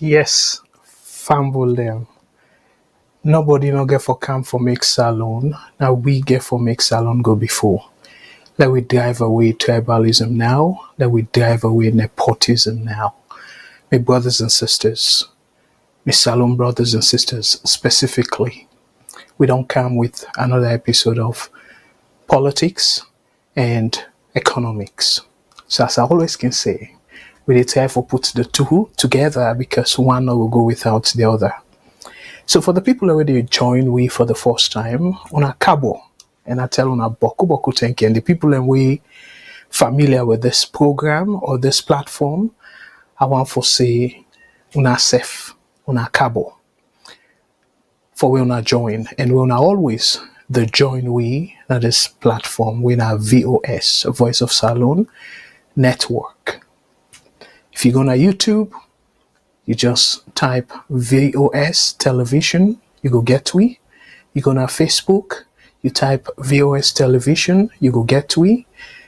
Yes, fumble them. Nobody no get for camp for make salon. Now we get for make salon go before. Let we drive away tribalism now. Let we drive away nepotism now. My brothers and sisters, my salon brothers and sisters specifically, we don't come with another episode of politics and economics. So as I always can say, we need to therefore put the two together because one will go without the other. So for the people already joined we for the first time, una cabo, and I tell una boku thank you. And the people and we familiar with this program or this platform, I want to say una safe, una cabo. For we una join, and we una always the join we at this platform. We na VOS, Voice of Salone network. If you go to YouTube, you just type VOS television, you go get we. You go to Facebook, you type VOS television, you go get we.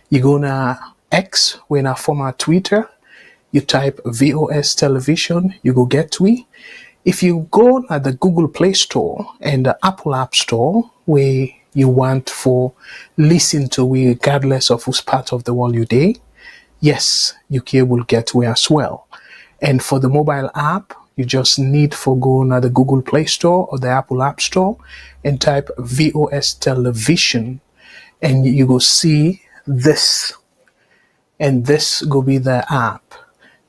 You go to X, when I former Twitter, you type VOS television, you go get we. If you go at the Google Play Store and the Apple App Store, where you want for listen to we regardless of whose part of the world you day, yes, you can able get we as well. And for the mobile app, you just need for go to the Google Play Store or the Apple App Store and type VOS television, and you go see this, and this go be the app,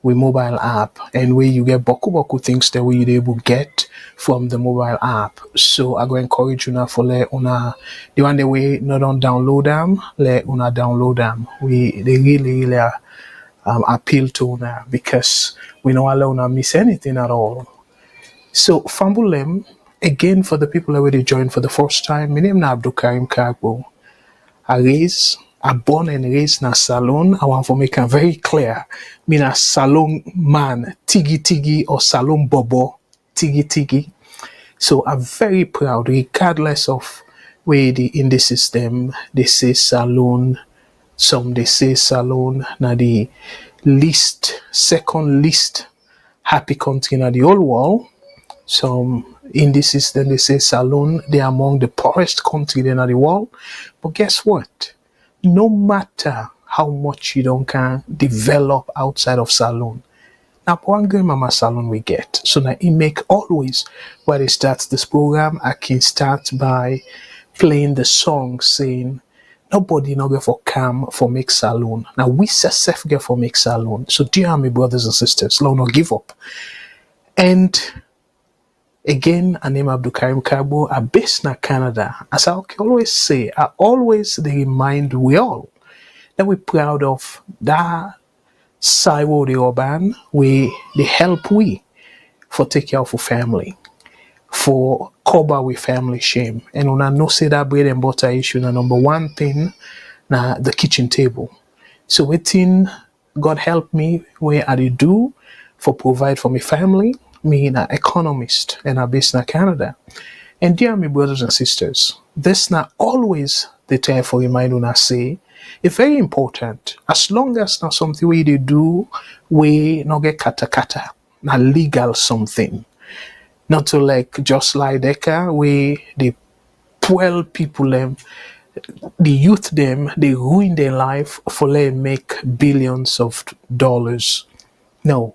we mobile app, and where you get boku things that we able get from the mobile app. So I go encourage you now for let una the one the way not don't download them, let una download them. They really appeal to una because we don't allow una miss anything at all. So fumble them again for the people that already joined for the first time. My name is Abdul Karim Kagbo. I born and raised na salon. I want to make it very clear. Me na salon man, tigi or salon bobo, tigi. So I'm very proud, regardless of where in the system they say salon. Some they say salon na the second least happy country in the whole world. Some in the system they say salon, they are among the poorest country in the world. But guess what? No matter how much you don't can develop outside of salon, now one great mama salon we get. So now it make always when it starts this program, I can start by playing the song saying nobody no get for come for make salon. Now we self get for make salon. So dear my brothers and sisters, let not give up. And again, I name Abdul Karim Kagbo. I'm based in Canada. As I always say, I always remind we all that we're proud of that side of the urban where they help we for take care of our family, for cover with family shame. And when I know say that bread and butter issue, the number one thing, na the kitchen table. So waiting, God help me where I do for provide for my family. Me an economist and I'm based in Canada. And dear my brothers and sisters, this not always the time for remind when I say it's very important. As long as not something we they do, we not get kata, not legal something. Not to like just like Deca, where the poor people them, the youth them, they ruin their life for they make billions of dollars. No.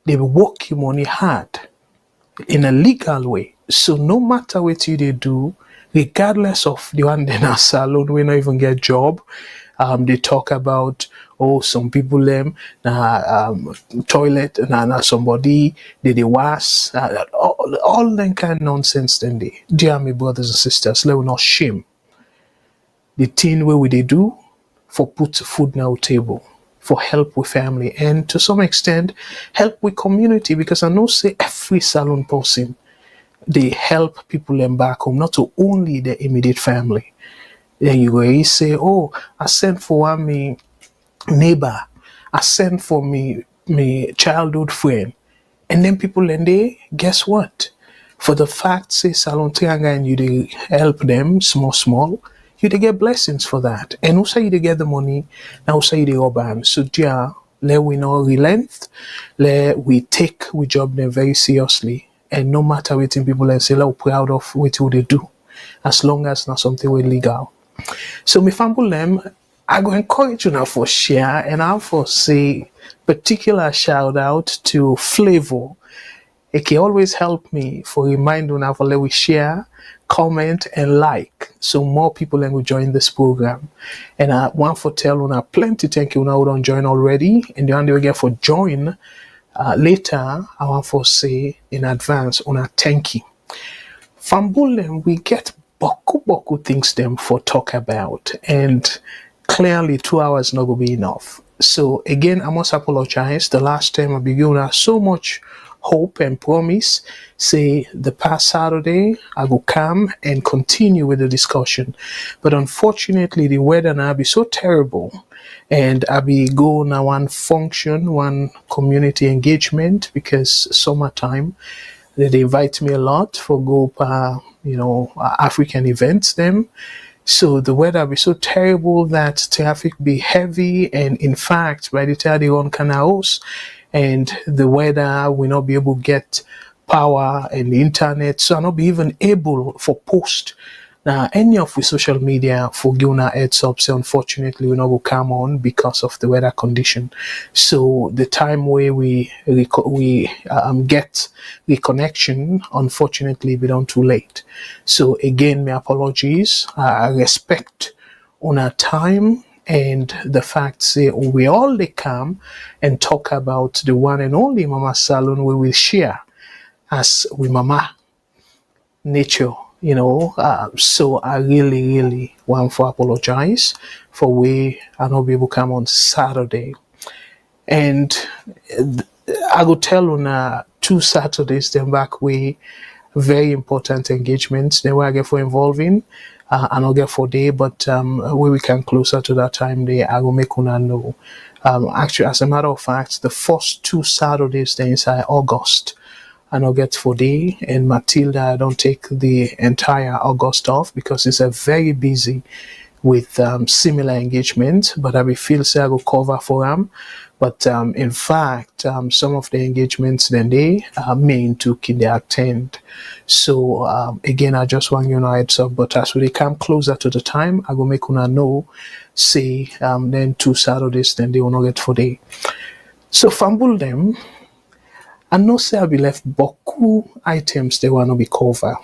They work your money hard in a legal way. So no matter what you they do, regardless of the one in a salon, we not even get job. They talk about some people them toilet na somebody they wash all that kind of nonsense. Then they, dear my brothers and sisters, let us not shame the thing where we they do for put food on our table, for help with family, and to some extent help with community, because I know say every salon person they help people them back home, not to only their immediate family. Then you go say, I sent for one me neighbor, I sent for me childhood friend, and then people and they guess what? For the fact say salon triangle and you they help them small. You they get blessings for that. And also you they get the money, and also you they rob them. So dear Let we not relent. Let we take we job them very seriously. And no matter what people and say, we're proud of what they do, as long as not something we legal. So me famble them, I go encourage you now for share and I'll for say particular shout out to Flavor. It can always help me for remind you now for let we share, comment and like so more people then will join this program. And I want for tell you plenty thank you now who don't join already and the only way get for join later I want for say in advance on a thank you. Fambulem, we get boku things them for talk about, and clearly 2 hours not gonna be enough. So again, I must apologize. The last time I began with so much hope and promise. Say the past Saturday I will come and continue with the discussion, but unfortunately the weather now be so terrible, and I be go now one function, one community engagement because summertime. They invite me a lot for go African events them. So the weather be so terrible that traffic be heavy, and in fact by the time they run canals and the weather will not be able to get power and the internet, so I'll not be even able for post now any of the social media for giving our heads up. So unfortunately we not go come on because of the weather condition. So the time where we get the connection, unfortunately be done too late. So again, my apologies. I respect on our time and the fact say we all they come and talk about the one and only Mama Salone we will share as we Mama nature, so I really want to apologize for we I not be able to come on Saturday. And I will tell on 2 Saturdays then back we very important engagements then where I get for involving I not get for day, but where we can closer to that time there I will make una know. Actually, as a matter of fact, the first 2 Saturdays then inside August I not get for day, and Matilda I don't take the entire August off because it's a very busy with similar engagement, but I will feel say I will cover for them. But in fact, some of the engagements then they main to can they attend. So again, I just want you know heads up. But as we come closer to the time, I will make una know. Say then 2 Saturdays then they will not get for day. So fumble them. I know say I be left boku items they want to be covered.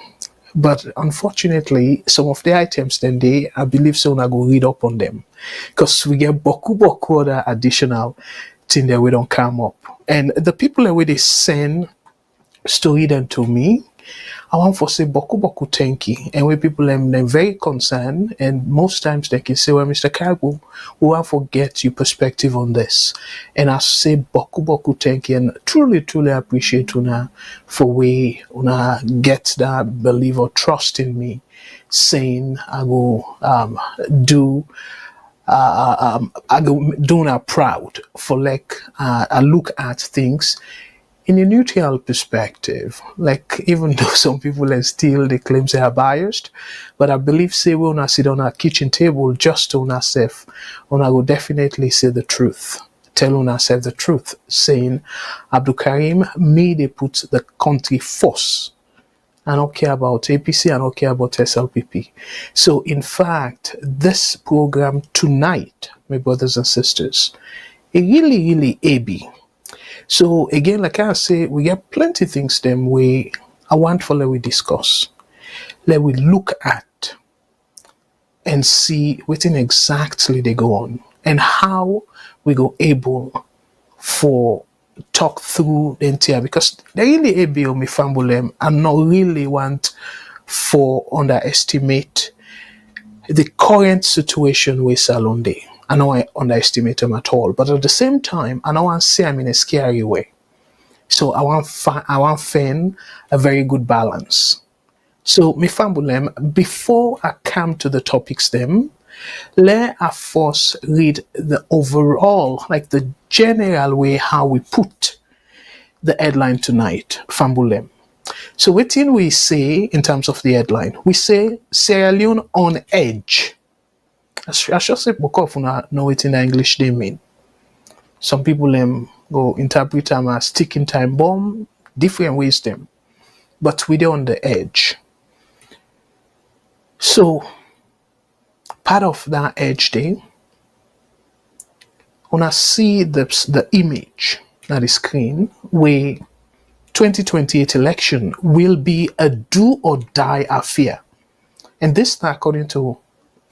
But unfortunately, some of the items then they I believe so I go read up on them. Because we get boku other additional thing that we don't come up. And the people that way they send story them to me, I want for say boku thank you. And when people they're very concerned, and most times they can say, well, Mr. Kago, we want to get your perspective on this. And I say boku thank you, and truly appreciate una for way una get that belief or trust in me, saying I go I go doing a proud for like I look at things in a neutral perspective. Like even though some people are still they claim they are biased, but I believe say we wanna sit on our kitchen table just to ourselves, and I will definitely say the truth. Tell ourselves the truth, saying Abdul Karim may they put the country first. I don't care about APC, I don't care about SLPP. So in fact, this program tonight, my brothers and sisters, it really AB. So again, like I say, we get plenty things them way I want for let we discuss. Let we look at and see what in exactly they go on and how we go able for talk through the entire, because they really able me fumble them and not really want for underestimate the current situation with Salone Day. I don't want to underestimate them at all, but at the same time, I don't want to say I'm in a scary way. So I want find a very good balance. So me fumble them before I come to the topics them. Let us first read the overall, like the general way how we put the headline tonight. Fumble them. So what thing we say in terms of the headline? We say Sierra Leone on edge. I should say book of know it in English they mean. Some people go interpret them as ticking time bomb, different ways them. But we're on the edge. So part of that edge thing, when I see the image on the screen where 2028 election will be a do or die affair. And this according to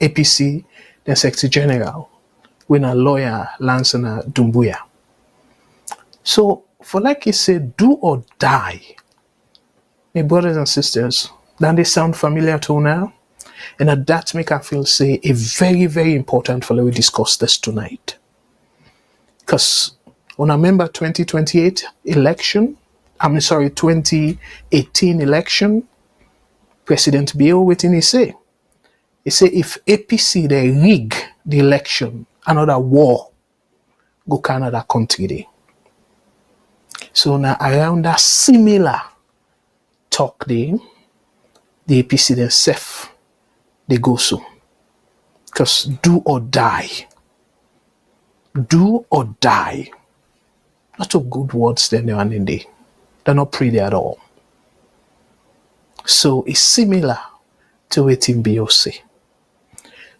APC, the Secretary-General, when a lawyer Lansana Dumbuya. So for like you said, do or die, my brothers and sisters, then they sound familiar to now. And that make I feel say a very, very important for we discuss this tonight. Because when I remember 2028 election, 2018 election, President Bill waiting he say if APC they rig the election, another war go Canada country day. So now around that similar talk day, the APC themselves they go so. Because do or die. Do or die. Not of good words then they are in day. They're not pretty at all. So it's similar to what in BOC.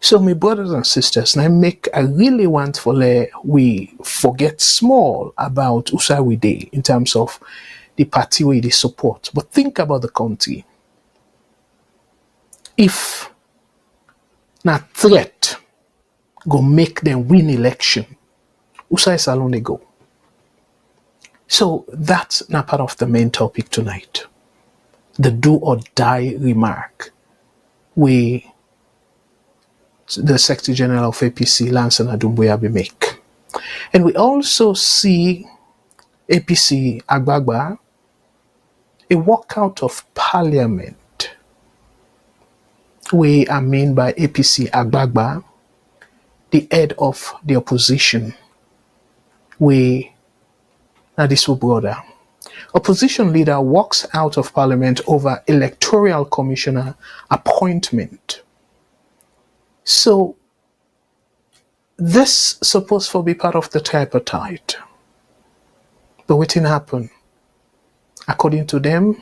So my brothers and sisters, I really want for we forget small about Usa we day in terms of the party we they support. But think about the country. If na threat go make them win election, Usa Salone they go. So that's not part of the main topic tonight. The do or die remark we the Secretary-General of APC, Lansana Dumbuya, make. And we also see APC Agbagba, a walkout of Parliament, we are mean by APC Agbagba, the head of the opposition, now this brother. Opposition leader walks out of Parliament over Electoral Commissioner appointment. So this supposed to be part of the tripartite. But what didn't happen? According to them,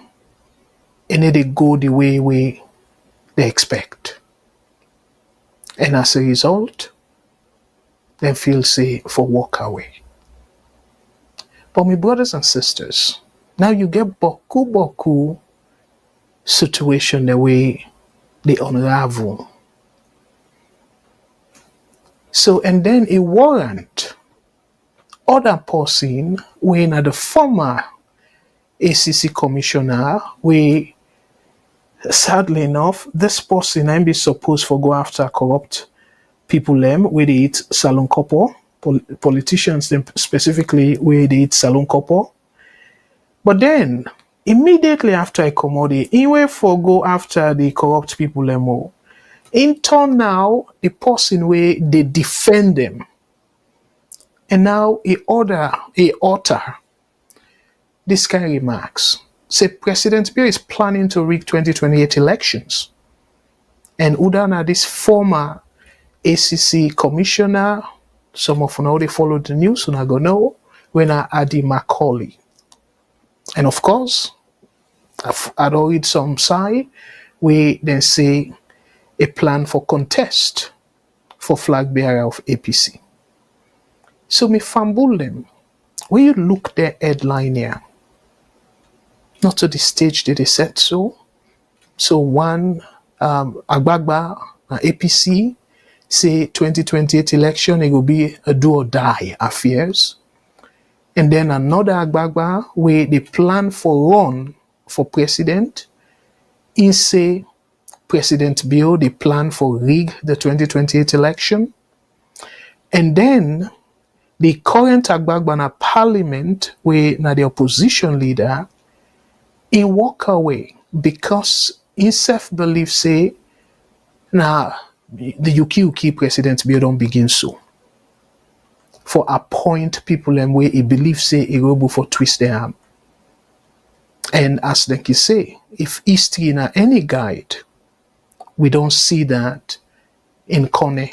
and they go the way they expect. And as a result, they feel say for walk away. But my brothers and sisters, now you get boku situation the way they unravel. So, and then a warrant, other person, when the former ACC Commissioner, we sadly enough, this person I be supposed for go after corrupt people where they eat salon couple, politicians them specifically where they eat salon couple. But then, immediately after I commodity, he will for go after the corrupt people more. In turn now, the person where they defend them. And now he utter this kind of remarks. Say President Bill is planning to rig 2028 elections. And Udana, this former ACC commissioner, some of you know they follow the news, and I go know, when I Adi Macaulay. And of course, I'd read some side where they say a plan for contest for flag bearer of APC. So me fumble them. When you look their headline here, not to the stage that they said so. So one Agbagba APC say 2028 election it will be a do or die affairs. And then another Agbagba where they plan for run for president, in say President Bill they plan for rig the 2028 election. And then the current Agbagba na parliament where na the opposition leader he walk away because he self-believe say na the UK President Bill don't begin so. For appoint people and where he believes say he will for twist their arm. And as they can say, if history in any guide, we don't see that in Kone.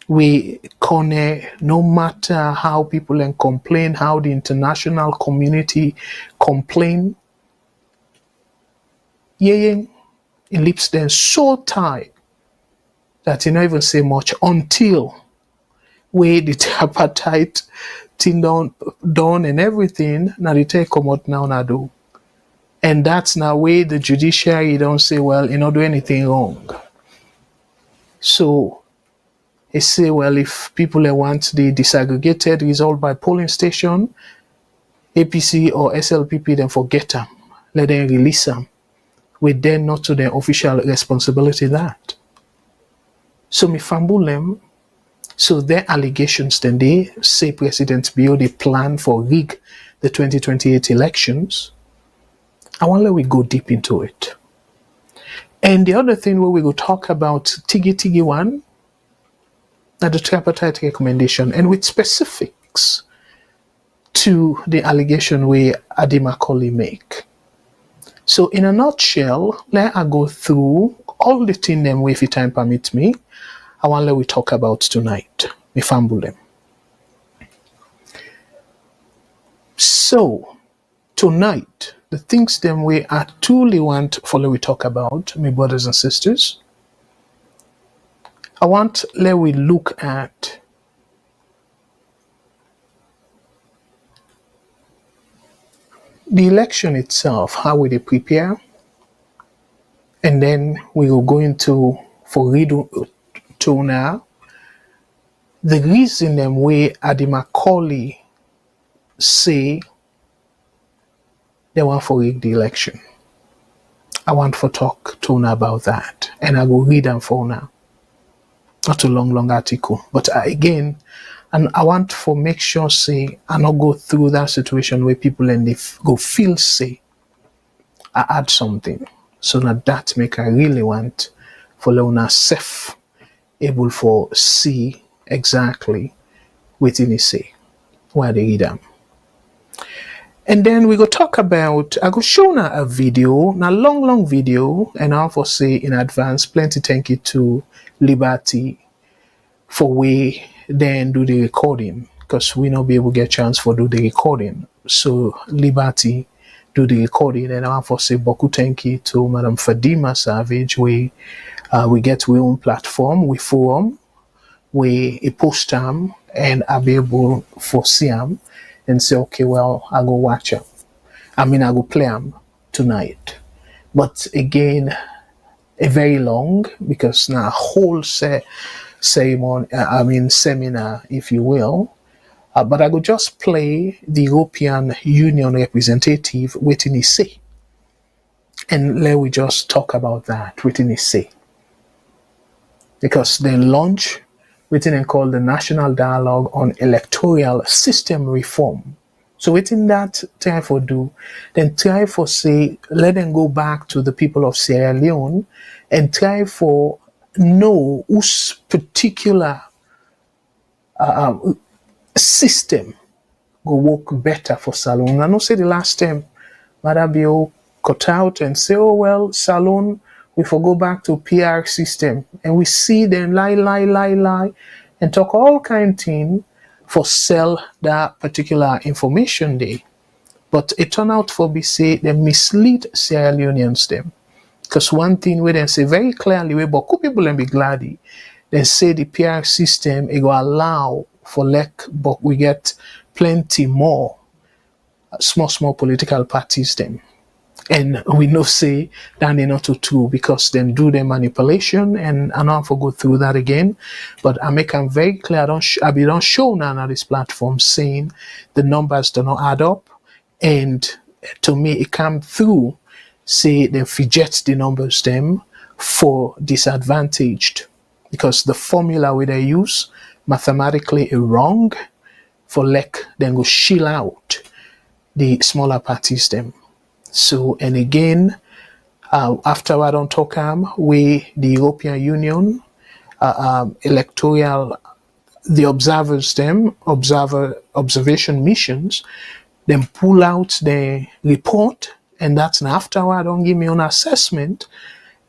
We corner, no matter how people and complain, how the international community complain, yeah, it lips them so tight that you not even say much until we the tripartite thing done and everything. Now they take come out now do. And that's now where the judiciary don't say, well, you don't do anything wrong. So they say, well, if people want the disaggregated result by polling station, APC or SLPP, then forget them. Let them release them. With then not to their official responsibility that. So me fumble them. So their allegations then they say President Bio they plan for rig the 2028 elections. I want to let we go deep into it. And the other thing where we will talk about Tigi one, at the tripartite recommendation, and with specifics to the allegation we Adi Macaulay make. So in a nutshell, let I go through all the things them if time permits me. I want to let we talk about tonight. Me fumble them. So tonight, the things them we are truly want for let we talk about, my brothers and sisters. I want let we look at the election itself, how we they prepare, and then we will go into for read to now the reason them way Adi Macaulay say they want for rig the election. I want for talk to now about that, and I will read them for now. Not a long article, but again, and I want for make sure say I not go through that situation where people and they go feel say I add something. So now that make I really want for Leona safe able for see exactly what he say why they read them. And then we go talk about I go show now a video, now long video, and I'll for say in advance plenty thank you to Liberty for we then do the recording because we not be able to get chance for do the recording. So Liberty do the recording, and I for say boku thank you to Madam Fadima Savage. We get we own platform, we forum, we a post them, and I be able for see them and say okay, well I go watch them. I go play them tonight. But again, a very long because now whole ceremony, seminar, if you will. But I could just play the European Union representative waiting his say. And let we just talk about that waiting his say. Because they launch waiting and call the National Dialogue on Electoral System Reform. So waiting that try for do, then try for say, let them go back to the people of Sierra Leone and try for know whose particular system go work better for Salone. I know say the last time Madabio cut out and say, oh well, Salone, we for go back to PR system. And we see them lie, and talk all kind of thing for sell that particular information day. But it turn out for be say they mislead Sierra Leoneans them. Because one thing we then say very clearly, but could people and be glad they say the PR system it will allow for but we get plenty more small political parties them. And we know say that they not true because then do the manipulation, and I don't for go through that again. But I make them very clear. I don't show now on this platform saying the numbers do not add up, and to me it come through say they fidget the numbers them for disadvantaged because the formula we they use mathematically is wrong for then go shield out the smaller parties them. So and again after I don't talk we the European Union electoral the observers them observation missions then pull out the report. And that's after I don't give me an assessment,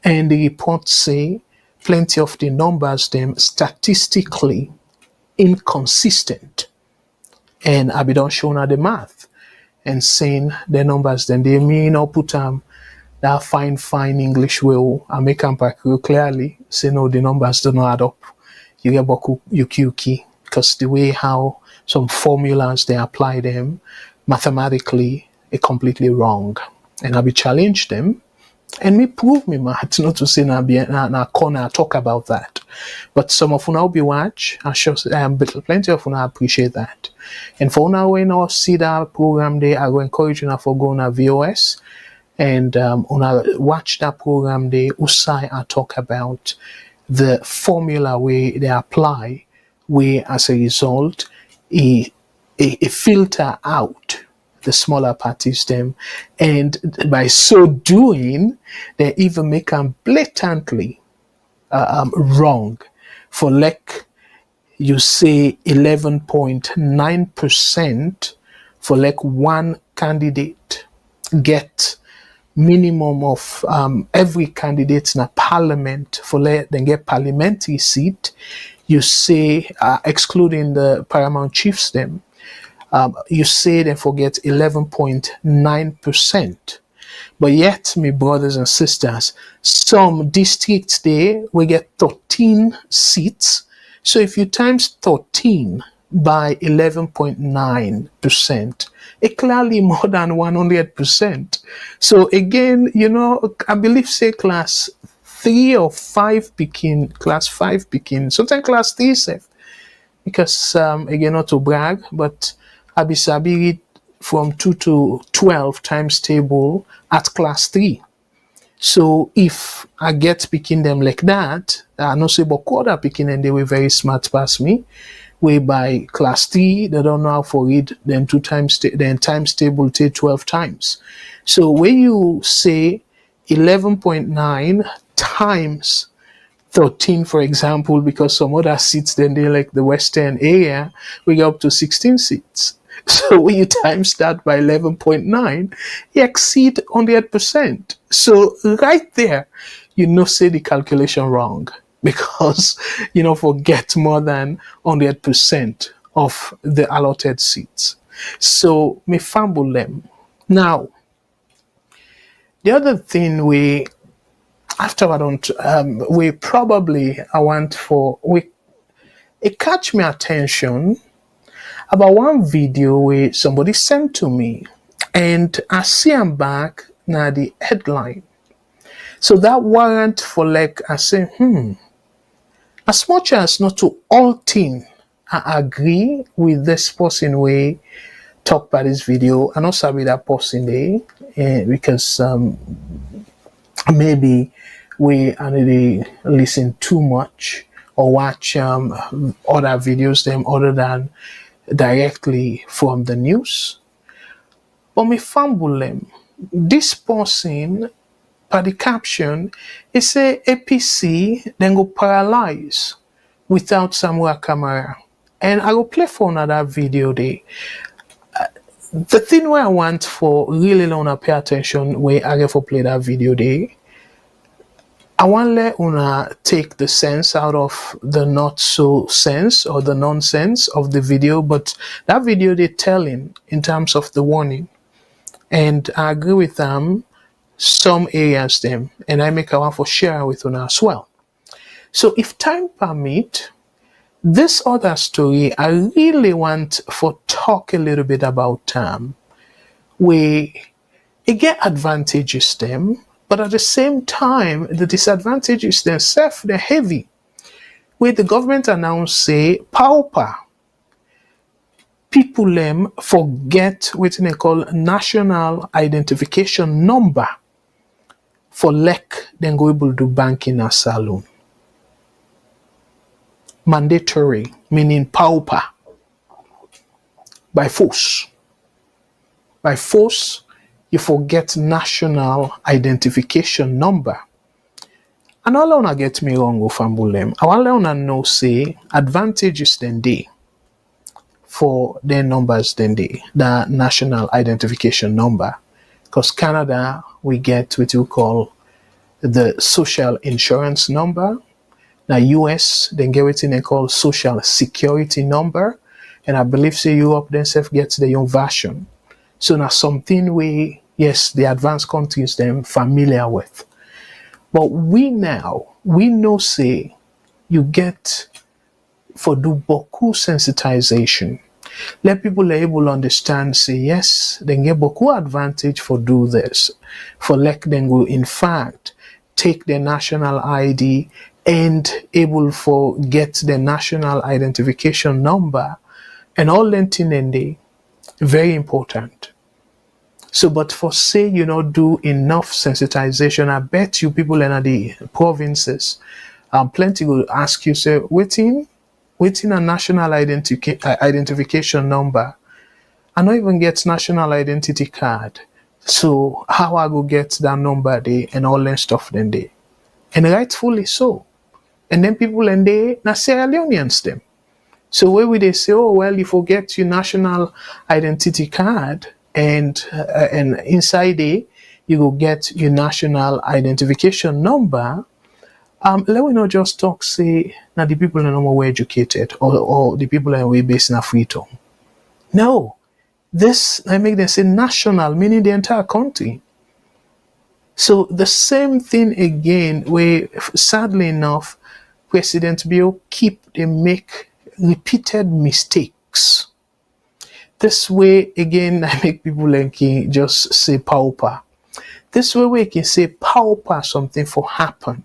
and the report say plenty of the numbers them statistically inconsistent. And I be done showing her the math and saying the numbers then they mean or put that fine English will I make unpack real clearly. Say no, the numbers do not add up. You get boku yuki because the way how some formulas they apply them mathematically are completely wrong. And I be challenge them and me prove me math, not to say na corner talk about that. But some of una will be watch, I sure plenty of una appreciate that. And for una when I see that program there, I will encourage you for go on VOS and una watch that program there, usai I talk about the formula where they apply, where as a result, a filter out the smaller parties them, and by so doing, they even make them blatantly wrong. For like you say 11.9% for like one candidate get minimum of every candidate in a parliament for let then get parliamentary seat. You say excluding the paramount chiefs them. You say they forget 11.9%. But yet, my brothers and sisters, some districts there we get 13 seats. So if you times 13 by 11.9%, it's clearly more than 100%. So again, I believe say class 3 or 5 picking, class 5 picking, sometimes class 3 safe. Because again, not to brag, but I be sabi from 2 to 12 times table at class 3. So if I get picking them like that, I know say but quarter picking and they were very smart past me. Whereby class 3, they don't know how to read then 2 times then times table take 12 times. So when you say 11.9 times 13, for example, because some other seats then they like the western area, we get up to 16 seats. So when you times that by 11.9, you exceed 100%. So right there, say the calculation wrong because, forget more than 100% of the allotted seats. So me fumble them. Now, the other thing after I don't, it catch my attention about one video where somebody sent to me, and I see I'm back now the headline. So that warrant for like I say, as much as not to all thing, I agree with this person way talk about this video. I not sorry that person there because maybe we only listen too much or watch other videos them other than directly from the news. But me fumble them. This person, by the caption, it say APC then go paralyzed without Samura Kamara. And I will play for another video there. The thing where I want for really long to pay attention where I get for play that video there, I want to let una take the sense out of the not so sense or the nonsense of the video, but that video they're telling in terms of the warning. And I agree with them, some areas them, and I make a one for share with una as well. So if time permit, this other story, I really want for talk a little bit about where it get advantages them, but at the same time, the disadvantages themselves, they're heavy. Where the government announced say, pauper, people forget what they call national identification number for then go able to do banking as salon. Mandatory, meaning pauper. By force. By force, you forget national identification number. And all I get me wrong with Fambulem. I want to know say advantages then they for their numbers then they the national identification number. Because Canada we get what you call the social insurance number, Now US, then get wetin they call social security number. And I believe say Europe themselves gets their own version. So now something we, yes, the advanced countries them familiar with. But we know say you get for do beaucoup sensitization. Let people able understand, say yes, they get beaucoup advantage for do this. For let them go in fact take their national ID and able for get the national identification number and all that thing and they very important. So, but for say you not do enough sensitization, I bet you people in the provinces, plenty will ask you, say, waiting a national identification number. I don't even get national identity card. So how I go get that number there and all that stuff then they. And rightfully so. And then people and they, na Sierra Leoneans them. So where would they say, oh, well, you forget your national identity card and inside there, you go get your national identification number. Let we not just talk, say, now the people are no more educated or the people are way based in a freedom. No, this, I make them say national, meaning the entire country. So the same thing again, where sadly enough, President Bill they make repeated mistakes. This way, again, I make people like just say pauper. This way we can say pauper something for happen.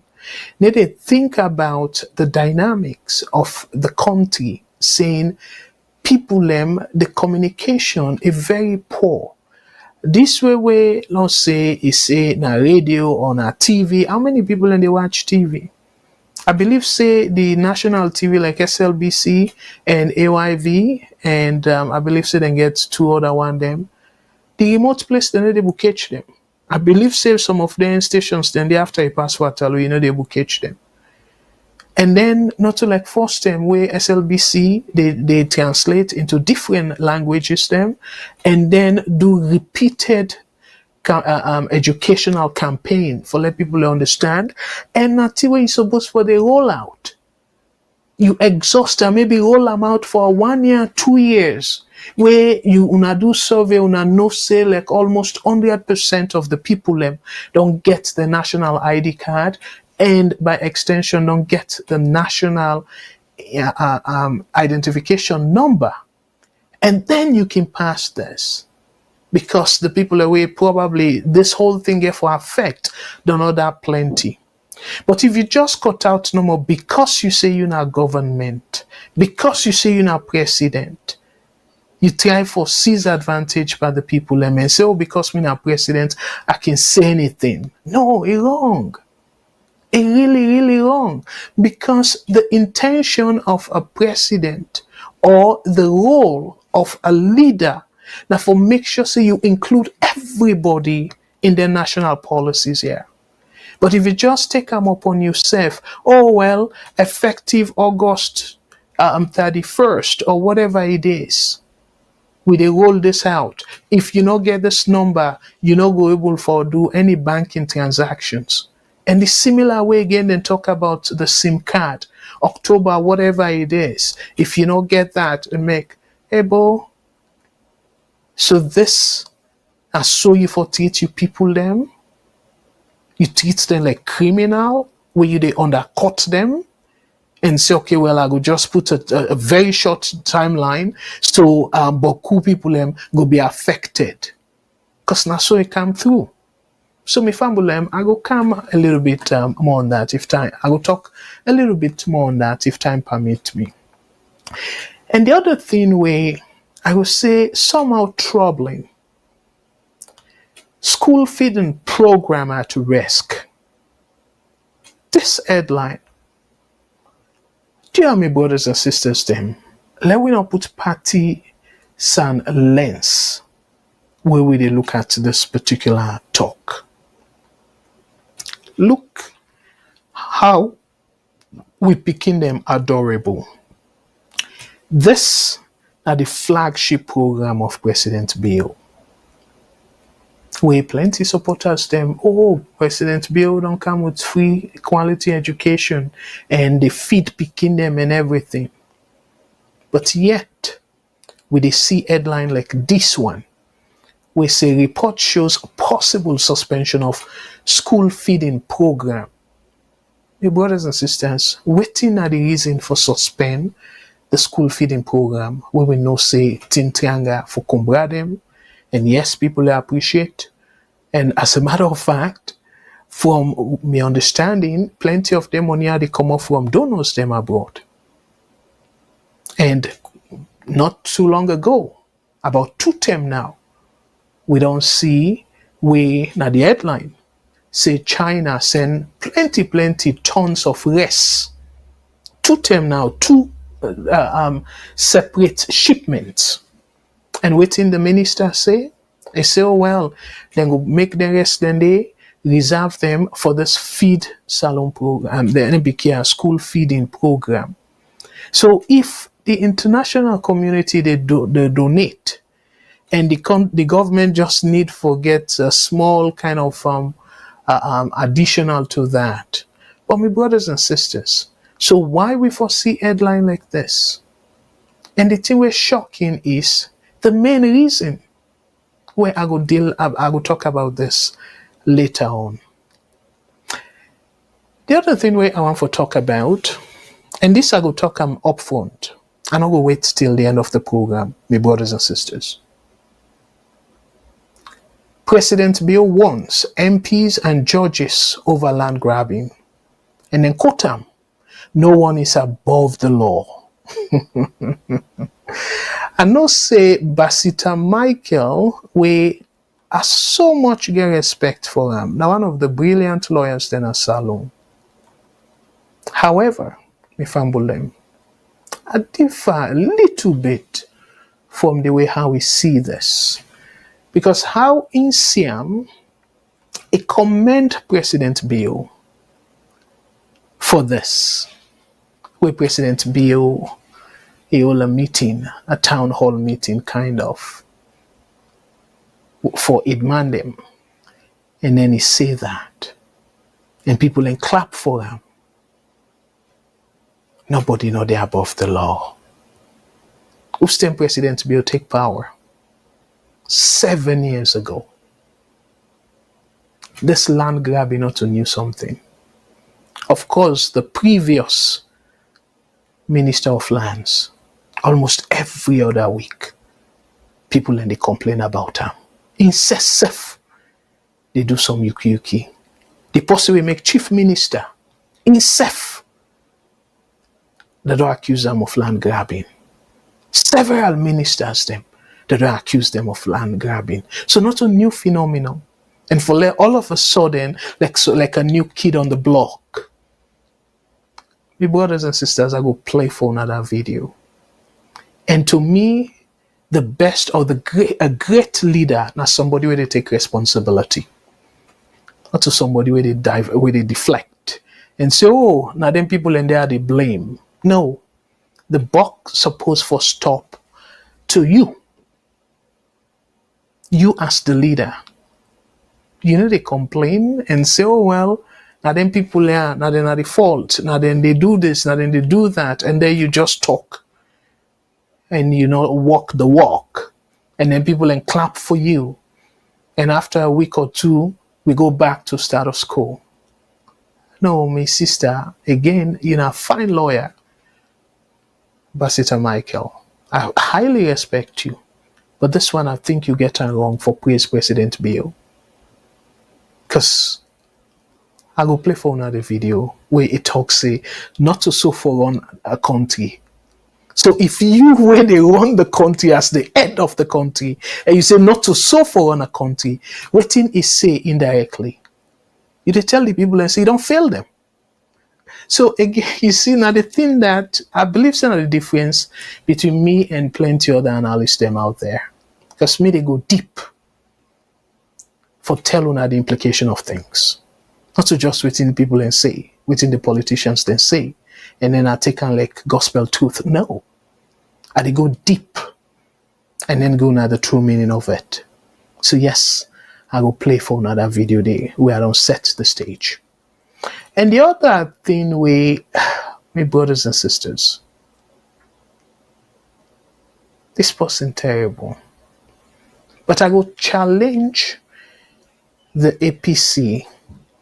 Now they think about the dynamics of the country, saying people the communication is very poor. This way, let's say, is say na radio or na TV. How many people they watch TV? I believe say the national TV like SLBC and AYV and I believe say they get two other one them. The remote place then they will catch them. I believe say some of them stations then they after a password tell you they will catch them. And then not to like first time where SLBC they translate into different languages them and then do repeated educational campaign for let people understand and that's where you supposed for the rollout. You exhaust them, maybe roll them out for 1 year, 2 years, where you una do survey, una no say like almost 100% of the people don't get the national ID card and by extension don't get the national identification number. And then you can pass this. Because the people away probably this whole thing get for affect don't know that plenty. But if you just cut out no more because you say you're not government, because you say you're not president, you try for seize advantage by the people and say, oh, because we're not president, I can say anything. No, it's wrong. It's really, really wrong. Because the intention of a president or the role of a leader now, for make sure so you include everybody in their national policies here. But if you just take them upon yourself, oh well, effective August 31st or whatever it is, we they roll this out. If you not get this number, you not go able for do any banking transactions. And the similar way again, then talk about the SIM card, October, whatever it is. If you not get that, and make able. So this, I saw you for treat you people them. You treat them like criminal, where you they undercut them and say, okay, well, I will just put a very short timeline, so beaucoup people them go be affected. Because now so it come through. So my family, I go come a little bit more on that if time. I will talk a little bit more on that if time permit me. And the other thing where I would say somehow troubling, school feeding program at risk. This headline, dear my brothers and sisters, them, let we not put party san lens where we look at this particular talk. Look how we picking them adorable. This are the flagship program of President Bill. where plenty supporters them, oh, President Bill don't come with free quality education and they feed picking them and everything. But yet, we dey see headline like this one, where say report shows possible suspension of school feeding program. My brothers and sisters, wetin na the reason for suspend the school feeding program when we know say Tintianga for Kumbra them, and yes, people appreciate. And as a matter of fact, from my understanding, plenty of them money they come up from donors them abroad. And not too long ago, about 2 term now, we don't see we now the headline say China send plenty tons of rice. 2 term now, two separate shipments. And waiting the minister say, they say, oh well, then go make the rest, then they reserve them for this feed salon program, the NBK school feeding program. So if the international community they donate, and the government just need for get a small kind of additional to that. But my brothers and sisters, so why we foresee headline like this? And the thing we're shocking is the main reason where I go talk about this later on. The other thing where I want to talk about, and this I go talk up front. I'm not going to wait till the end of the program, my brothers and sisters. President Bill warns MPs and judges over land grabbing. And then quote him, no one is above the law. I know say Basita Michael, we are so much get respect for him. Now one of the brilliant lawyers then at Salone. However, me fumble them, I differ a little bit from the way how we see this. Because how in Siam, it commend President Bill for this. Where President Bill, he hold a meeting, a town hall meeting kind of, for Idmandem. And then he say that. And people then clap for him. Nobody know they're above the law. Who's then President Bill take power? 7 years ago. This land grabbing not to knew something. Of course, the previous Minister of Lands, almost every other week, people and they complain about him. Incessant, they do some yuki. They possibly make chief minister. Incessant, they don't accuse them of land grabbing. Several ministers them, they don't accuse them of land grabbing. So not a new phenomenon. And for all of a sudden, like a new kid on the block. My brothers and sisters, I go play for another video. And to me, the best or a great leader, not somebody where they take responsibility. Not to somebody where they deflect. And say, oh, now them people in there, they blame. No. The buck supposed for stop to you. You as the leader. You know, they complain and say, oh, well, now then people are, now they're not the fault. Now then they do this, now then they do that. And then you just talk. And, walk the walk. And then people then clap for you. And after a week or two, we go back to status quo. No, my sister, again, a fine lawyer, Basita Michael. I highly respect you. But this one, I think you get it wrong for praise President Bill. Because I go play for another video where it talks, say, not to so for run a country. So if you were they run the country as the head of the country, and you say not to so for run a country, what thing is say indirectly? You tell the people and say, don't fail them. So again, you see now the thing that I believe is the difference between me and plenty other analysts them out there. Because me, they go deep for telling the implication of things. Not to just within people and say, within the politicians then say, and then I take on like gospel truth. No. I they go deep and then go now the true meaning of it. So yes, I will play for another video there where I don't set the stage. And the other thing my brothers and sisters, this person terrible. But I will challenge the APC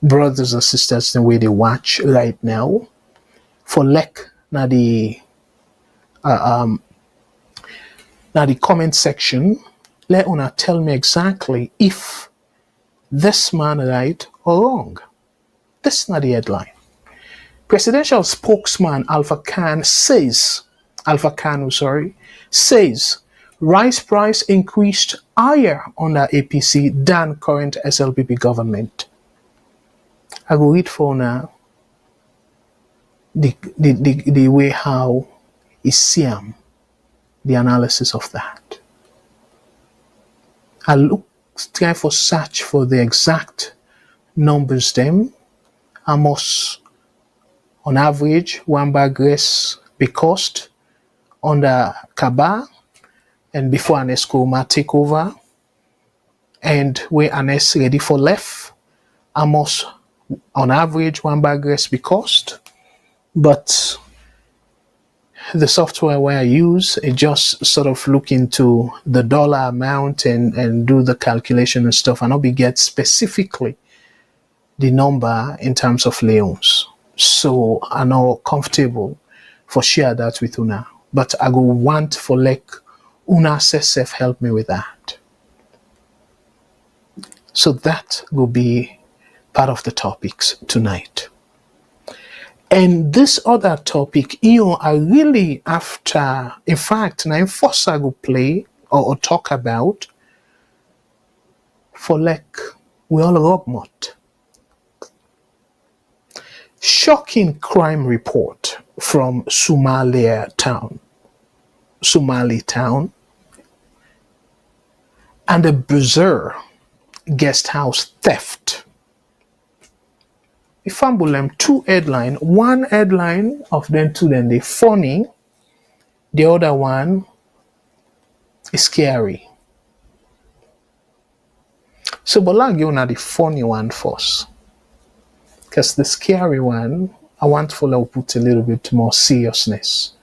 brothers and sisters the way they watch right now for now the comment section. Let una tell me exactly if this man right or wrong. This is not the headline. Presidential spokesman Alpha Khan says rice price increased higher under APC than current SLPP government. I will read for now the way how is Siam, the analysis of that. I try for search for the exact numbers them. Almost on average, one bag rice be cost under Kaba and before Anesco take over and where Anes ready for left, almost on average one bag rice be cost. But the software where I use, it just sort of look into the dollar amount and do the calculation and stuff, and not be get specifically the number in terms of leons. So I'm not comfortable for share that with una. But I go want for una self help me with that. So that will be part of the topics tonight. And this other topic, I really after, in fact, now first I go play or talk about for we all rob mot. Shocking crime report from Somali town, and a bizarre guest house theft. If I them two headline, one headline of them two, then they funny, the other one is scary. So but I'll give the funny one first. Because the scary one, I want to put a little bit more seriousness.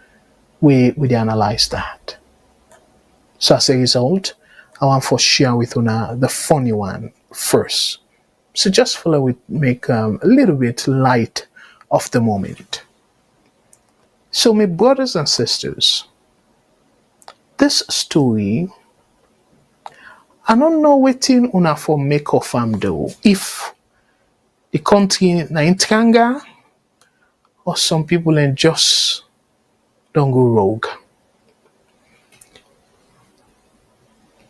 We analyze that. So as a result, I want to share with you the funny one first. So just make a little bit light of the moment. So my brothers and sisters, this story, I don't know what una for make of though. If the country na in tranga, or some people and just don't go rogue.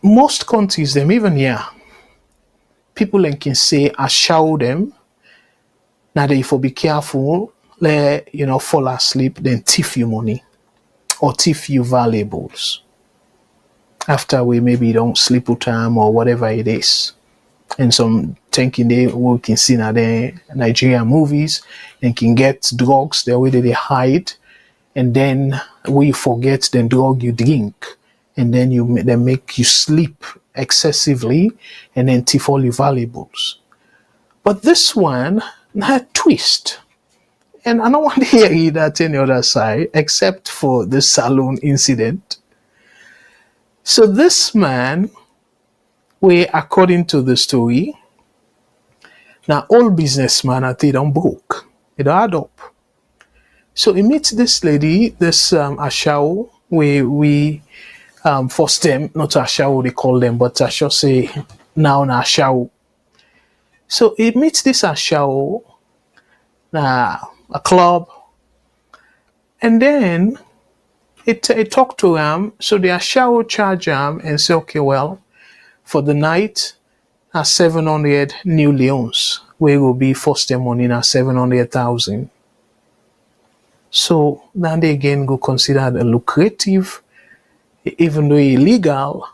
Most countries, them even here, people can say, I show them, now they for be careful, fall asleep, then thief you money or thief you valuables. After we maybe don't sleep with time or whatever it is. And some thinking we can see now the Nigerian movies and can get drugs the way that they hide, and then we forget the drug you drink, and then they make you sleep excessively and then thief all your valuables. But this one had a twist. And I don't want to hear that any other side except for the Salone incident. So this man, according to the story, now all businessmen are they don't broke. It don't add up. So he meets this lady, this Ashao, we first them, not Ashao they call them, but I should say now Ashao. So he meets this Ashao, a club, and then it talked to him. So the Ashao charge him and say, okay, well, for the night, 700 new leons, where will be first them money now 700,000. So then they again go considered a lucrative, even though illegal,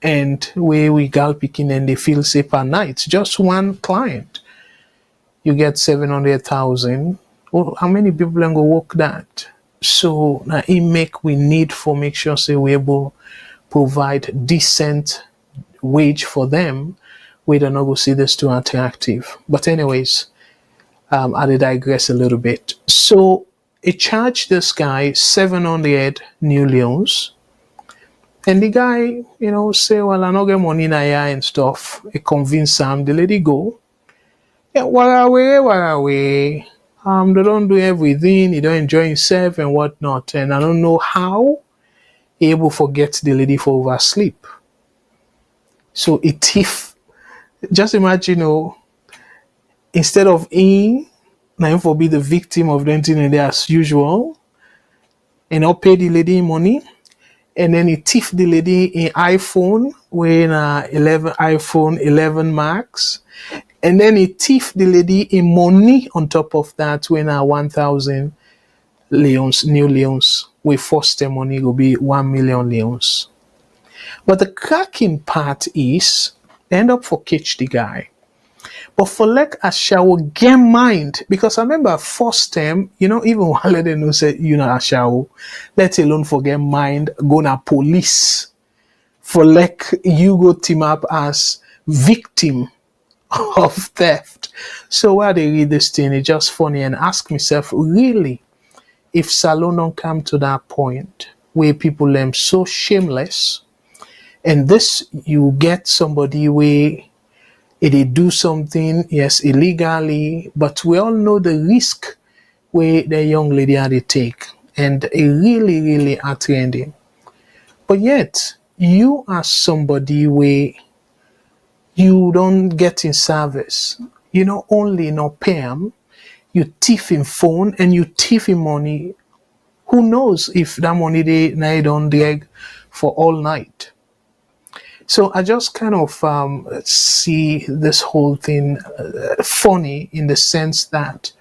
and where we gal picking and they feel safe per night. Just one client, you get 700,000. Well, how many people can go work that? So now we need for make sure say we able provide decent wage for them we don't know, we'll see this too interactive. But anyways, I did digress a little bit. So it charged this guy 700 new loans. And the guy, say, well, I don't get money now and stuff. It convinced him, the lady go. Yeah, where away. They don't do everything, he don't enjoy himself and whatnot. And I don't know how he able forget the lady for oversleep. So it thief. Just imagine, instead of him, now for be the victim of the incident as usual, and not pay the lady money, and then he thief the lady in iPhone, when 11 iPhone 11 Max, and then he thief the lady in money on top of that, when 1,000 leons, new leons, we first the money will be 1 million leons. But the cracking part is, they end up for catch the guy. But for like a shower get mind, because I remember first time, even while they know say a shower, let alone forget mind, go na police. For like you go team up as victim of theft. So while they read this thing, it's just funny and ask myself, really, if Salone don't come to that point where people are so shameless, and this you get somebody where they do something, yes, illegally, but we all know the risk where the young lady had to take, and it really, really are trending. But yet, you are somebody where you don't get in service, only not pay them, you thief in phone and you thief in money. Who knows if that money they don't drag for all night. So I just kind of see this whole thing funny in the sense that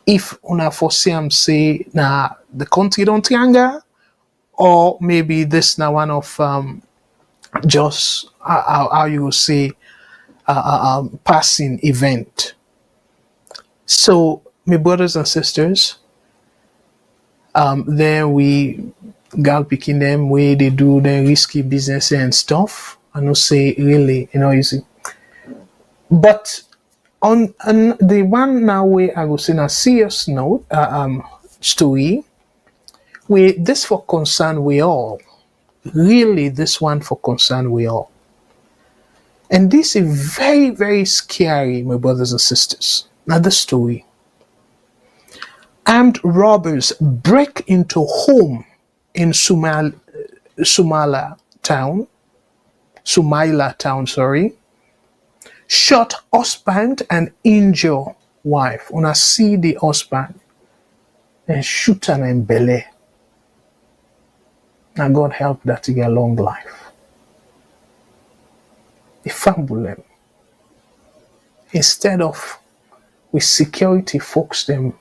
if una foresee am say na the country don't triangle, or maybe this now one of just how you will say passing event. So my brothers and sisters, there we gal picking them where they do the risky business and stuff. I know say really, easy. But on the one now where I was in a serious note, story, where this for concern we all. Really, this one for concern we all. And this is very, very scary, my brothers and sisters. Now the story. Armed robbers break into home in Sumaila town, shot husband and injure wife. Una see the husband and shoot an in belly. Now God help that to get a long life. A family. Instead of with security folks them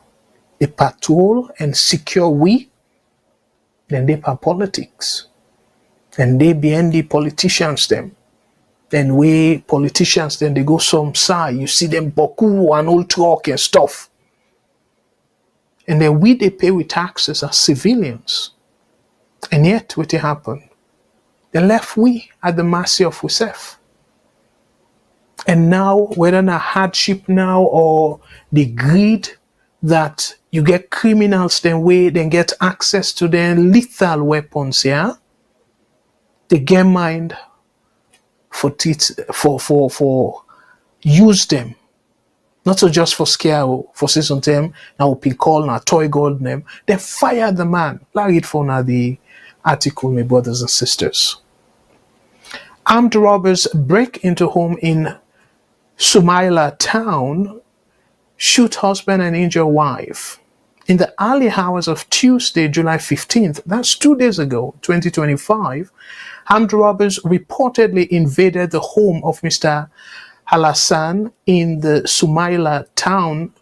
a patrol and secure we, then they for politics. And they behind the politicians them. Then we politicians then they go some side. You see them boku and old talk and stuff. And then we they pay with taxes as civilians. And yet what happened? They left we at the mercy of ourselves. And now, whether not hardship now or the greed that you get criminals then get access to their lethal weapons, yeah? They get mind for use them. Not so just for scare for say some time, now we call now toy gold name. They fire the man. Like it for now the article, my brothers and sisters. Armed robbers break into home in Sumaila town, shoot husband and injure wife. In the early hours of Tuesday, July 15th, that's 2 days ago, 2025, armed robbers reportedly invaded the home of Mr. Halassan in the Sumaila town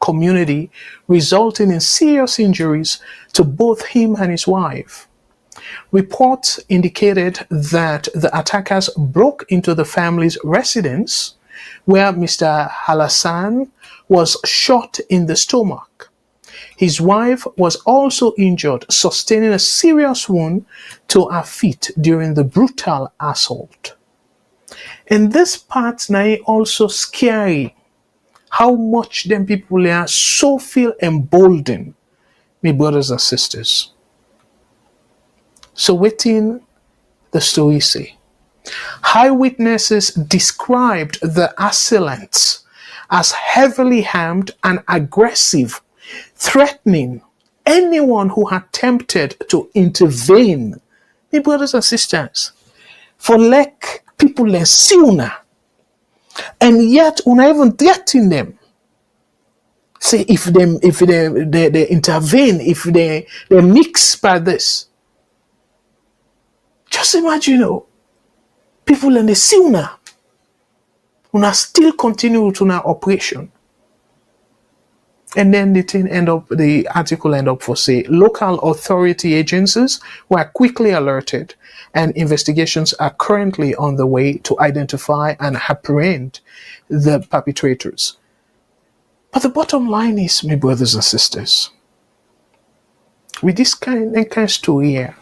community, resulting in serious injuries to both him and his wife. Reports indicated that the attackers broke into the family's residence, where Mr. Halassan was shot in the stomach. His wife was also injured, sustaining a serious wound to her feet during the brutal assault. And this part now also scary. How much them people are so feel emboldened, my brothers and sisters. So waiting the story say. Eyewitnesses described the assailants as heavily armed and aggressive, threatening anyone who attempted to intervene. My brothers and sisters, for like people like Siuna, and yet una even threaten them. Say if they intervene, if they mix by this. Just imagine, people in the Siuna, una still continue with una operation. And then the article end up for say local authority agencies were quickly alerted and investigations are currently on the way to identify and apprehend the perpetrators. But the bottom line is, my brothers and sisters, with this kind of story here,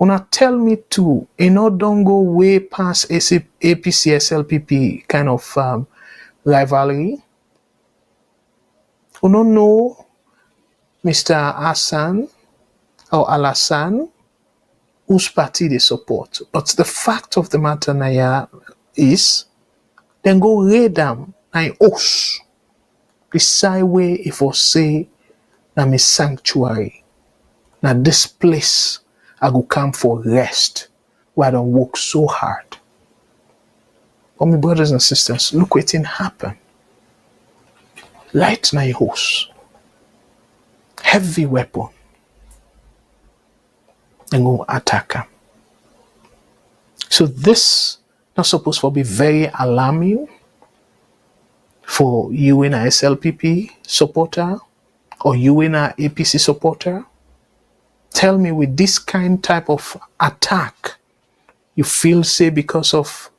una tell me to don't go way past APC SLPP kind of rivalry. We don't know Mr. Hassan or Al-Hassan whose party they support. But the fact of the matter now is, then go raid them and us. Beside way if I say na my sanctuary. Now this place I go come for rest where I don't work so hard. But my brothers and sisters, look what happen. Light na your house. Heavy weapon. And go attack them. So this not supposed to be very alarming for you in a SLPP supporter or you in a APC supporter. Tell me, with this type of attack, you feel say because of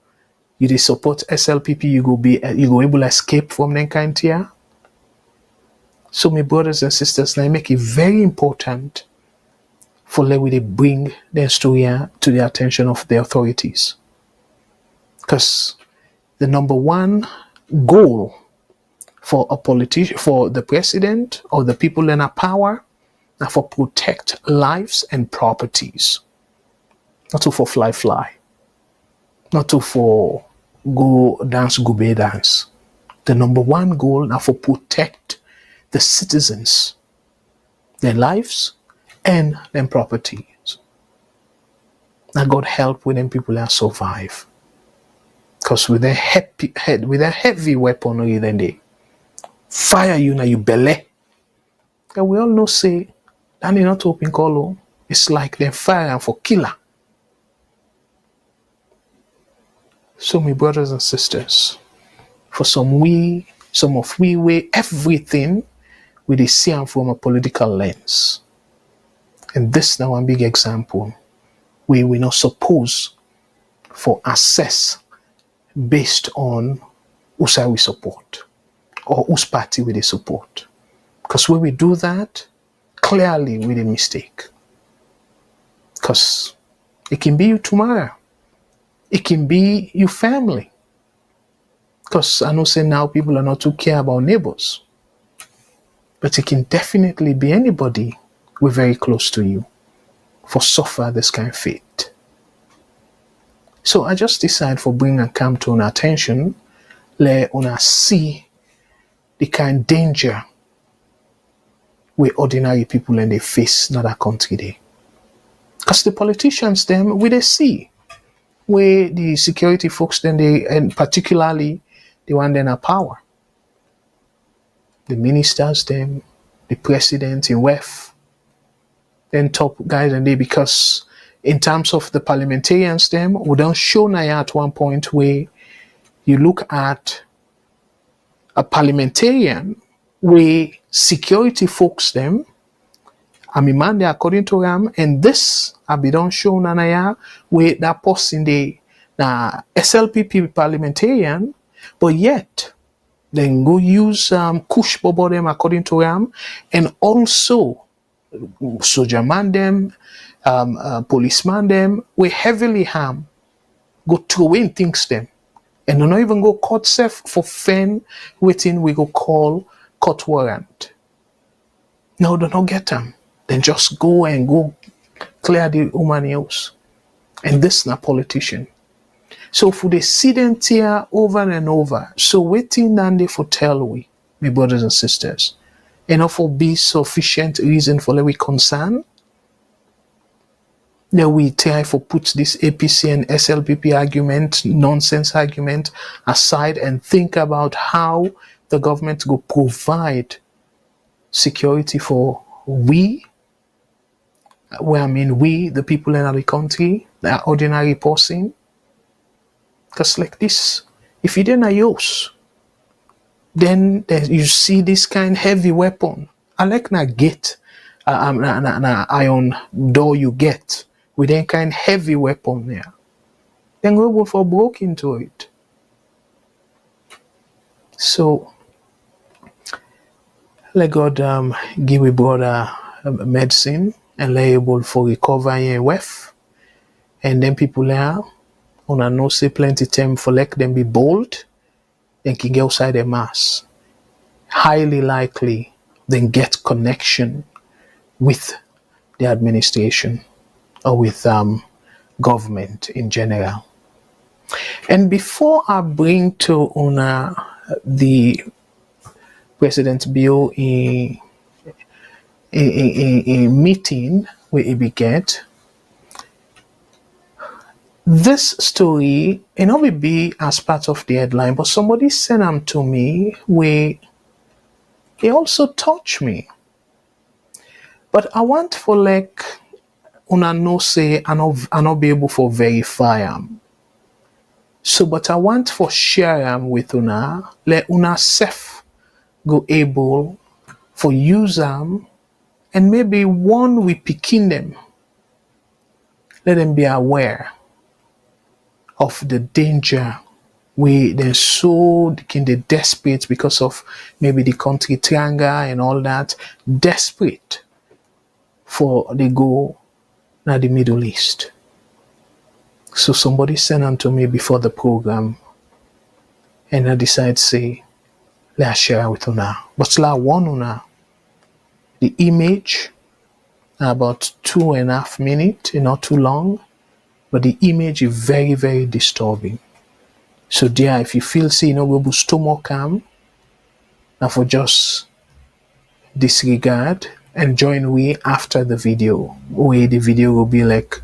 you they support SLPP, you go able to escape from that kind here. So my brothers and sisters, now make it very important for let we bring the story to the attention of the authorities. Because the number one goal for a politician, for the president or the people in power, are for protect lives and properties. Not to for fly. Not to for go dance, go be dance. The number one goal are for protect the citizens, their lives and their properties. Now God help when them people are survive. Because with a heavy weaponry, then they fire you now you belly. And we all know say that is not open color. It's like they're firing for killer. So my brothers and sisters, for some of we weigh everything we they see from a political lens. And this now one big example where we not suppose for assess based on who side we support or whose party we they support. Because when we do that, clearly we a mistake. Because it can be you tomorrow. It can be your family. Because I know say now people are not too care about neighbors. But it can definitely be anybody we're very close to you for suffer this kind of fate. So I just decide for bring and come to an attention, let una see the kind of danger where ordinary people and they face in that country there. Because the politicians them we they see where the security folks then they, and particularly the one then are power. The ministers them, the president in WEF, then top guys and they, because in terms of the parliamentarians them, we don't show now at one point where you look at a parliamentarian where security folks them, I mean man they according to them, and this I be don't show nanaya where that person they SLPP parliamentarian, but yet then go use kush bobo them according to them, and also soldier man them, policeman them, we heavily harm go throw in things them. And they not even go court safe for fen waiting we go call court warrant. No, they don't get them. Then just go clear the woman house. And this na politician. So for the student here over and over, so waiting and they for tell we, my brothers and sisters, enough will be sufficient reason for let we concern. That we try for put this APC and SLPP argument, nonsense argument aside and think about how the government will provide security for we, where I mean we, the people in the country, the ordinary person. Because like this, if you didn't use, then you see this kind heavy weapon. I like na gate, na iron door you get with that kind heavy weapon there. Then go for broke into it. So let God give we brother medicine and lay able for recover your wife. And then people there, una know say plenty time for let them be bold, then can get outside the mass. Highly likely then get connection with the administration or with government in general. And before I bring to una the President Bill in meeting where he began, this story, it not be as part of the headline, but somebody sent them to me where it also touched me. But I want for like una no say I not be able for verify them. So, but I want for share them with una, let una self go able for use them, and maybe one we picking them. Let them be aware of the danger we they're so kind of desperate because of maybe the country triangle and all that, desperate for they go now the Middle East. So somebody sent them to me before the program and I decided to say, let's share with una. But la one una, the image about 2.5 minutes, not too long, but the image is very, very disturbing. So dear, if you feel say you know go stomach calm, now for just disregard and join we after the video. Where the video will be like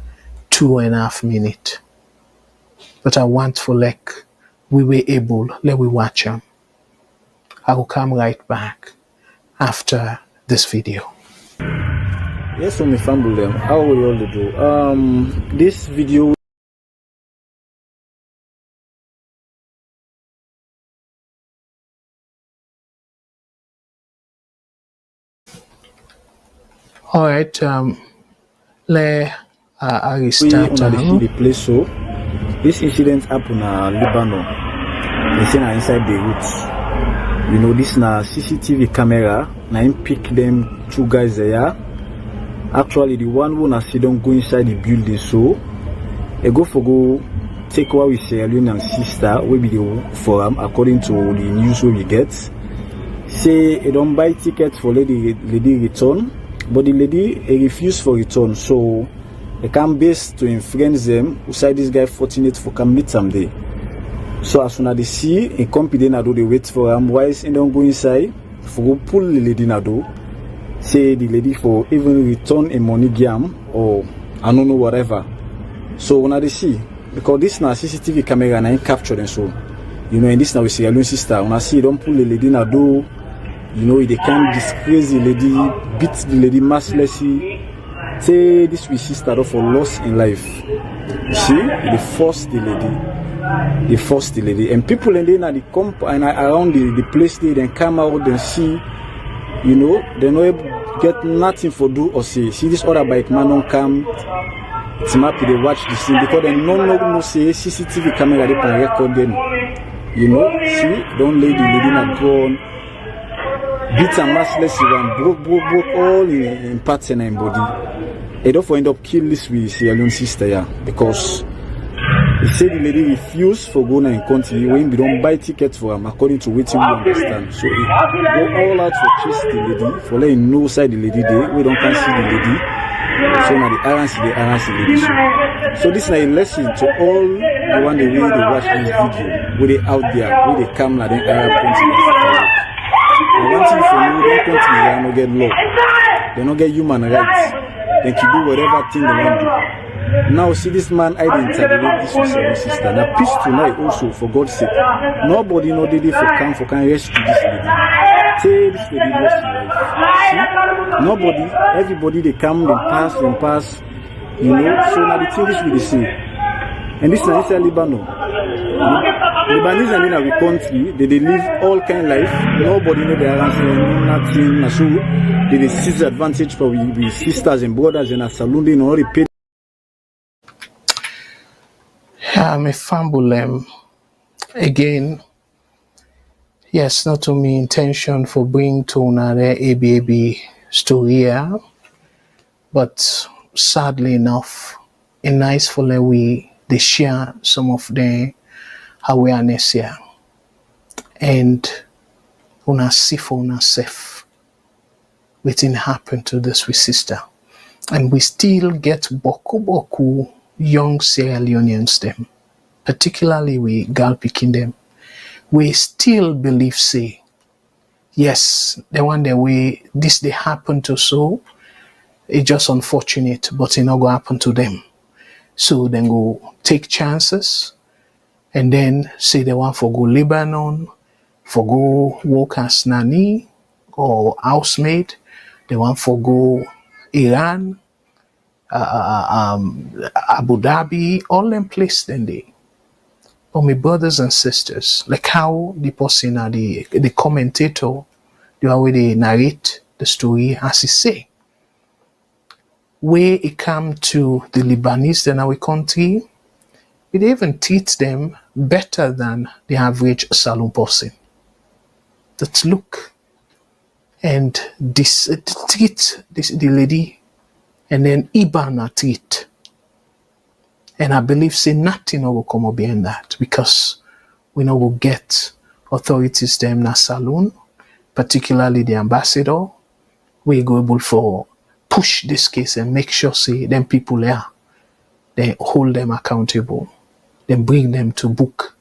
2.5 minutes. But I want for like we were able, let we watch them. I will come right back after this video. Yes, so my family, how will you all do? This video. All right, let I restart. The place. So this incident happened in Lebanon. They say inside Beirut. You know, this na CCTV camera. Now pick them 2 guys there. Actually, the one who na see them go inside the building. So they go take what we say Sierra Leone and sister. We be the forum according to the news we get. Say they don't buy tickets for lady return. But the lady refused for return, so they come base to influence them. Outside this guy fortunate for come meet someday. So as soon as they see a company na do, they wait for him. While they don't go inside, for go pull the lady na do. Say the lady for even return a money game or I don't know whatever. So when they see, because this na CCTV camera and I capture them, so you know, and this now we see a sister. When I see don't pull the lady na do. You know, they can disgrace the lady, beat the lady mercilessly. Say this we sister for loss in life. You see, they forced the lady. They forced the lady. And people and then they come and around the place they then come out and see, you know, they no get nothing for do or say. See this other bike man don't come. It's happy they watch the scene because they no say CCTV camera they can record them. You know, see, don't lady not gone. Beat and merciless one broke all in parts and in body. They don't end up kill this with Sierra Leone sister, yeah, because He said the lady refused for going in country when we don't buy tickets for him according to what we understand. So he go all out for chase the lady, for letting no side the lady there. We don't can see the lady. So now the arrange the lady. So this is a lesson to all the one they really they watch this video. Where they out there, where they come like the Arab countries. I want you to know them countries they don't get law. They don't get human rights. They can do whatever thing they want to do. Now see this man identify this with his sister. Now peace tonight also for God's sake. Nobody no did it for can rescue this lady. Say this lady lost her life. See? Nobody, everybody they come, they pass, you know. So now the thing is we say. And this is inside Lebanon. Lebanese and in our country, they live all kind of life. Nobody know their answer, nothing. So they seize advantage for we sisters and brothers in a saloon, they know they pay. I'm a fumble again. Yes, not to me intention for bring to another ABAB story here, but sadly enough, it's nice for we they share some of the awareness here and una see for una safe waiting happen to this with sister, and we still get boku young Sierra Leoneans them, particularly we girl picking them. We still believe say yes, the one the way this they happen to so it's just unfortunate, but it not go happen to them. So then go take chances and then say they want for go Lebanon, for go work as nanny or housemaid, they want for go Iran, Abu Dhabi, all them places then they. But my brothers and sisters, like how the person the commentator, the way they narrate the story as he say, where it come to the Lebanese in our country, it even treats them better than the average saloon person. That look and treat the lady and then Ibana treat. And I believe say nothing will come up behind that, because we know we'll get authorities them na saloon, particularly the ambassador, we go able for push this case and make sure say them people there, they hold them accountable, then bring them to book.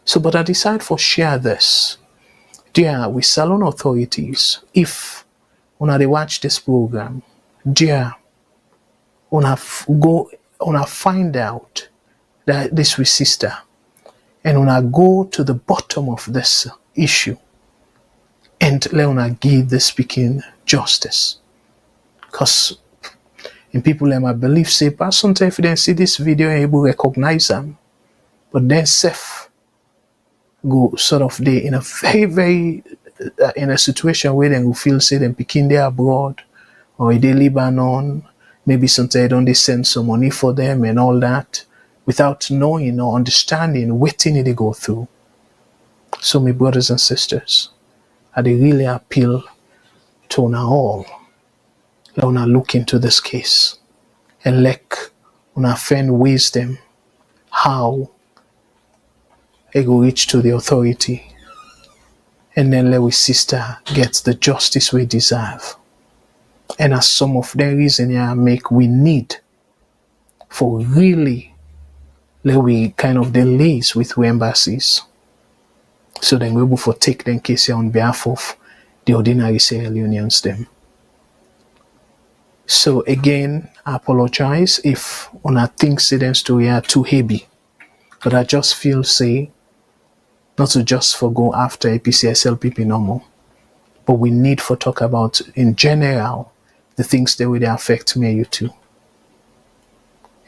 So but I decide for share this. Dear with salon authorities, if when they watch this program, dear una find out that this with sister and una go to the bottom of this issue and let una give the speaking justice. Because in people them I believe say sometimes if they see this video and able to recognize them, but then self go sort of they in a very in a situation where they will feel say them picking there abroad or they Lebanon. Maybe sometimes don't they send some money for them and all that without knowing or understanding what thing they go through. So my brothers and sisters, I really appeal to una all. Let una look into this case and let una find wisdom how they go reach to the authority, and then let we sister get the justice we deserve. And as some of the reason here make we need for really let we kind of delays with the embassies, so then we're able to take them case here on behalf of the ordinary Sierra Leoneans them. So again, I apologize if una think the story are too heavy, but I just feel say not to just for go after APC SLPP normal, but we need for talk about in general the things that will affect me and you too.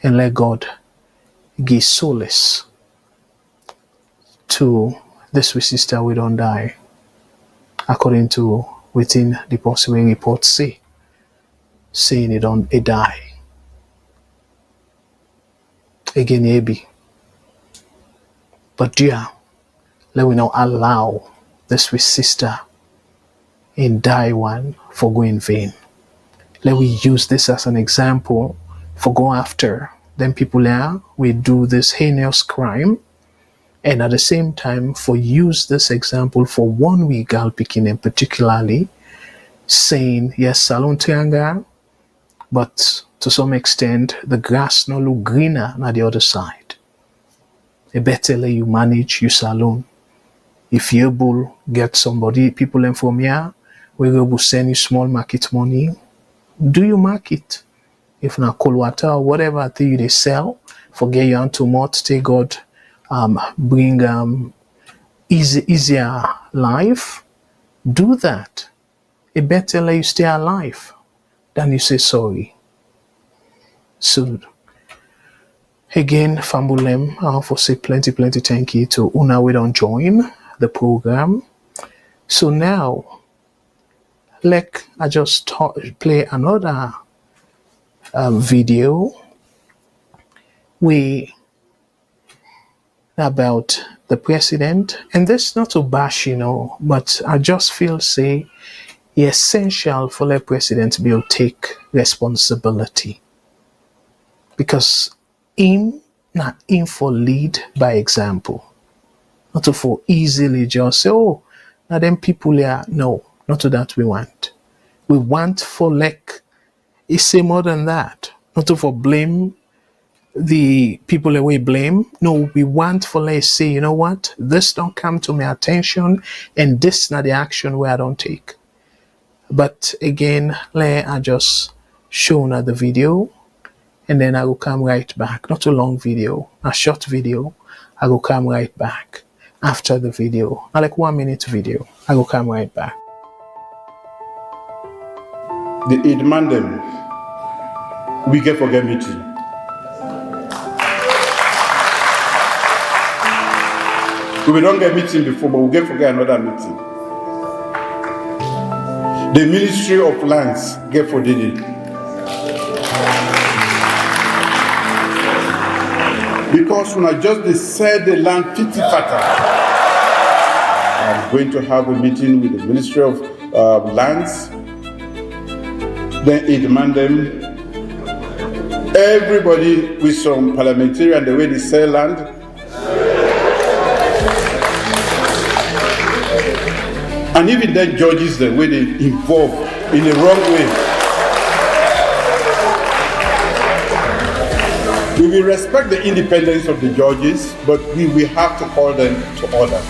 And let God give solace to this sister we don't die, according to within the possible report saying it don't die. Again, maybe. But dear, let we not allow this sister in die one for going vain. Let we use this as an example for go after then people there will do this heinous crime, and at the same time for use this example for one we girl picking in particularly, saying yes salon triangle, but to some extent the grass no look greener on the other side. A better way you manage your salon. If you able get somebody, people in from here, we will send you small market money, do you market? If not cold water or whatever thing they sell, forget your too much, take God bring easier life, do that. A better let you stay alive than you say sorry. So again, Fambulem, I for say plenty thank you to Una we don't join the program. So now I just play another video about the president, and this not to bash, but I just feel say it's essential for the president to be able to take responsibility, because him for lead by example, not to for easily just say, oh, now them people here, no, not to that we want. We want for it's say more than that, not to for blame the people that we blame. No, we want for let's say, you know what, this don't come to my attention, and this not the action where I don't take. But again, I just show the video, and then I will come right back. Not a long video, a short video. I will come right back after the video. Like 1 minute video. I will come right back. The demand them. We get forget meeting. We don't get meeting before, but we get forget another meeting. The Ministry of Lands get for did it. Because when I just said the land pity fata, I'm going to have a meeting with the Ministry of Lands. Then it demand them. Everybody with some parliamentary and the way they sell land. And even then judges the way they involve in the wrong way. We will respect the independence of the judges, but we will have to call them to order.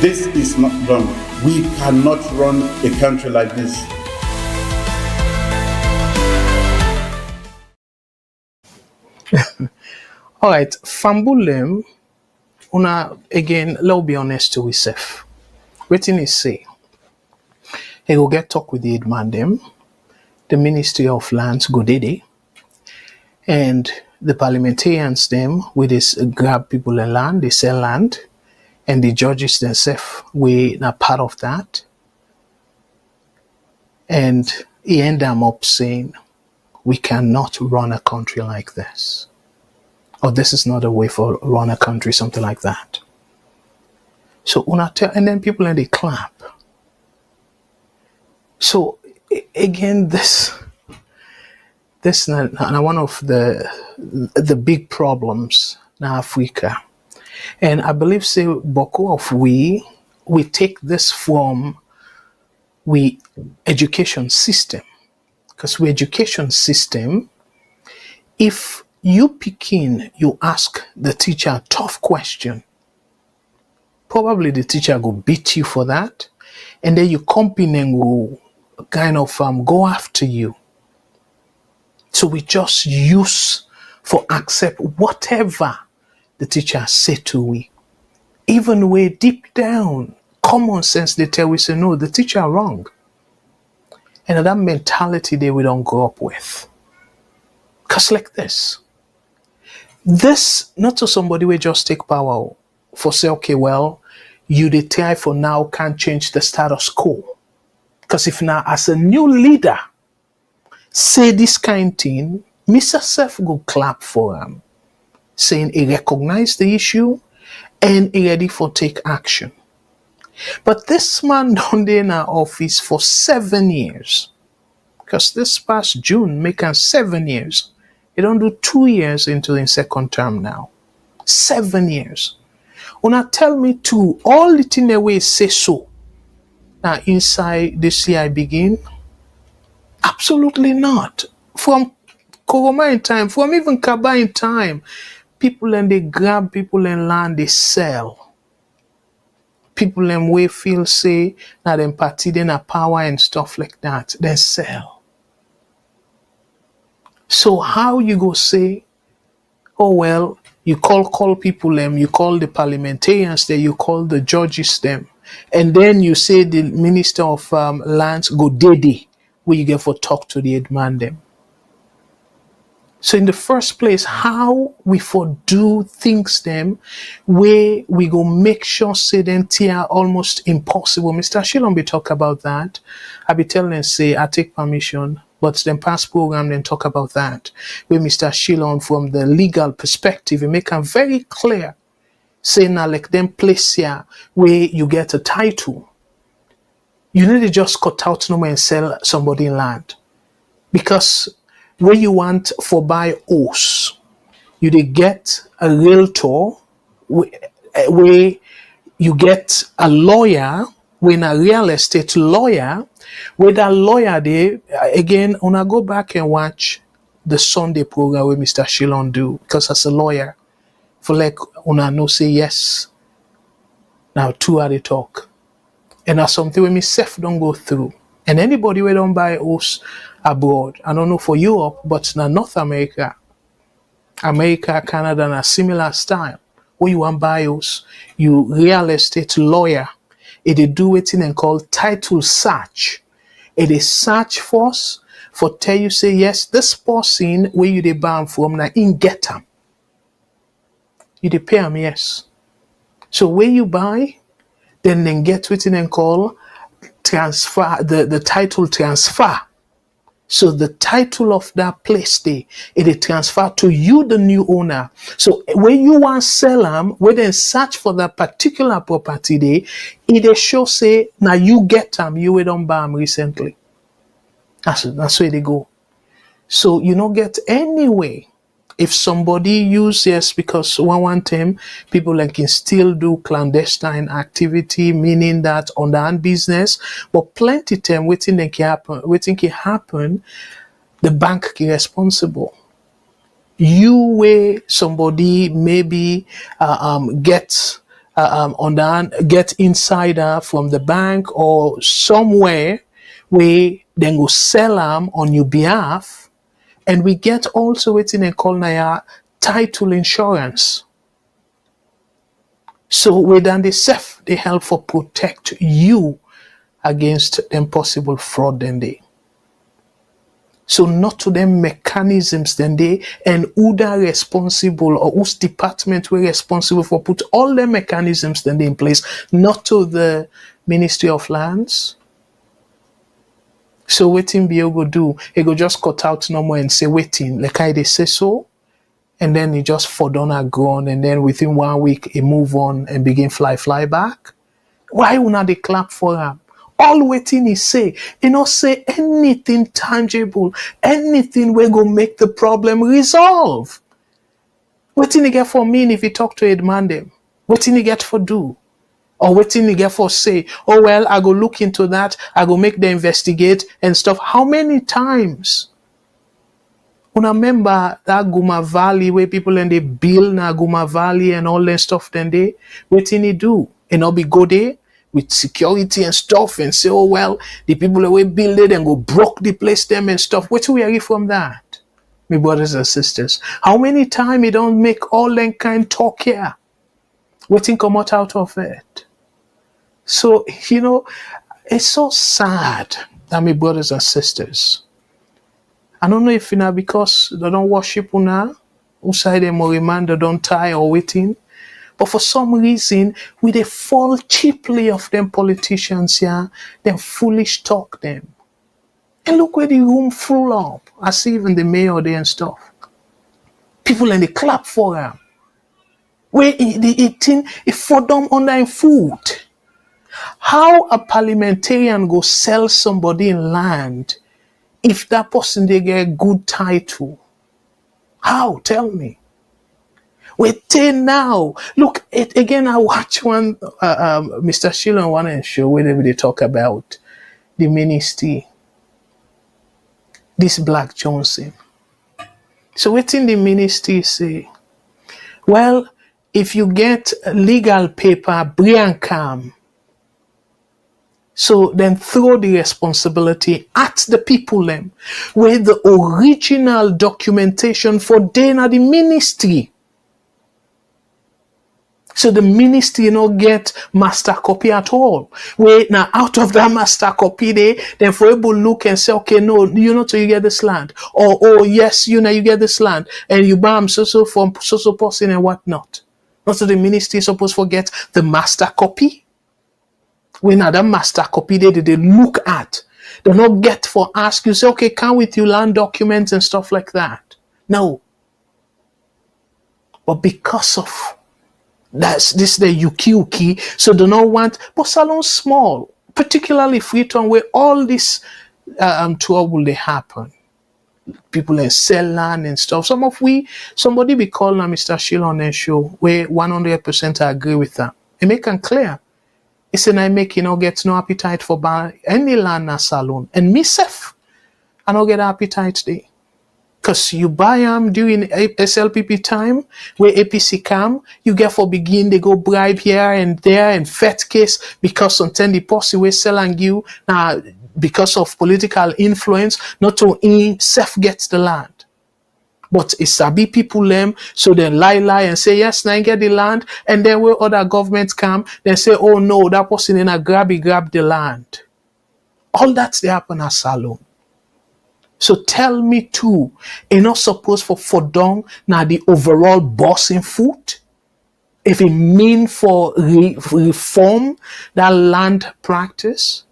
This is not done. We cannot run a country like this. All right, Fambulem, una again, let's be honest to ourselves. Waiting is say, he go get talk with the Edmandem, the Ministry of Lands go dede, and the parliamentarians them with this grab people in land, they sell land, and the judges themselves we are part of that. And he end them up saying, we cannot run a country like this. Or this is not a way for run a country, something like that. So and then people in the clap. So again, this is one of the big problems in Africa. And I believe say Boko of we take this from we education system. Because we education system, if you picking, you ask the teacher a tough question, probably the teacher will beat you for that, and then your company will kind of go after you. So we just use for accept whatever the teacher say to we. Even way deep down, common sense they tell we say no, the teacher wrong. And that mentality they we don't grow up with. Cause like this not to somebody we just take power for say, okay, well, you they try for now can't change the status quo. Because if now as a new leader say this kind of thing, Mr. Seth go clap for him, saying he recognize the issue and he ready for take action. But this man done in our office for 7 years. Because this past June make him 7 years He don't do 2 years into his second term now. 7 years. Una tell me to all the thing the way say so. Now inside this year I begin? Absolutely not. From Koroma in time, from even Kaba in time, people and they grab people and land, they sell. People and way feel say that them party then a power and stuff like that, they sell. So how you go say, oh well, you call people them, you call the parliamentarians there, you call the judges them, and then you say the minister of lands go dede, where you get for talk to the head man them. So in the first place, how we for do things them where we go make sure say them are almost impossible. Mr. Shillon be talk about that. I be telling them say I take permission, but then past program then talk about that. Where Mr. Shillon from the legal perspective, he make them very clear. Say now like them place here where you get a title. You need to just cut out no more and sell somebody land. Because when you want for buy house, you dey get a realtor where you get a lawyer, when a real estate lawyer, where that lawyer they again una go back and watch the Sunday program where Mr. Shillon do, because as a lawyer, for like una no say yes. Now two are the talk. And that's something when myself don't go through. And anybody who don't buy house abroad, I don't know for Europe, but in North America, Canada, and a similar style, where you want buy house, you real estate lawyer, it do it in and called title search. It is search force for tell you say yes, this person where you dey buy from now in get them. You dey pay them, yes. So where you buy, then get written and call transfer, the title transfer. So the title of that place there, it transfer to you, the new owner. So when you want sell them, when they search for that particular property there, it show say now you get them, you will don't buy them recently. That's where they go. So you don't get anyway. If somebody uses, because one time people like can still do clandestine activity, meaning that on the hand business, but plenty time waiting can happen, the bank can responsible. You where somebody maybe get on the hand, get insider from the bank or somewhere where then go sell them on your behalf. And we get also waiting and call now title insurance. So within the self, they help for protect you against them possible fraud then they. So not to them mechanisms then they, and who are responsible or whose department were responsible for put all the mechanisms then they in place, not to the Ministry of Lands. So waiting be go do, he go just cut out no more and say waiting, like I they say so, and then he just fall down and gone, and then within 1 week he move on and begin fly back. Why would not they clap for him? All waiting he say, he not say anything tangible, anything we go make the problem resolve. Waiting he get for mean if he talk to a man them? Waiting he get for do? Or waiting you get for say, oh well, I go look into that, I go make the investigate and stuff. How many times? When I remember that Guma Valley where people and they build na Guma Valley and all that stuff, then they waiting they do. And I'll be go there with security and stuff and say, oh well, the people that we build it and go broke the place them and stuff. What do we are from that? My brothers and sisters. How many times you don't make all that kind talk here? Waiting come out of it. So, it's so sad that my brothers and sisters, I don't know if because they don't worship una, who say them or man they don't tie or waiting, but for some reason, we they fall cheaply of them politicians here, them foolish talk them. And look where the room full up. I see even the mayor there and stuff. People and they clap for them. Where they eating, if for them under food. How a parliamentarian go sell somebody in land if that person they get good title? How? Tell me. Waiting now. Look, again, I watch one, Mr. Sheila on one show where they talk about the ministry, this Black Johnson. So waiting the ministry say, well, if you get legal paper, bring and come. So then throw the responsibility at the people them with the original documentation for then at the ministry. So the ministry get master copy at all. Where now out of that master copy then for able look and say, okay, no, you get this land. Or oh yes, you get this land. And you bam so from so person and whatnot. Not so the ministry is supposed to forget the master copy. When that master copy they look at. They not get for ask you say, okay, come with you land documents and stuff like that. No. But because of this the uki, so they don't want, but Salone small, particularly Freetown, where all this trouble they happen. People in sell land and stuff. Somebody be calling Mr. Sheila on their show where 100% agree with that. It make them clear. It's an I make get no appetite for buy any land na Salone. And myself, I don't get appetite there. Because you buy them during SLPP time, where APC come, you get for begin, they go bribe here and there and fet case because sometimes the posse will sell and you because of political influence, not to self gets the land. But it's sabi people them, so then lie and say, yes, now I get the land, and then when other governments come, they say, oh no, that person in a grab the land. All that's they happen at Salone. So tell me too, you're not supposed for down now the overall bossing foot? If it mean for reform that land practice?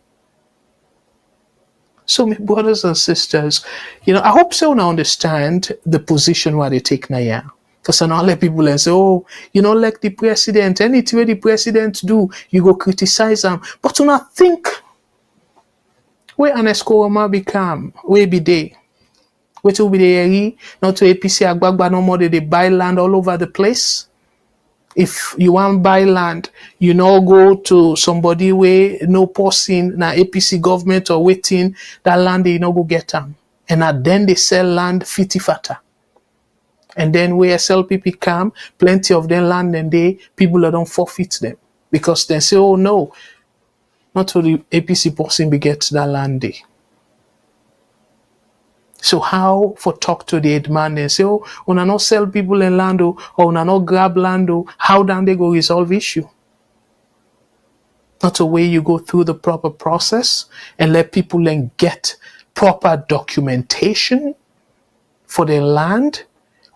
So my brothers and sisters, I hope so now understand the position where they take now. Because I don't let people and say, oh, like the president, anything the president do, you go criticize them. But do not think where an escoroma become, where be they? Which will be the not to APC Agbagba no more they buy land all over the place. If you want buy land, go to somebody where no person na APC government or waiting that land they go get them. And then they sell land fitty fatter. And then where SLPP come, plenty of them land and people don't forfeit them. Because they say, oh no, not to the APC person be get that land day. So how for talk to the man and say, oh, una not sell people in land or una not grab land, how then they go resolve issue? Not a way you go through the proper process and let people then get proper documentation for their land,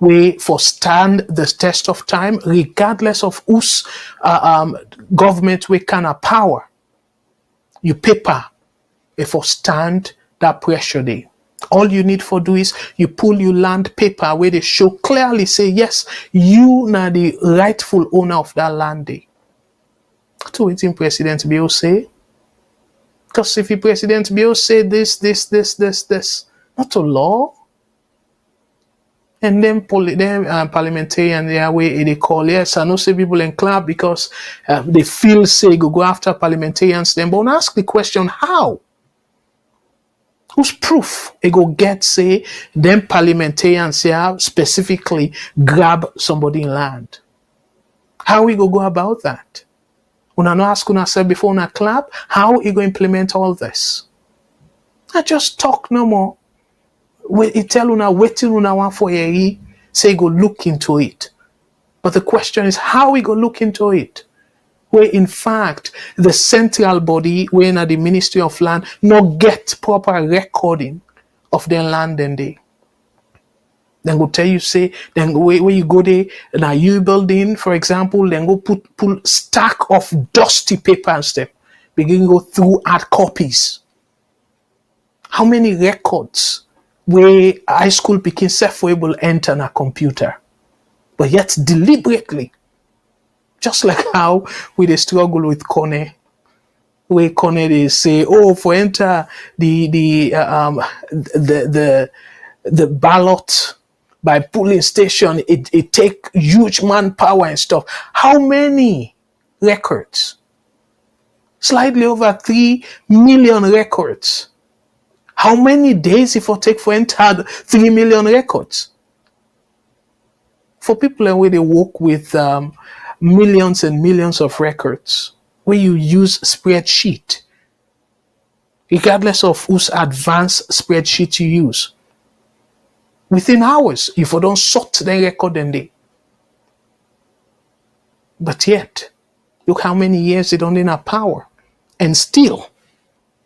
way for stand the test of time, regardless of whose government we can have power. You paper if for stand that pressure day. All you need for do is you pull your land paper where they show clearly say, yes, you are the rightful owner of that land day. To waiting President Bill say. Because if the President Bill say this, not a law. And then parliamentarian their way they call, yes, I know say people in club because they feel say go after parliamentarians then, but ask the question, how? Whose proof it go get say them parliamentarians here specifically grab somebody in land? How we go about that? Una no ask una say before una clap, how you go implement all this? I just talk no more. It tell una waiting una one for a say go look into it. But the question is how we go look into it? Where in fact the central body, when at the Ministry of Land, not get proper recording of their land and they. Then go tell you say, then where you go there, now you building, for example, then go pull stack of dusty papers them, begin go through hard copies. How many records where high school picking self-able enter on a computer, but yet deliberately. Just like how we struggle with Kone, where Kone they say, oh, for enter the ballot by polling station, it take huge manpower and stuff. How many records? Slightly over 3 million records. How many days it will take for enter 3 million records? For people where they work with millions and millions of records, where you use spreadsheet, regardless of whose advanced spreadsheet you use, within hours, if you don't sort the record and day. But yet, look how many years they don't have power, and still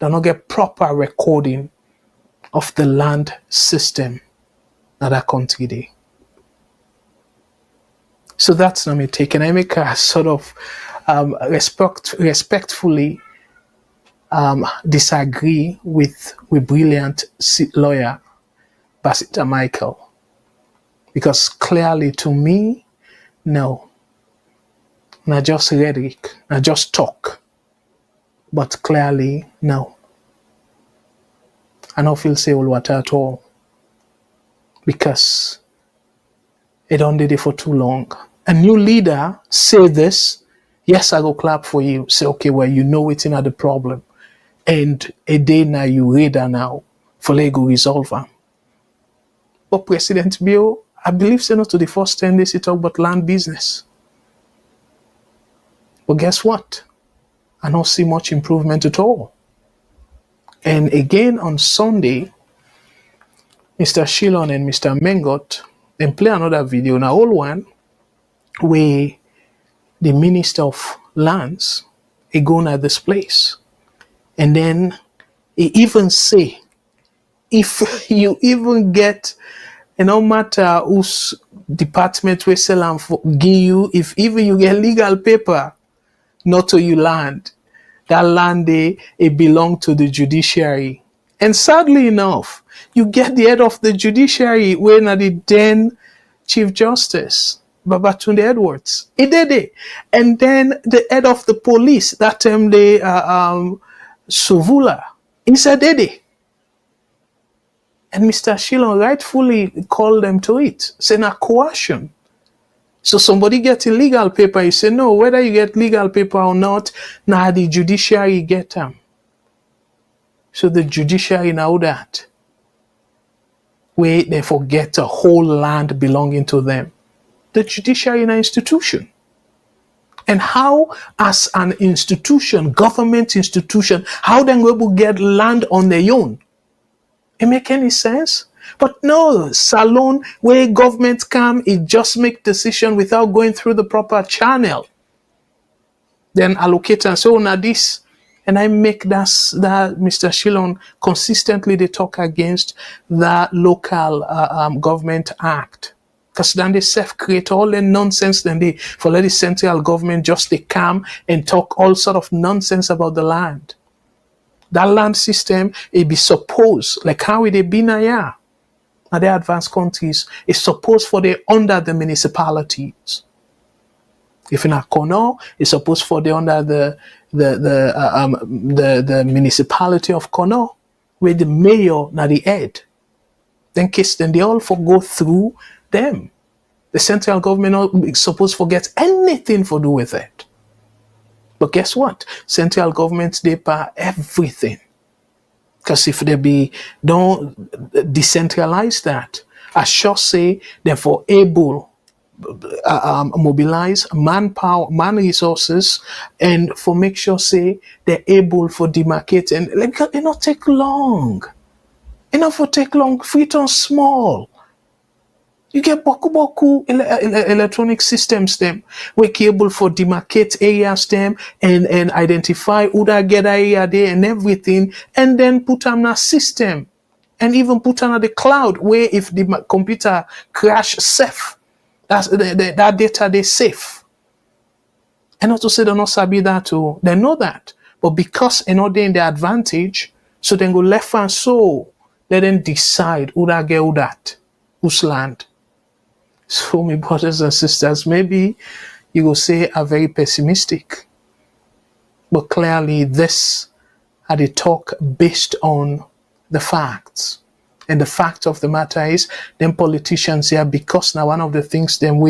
they don't get proper recording of the land system that our country day. So that's not me taken. I make a sort of respectfully disagree with brilliant lawyer Basita Michael, because clearly to me, no, not just rhetoric, not just talk, but clearly no. I don't feel say all what at all, because it don't did it for too long. A new leader say this, yes, I go clap for you. Say, okay, well, you know it's not the problem. And a day now you reader now for Lego resolve them. But President Bill, I believe so not to the first 10 days he talk about land business. But guess what? I don't see much improvement at all. And again on Sunday, Mr. Shillon and Mr. Mengot, then play another video, now old one, where the Minister of Lands is going at this place. And then he even say, if you even get, no matter whose department we sell and give you, if even you get legal paper, not to you land, that land it belong to the judiciary. And sadly enough, you get the head of the judiciary when at the then Chief Justice Babatunde Edwards. He did it. And then the head of the police, that time they Suvula, he said did it. And Mr. Shillon rightfully called them to it, saying a coercion. So somebody gets illegal paper, you say, no, whether you get legal paper or not, now the judiciary get them. So the judiciary now that, where they forget a whole land belonging to them. The judiciary is an institution. And how, as an institution, government institution, how then we will get land on their own? It make any sense? But no, Salone, where government come, it just make decision without going through the proper channel. Then allocate and so now this. And I make that Mr. Shillon consistently they talk against the local government act. Because then they self-create all the nonsense, then they for let the central government just they come and talk all sort of nonsense about the land. That land system, it be supposed, like how it be now, and the advanced countries, it's supposed for the under the municipalities. If in a corner, it's supposed for the under the municipality of Kono, where the mayor na the head. Then case then they all for go through them. The central government is supposed to forget anything for do with it. But guess what? Central governments they pay everything. Because if they don't decentralize that, I sure say therefore able mobilize manpower, man resources, and for make sure say they're able for demarcate and like it not take long. It not for take long, fit on small. You get boku electronic systems them we're able for demarcate areas them and identify who that get area there and everything, and then put on a system and even put on the cloud where if the computer crash safe, that data they safe. And not to say they not sabi that too, they know that, but because they know they're in the advantage, so then go left and so let them decide who that get who that, whose land. So, my brothers and sisters, maybe you will say are very pessimistic, but clearly this are the talk based on the facts. And the fact of the matter is, them politicians here, because now one of the things then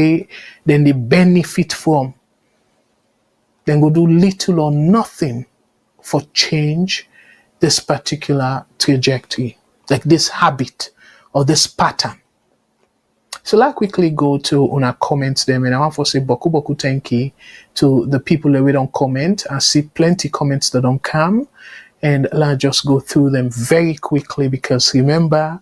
they benefit from, then go do little or nothing for change this particular trajectory, like this habit or this pattern. So let's quickly go to una comments them, and I want to say boku thank you to the people that we don't comment. I see plenty comments that don't come, and let's just go through them very quickly, because remember,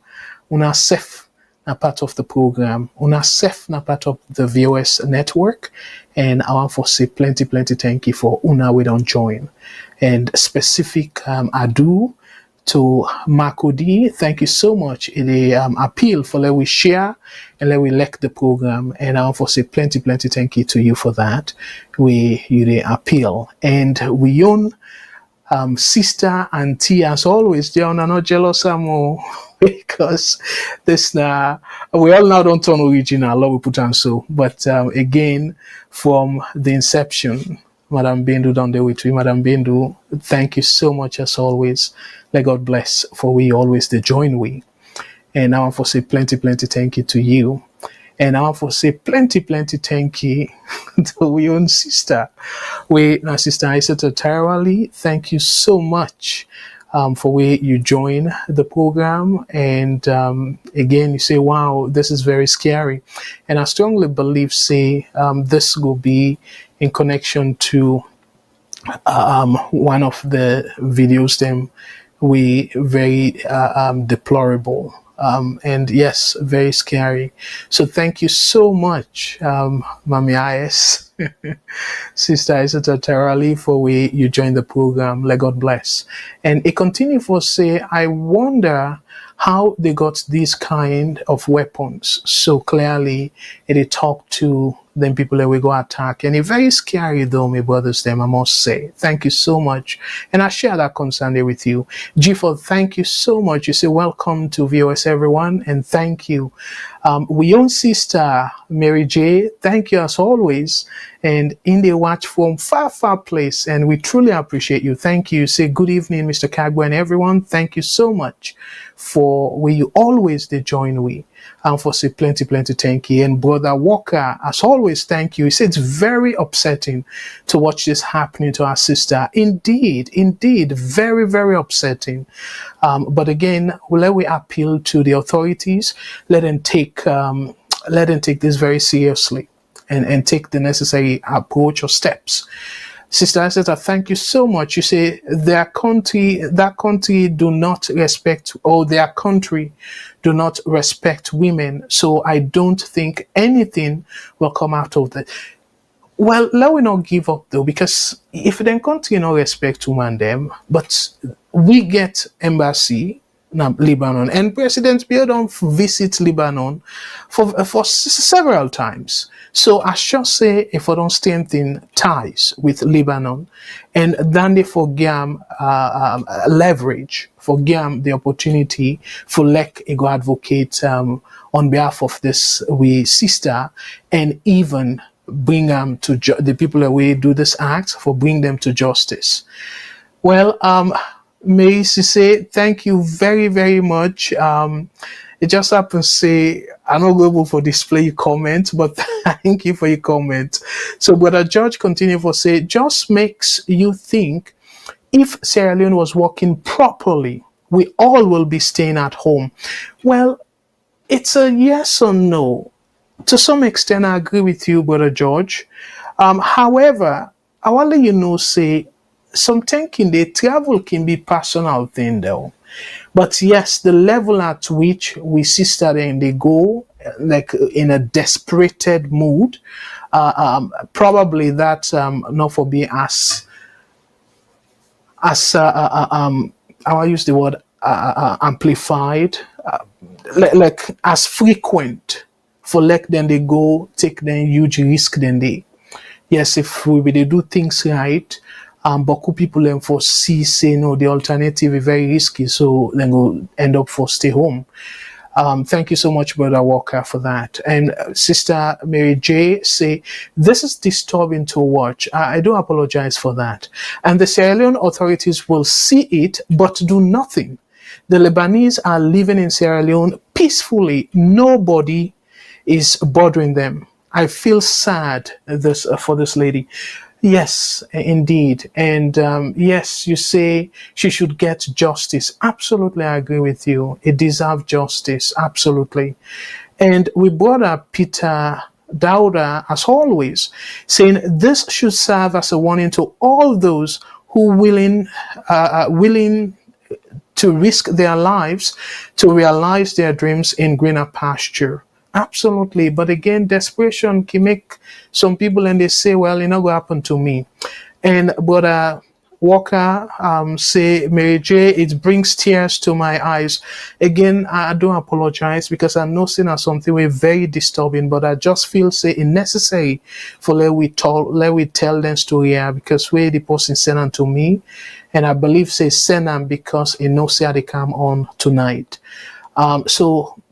una self na part of the program, una self na part of the VOS network, and I want to say plenty thank you for una we don't join, and specific ado to Marco D. Thank you so much. It appeal for let we share and let we like the program. And I want to say plenty thank you to you for that. You appeal. And we own sister and T as always. They are not jealous more because this now we all now don't turn original. Love we put on so. But again, from the inception, Madam Bindu down there with me. Madam Bindu, thank you so much as always. Let God bless for we always the join we. And I want to say plenty thank you to you. And I want to say plenty thank you to we own sister. Now sister Isata Tyrali, thank you so much for where you join the program. And again, you say, wow, this is very scary. And I strongly believe, this will be in connection to one of the videos them we very deplorable and yes, very scary. So thank you so much, Mami IS, Sister Isata Terali, for where you joined the program. Let God bless. And it continue for say, I wonder how they got these kind of weapons so clearly. It talk to them people that we go attack, and it's very scary though, my brothers them, I must say. Thank you so much, and I share that concern there with you. G4, thank you so much. You say welcome to VOS everyone, and thank you. We own sister Mary J, thank you as always, and in the watch from far place, and we truly appreciate you. Thank you. Say good evening, Mr. Kagwa and everyone. Thank you so much for where you always they join we. And for say plenty thank you. And Brother Walker, as always, thank you. He said it's very upsetting to watch this happening to our sister. Indeed, very upsetting. But again, let we appeal to the authorities. Let them take this very seriously and take the necessary approach or steps. Sister Aseta, thank you so much. You say that country do not respect, or their country do not respect women. So I don't think anything will come out of that. Well, let we not give up though, because if the country no respect women them, but we get embassy now Lebanon, and President Bill don't visit Lebanon for several times. So I should say, if I don't strengthen ties with Lebanon, and then they forget leverage, forget the opportunity for like a go advocate on behalf of this we sister, and even bring them to the people that we do this act for bring them to justice. Well, may I say thank you very much. It just happens to say I'm not able for display comment, but thank you for your comment. So Brother George continue for say, just makes you think if Sierra Leone was working properly, we all will be staying at home. Well, it's a yes or no. To some extent, I agree with you, Brother George. However, I want to let you know, say, sometimes the travel can be personal thing though. But yes, the level at which we sister and they go like in a desperated mood, probably that not for being as I use the word amplified, like as frequent for like then they go take the huge risk then they. Yes, if they do things right, but people then for say no, the alternative is very risky, so then go end up for stay home. Thank you so much, Brother Walker, for that. And Sister Mary J say, this is disturbing to watch. I do apologize for that. And the Sierra Leone authorities will see it, but do nothing. The Lebanese are living in Sierra Leone peacefully. Nobody is bothering them. I feel sad for this lady. Yes, indeed. And yes, you say she should get justice. Absolutely, I agree with you. It deserves justice. Absolutely. And we brought up Peter Dauda, as always, saying this should serve as a warning to all those who willing to risk their lives to realize their dreams in greener pasture. Absolutely. But again, desperation can make some people and they say, well, it's not going to happen to me. And Brother Walker say, Mary J, it brings tears to my eyes. Again, I don't apologize because I'm not saying as something very disturbing, but I just feel say it necessary for let we tell them story here because where the person sent them to me, and I believe say send them because it knows how they come on tonight. So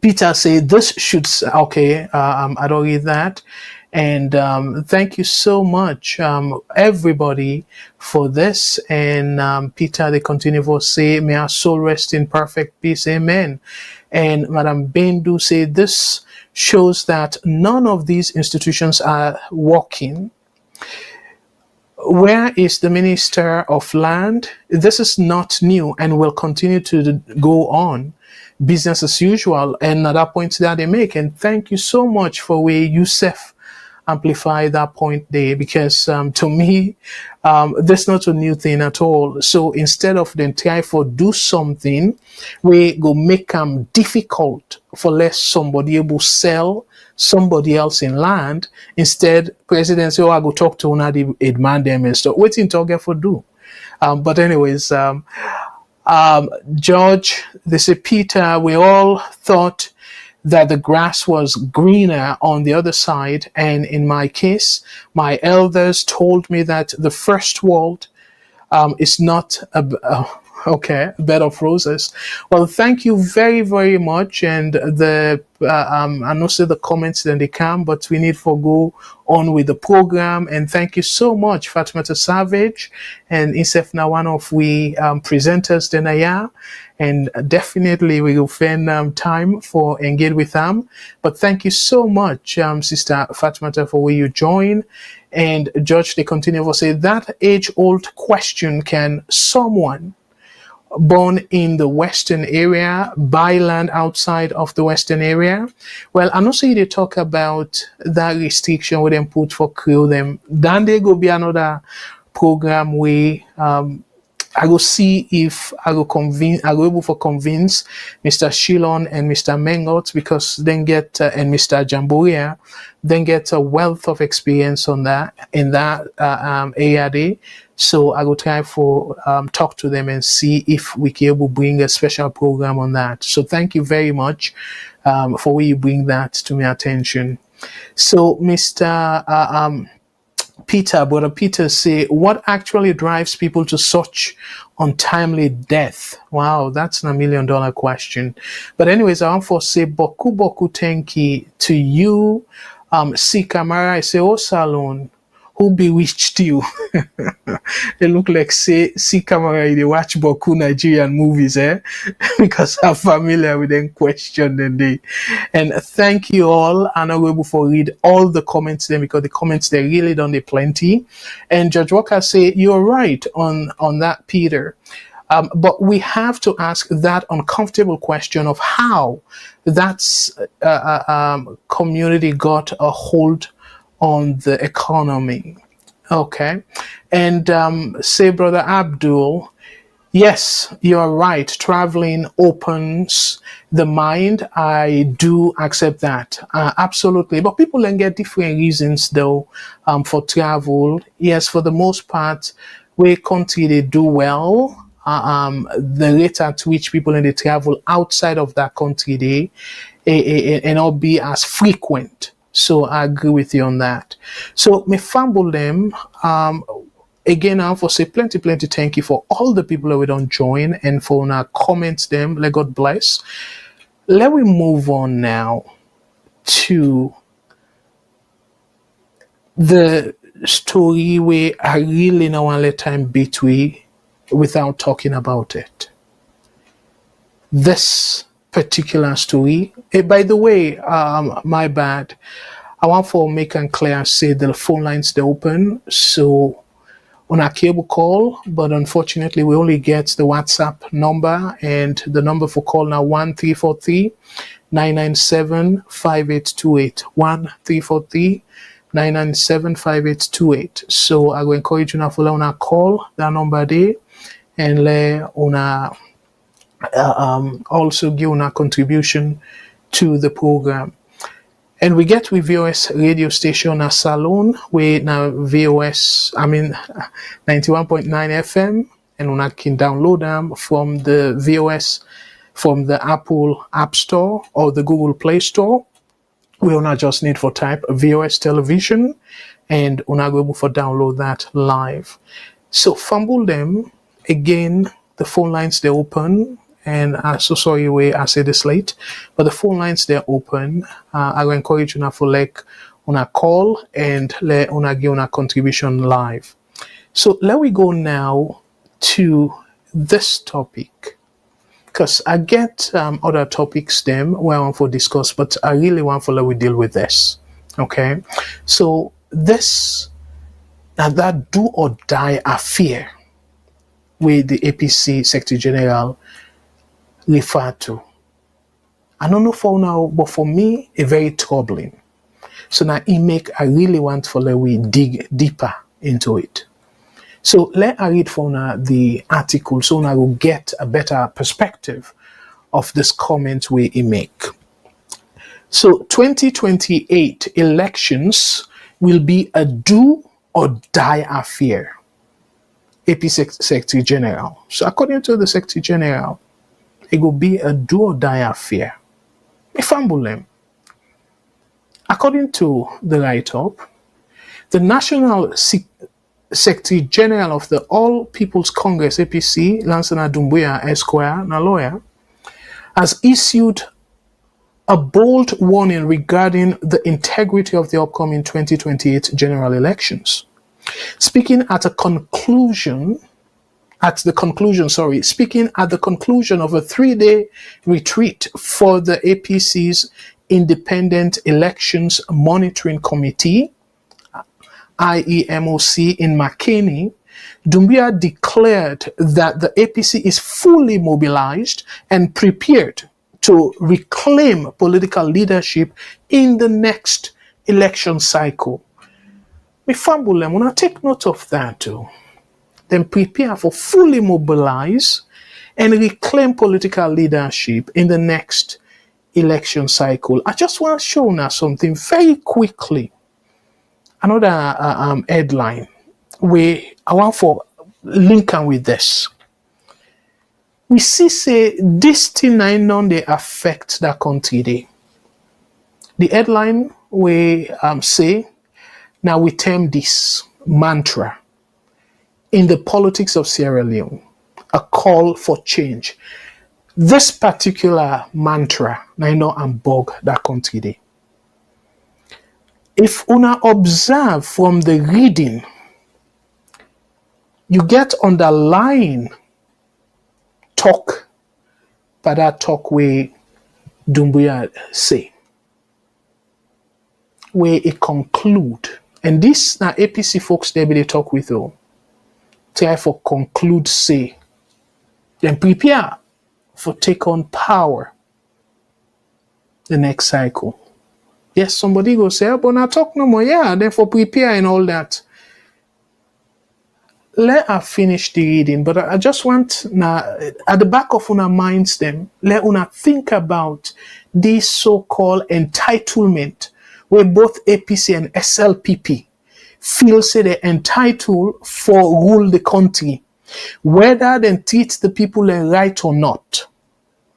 Peter said this should okay. I don't read that. And thank you so much, everybody, for this. And Peter, they continue to say, may our soul rest in perfect peace. Amen. And Madam Bendu said, this shows that none of these institutions are working. Where is the Minister of Land? This is not new and will continue to go on. Business as usual. And at that point that they make. And thank you so much for where Yusuf amplify that point there because to me that's not a new thing at all. So instead of them try for do something we go make them difficult for less somebody able sell somebody else in land, instead president say, oh, I go talk to una the man them and stuff. Waiting target for do. But anyways, George, they say, Peter, we all thought that the grass was greener on the other side. And in my case, my elders told me that the first world is not a bed of roses. Well, thank you very, very much. And I know say the comments then they come, but we need to go on with the program. And thank you so much, Fatimata Savage and Isef now one of we presenters Denaya. And definitely we will find time for engage with them. But thank you so much, Sister Fatimata, for where you join. And George, they continue to say that age-old question: can someone born in the Western area buy land outside of the Western area? Well, I know say they talk about that restriction where them put for Creole them. Then there go be another program where I go see if I go able to convince Mr. Shilon and Mr. Mengot, because then get and Mr. Jamboria then get a wealth of experience on that in that area there. So I will try for talk to them and see if we can able bring a special program on that. So thank you very much for where you bring that to my attention. So Mr. Brother Peter say, what actually drives people to such untimely death? Wow, that's a $1 million question. But anyways, I want to say boku tenki to you, C. Kamara. I say, oh Salone, who bewitched you? They look like say C. Kamara, they watch boku Nigerian movies, because I'm familiar with them question and they. And thank you all. I'm not able to read all the comments then because the comments they really done they plenty. And Judge Walker say you're right on that, Peter. But we have to ask that uncomfortable question of how that community got a hold on the economy. Okay. And say, Brother Abdul, yes, you're right. Traveling opens the mind. I do accept that. Absolutely. But people can get different reasons though for travel. Yes, for the most part, where country they do well, the rate at which people in the travel outside of that country they and not be as frequent. So I agree with you on that. So me fumble them. Again, I for say plenty thank you for all the people that we don't join and for our comments them. Let God bless. Let we move on now to the story where I really don't want to let time beat we without talking about it. this particular story. By the way, my bad. I want for make and clear say the phone lines they open. So on our cable call, but unfortunately we only get the WhatsApp number, and the number for call now 1343 997 5828 1343 997 5828. So I will encourage you now for on our call that number there and let on also give a contribution to the program. And we get with VOS radio station at Salone, where now VOS, 91.9 FM, and we can download them from the VOS, from the Apple App Store or the Google Play Store. We will not just need for type VOS television, and we're not able for download that live. So fumble them again. The phone lines they're open. And I'm so sorry way I say this late, but the phone lines they're open. I will encourage you now for like on a call and let on give on a contribution live. So let we go now to this topic, because I get other topics them where I want to discuss, but I really want for let we deal with this. Okay, so this that do or die affair with the APC Secretary-General refer to. I don't know for now, but for me, it's very troubling. So now I really want for let we dig deeper into it. So let I read for now the article so now will get a better perspective of this comment we make. So 2028 elections will be a do or die affair. APC Secretary-General. So according to the Secretary-General, it will be a do or die affair. According to the write-up, the National Secretary-General of the All People's Congress, APC, Lansana Doumbouya Esquire, a lawyer, has issued a bold warning regarding the integrity of the upcoming 2028 general elections. Speaking at the conclusion of a 3-day retreat for the APC's Independent Elections Monitoring Committee, IEMOC, in Makeni, Doumbouya declared that the APC is fully mobilized and prepared to reclaim political leadership in the next election cycle. Mifambulem, when I take note of that too, then prepare for fully mobilize and reclaim political leadership in the next election cycle. I just want to show now something very quickly. Another headline where I want for linking with this. We see say this thing none they affect that country day. The headline we say now we term this mantra in the politics of Sierra Leone, a call for change. This particular mantra now know and bug that country day. If una observe from the reading, you get underlying talk, but that talk where Doumbouya say, where it conclude, and this now APC folks they be they talk with you, try for conclude say, then prepare for take on power the next cycle. Yes, somebody go say, but I talk no more, yeah, then for prepare and all that. Let her finish the reading, but I just want now at the back of una minds them, let una think about this so-called entitlement where both APC and SLPP feel say they're entitled for rule the country, whether they treat the people right or not.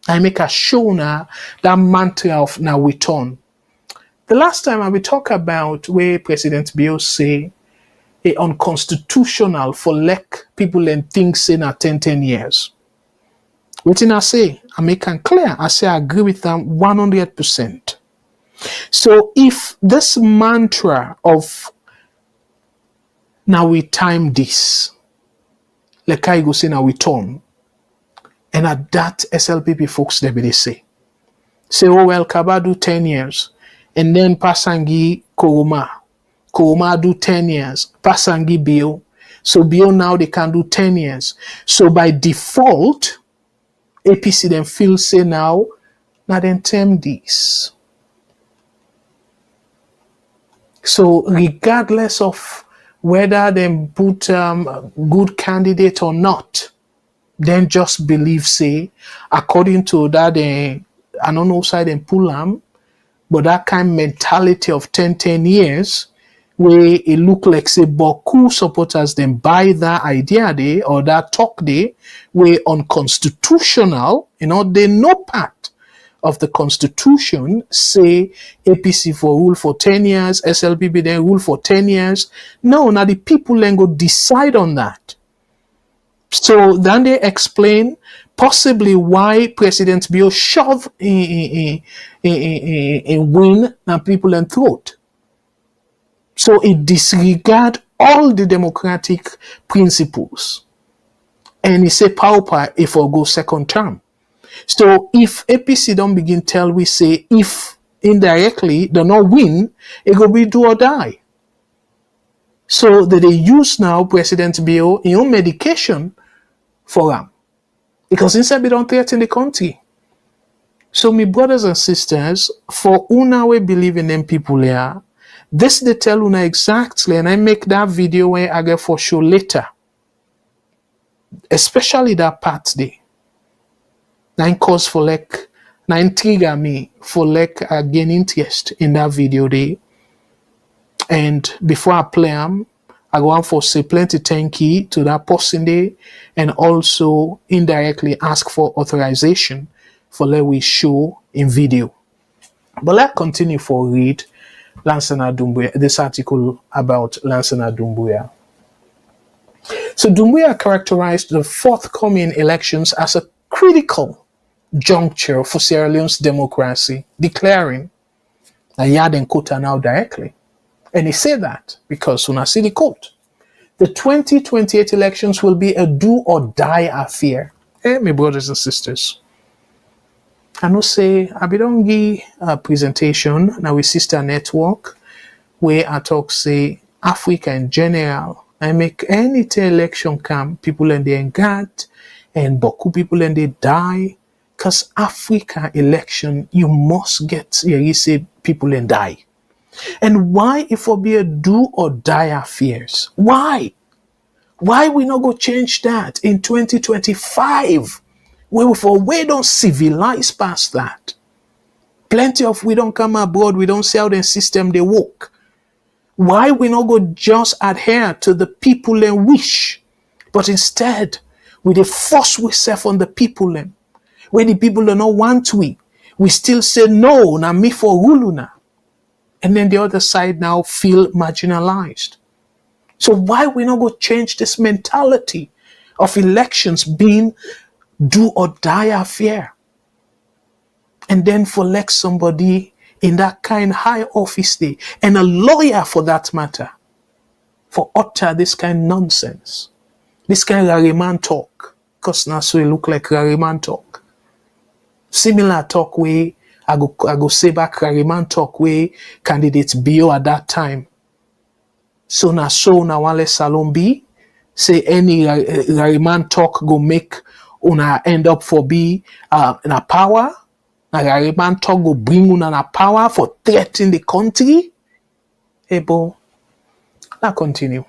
I make a show now that mantra of now we turn. The last time I will talk about where President Bill say it unconstitutional for let people and things say na 10 years. What I say, I make it clear. I say I agree with them 100%. So if this mantra of now we time this, like I go say now we turn, And at that, SLPP folks, they say, oh, well, Kaba do 10 years. And then Pasangi Kuruma do 10 years. Pasangi Bio. So Bio now they can do 10 years. So by default, APC then feel say now then term this. So regardless of whether they put good candidate or not, then just believe say, according to that, I don't know side and pull them, but that kind of mentality of 10 years, where it look like say Boku supporters then buy that idea day or that talk day, where unconstitutional, they no part of the constitution say APC for rule for 10 years, SLPP then rule for 10 years. No, now the people then go decide on that. So then they explain possibly why President Bio shove a win and people and throat. So it disregard all the democratic principles. And he say power if or go second term. So if APC don't begin tell we say if indirectly they not win, it will be do or die. So that they use now President Bio in own medication for them. Because inside they don't threaten the country. So my brothers and sisters, for una we believe in them people here, this they tell una exactly, and I make that video where I get for show later. Especially that part there. Nine cause for like, nine trigger me for like gain interest in that video there. And before I play them, I go on for say plenty thank you to that person there, and also indirectly ask for authorization for let we show in video. But let's continue for read Lansana Doumbouya, this article about Lansana Doumbouya. So Doumbouya characterized the forthcoming elections as a critical juncture for Sierra Leone's democracy, declaring that Yaden Kota now directly. And he said that because when I see the quote, the 2028 elections will be a do or die affair. My brothers and sisters. I know say, I be don't give a presentation now with Sister Network where I talk say Africa in general. I make any election come, people and they engage and Boku people and they die. Because Africa election, you must get, you say people and die. And why if it be a do or die affairs? Why? Why we not go change that in 2025? We don't civilize past that. Plenty of we don't come abroad, we don't see how the system they work. Why we not go just adhere to the people and wish, but instead we dey force ourselves on the people and when the people do not want we still say no, na me for Huluna. And then the other side now feel marginalized. So why we not go change this mentality of elections being do or die affair? And then for elect somebody in that kind high office day, and a lawyer for that matter, for utter this kind nonsense, this kind of Rariman talk, because now so it look like Rariman talk. Similar talk way, I go say back Rariman talk way candidates Bio at that time. So na wale Salone be, say any Rariman talk go make una end up for be in a power. Na Rariman talk go bring una na power for threatening the country. Ebo, now continue.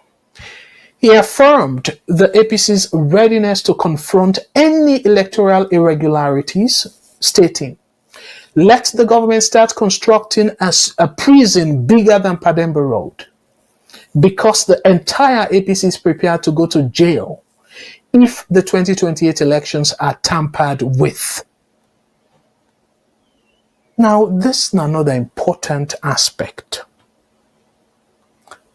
He affirmed the APC's readiness to confront any electoral irregularities, stating, let the government start constructing a prison bigger than Pademba Road, because the entire APC is prepared to go to jail if the 2028 elections are tampered with. Now, this is another important aspect.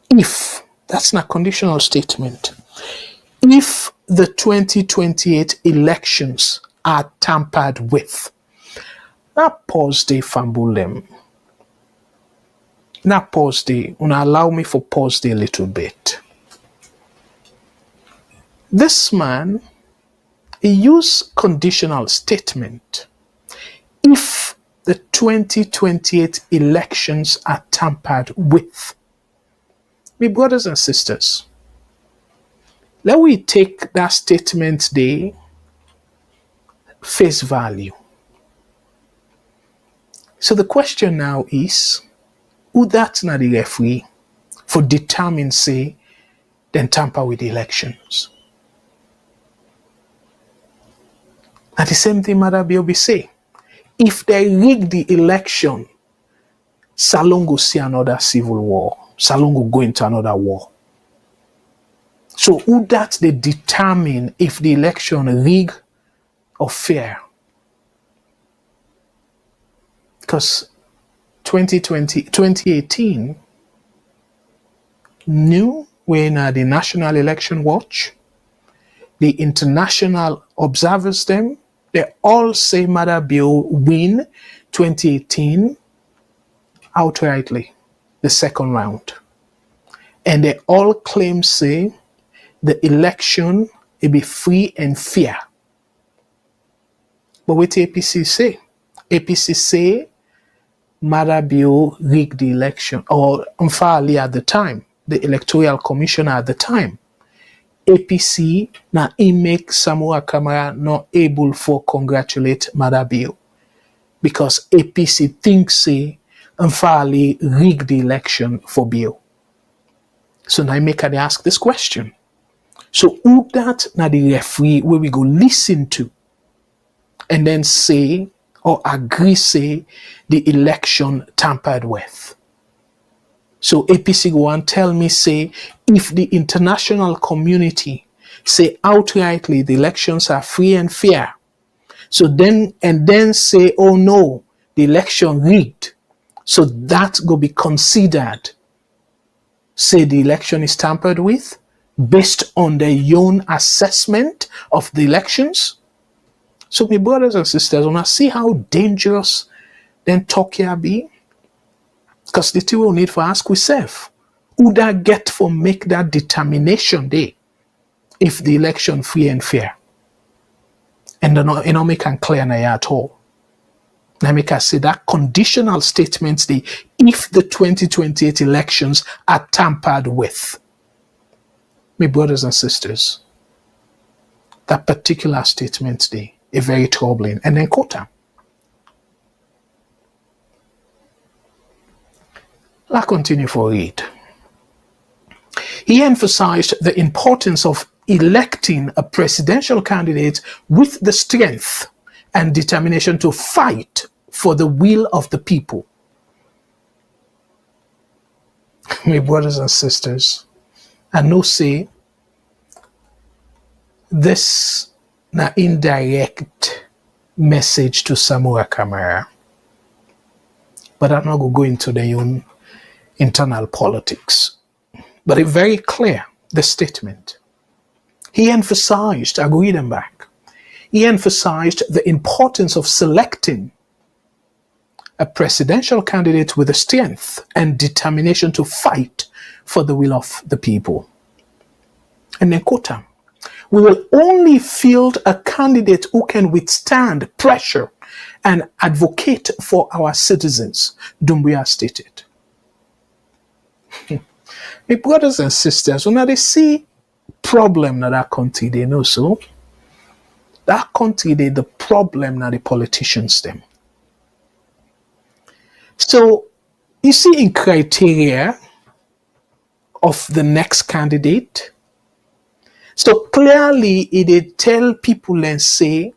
If, that's not a conditional statement, if the 2028 elections are tampered with, now pause the fambulem. Now pause the, allow me for pause the a little bit. This man He used conditional statement. If the 2028 elections are tampered with. My brothers and sisters, let we take that statement there face value. So the question now is, who that's not the referee for determine say then tamper with the elections? And the same thing Mother Biobi say. If they rig the election, Salone go see another civil war. Salone go go into another war. So who that they determine if the election rig or fair? Because 2018, new when the National Election Watch, the international observers them, they all say Mother Bill win 2018 outrightly, the second round. And they all claim say the election will be free and fair. But what APC say? APC say Mother Bill rigged the election, or unfairly at the time, the Electoral Commissioner at the time. APC na make Samura Kamara not able for congratulate Mother Bill because APC thinks say unfairly rigged the election for Bill. So now make her ask this question. So who that na the referee where we go listen to and then say or agree say the election tampered with? So APC go and tell me say if the international community say outrightly the elections are free and fair, so then say oh no, the election rigged, so that go be considered say the election is tampered with based on their own assessment of the elections. So my brothers and sisters, when I see how dangerous then talk here be, because the two will need for ask ourselves, who that get for make that determination day if the election free and fair? And not make it clear now at all. Now make us say that conditional statements day if the 2028 elections are tampered with. My brothers and sisters, that particular statement day is very troubling. And then quote. I'll continue for read. He emphasized the importance of electing a presidential candidate with the strength and determination to fight for the will of the people. My brothers and sisters, I know say this na indirect message to Samura Kamara, but I'm not going to go into their own internal politics. But it's very clear, the statement. He emphasized, I go read them back, he emphasized the importance of selecting a presidential candidate with the strength and determination to fight for the will of the people. And then quote him, we will only field a candidate who can withstand pressure and advocate for our citizens, Doumbouya stated. My brothers and sisters, when they see problem in that country, they know so. That country, they the problem now the politicians them. So, you see in criteria of the next candidate, so clearly it tell people and say,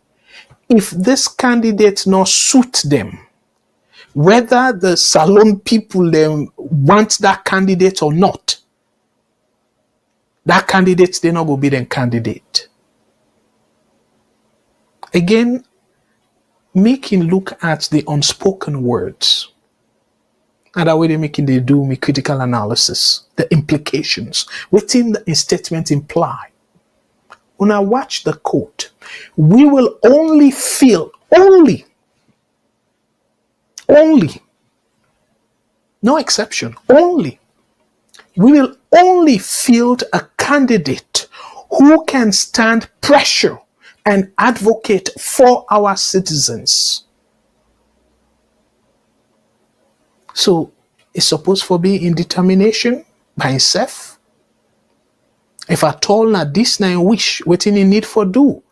if this candidate not suit them, whether the Salone people them want that candidate or not, that candidate they not go be the candidate. Again, making look at the unspoken words. And that way they making they do me critical analysis, the implications within the statement imply. When I watch the quote, we will only feel only, no exception, only. We will only field a candidate who can stand pressure and advocate for our citizens. So it's supposed to be in determination by himself. If at all na this na wish, wetin he need for do,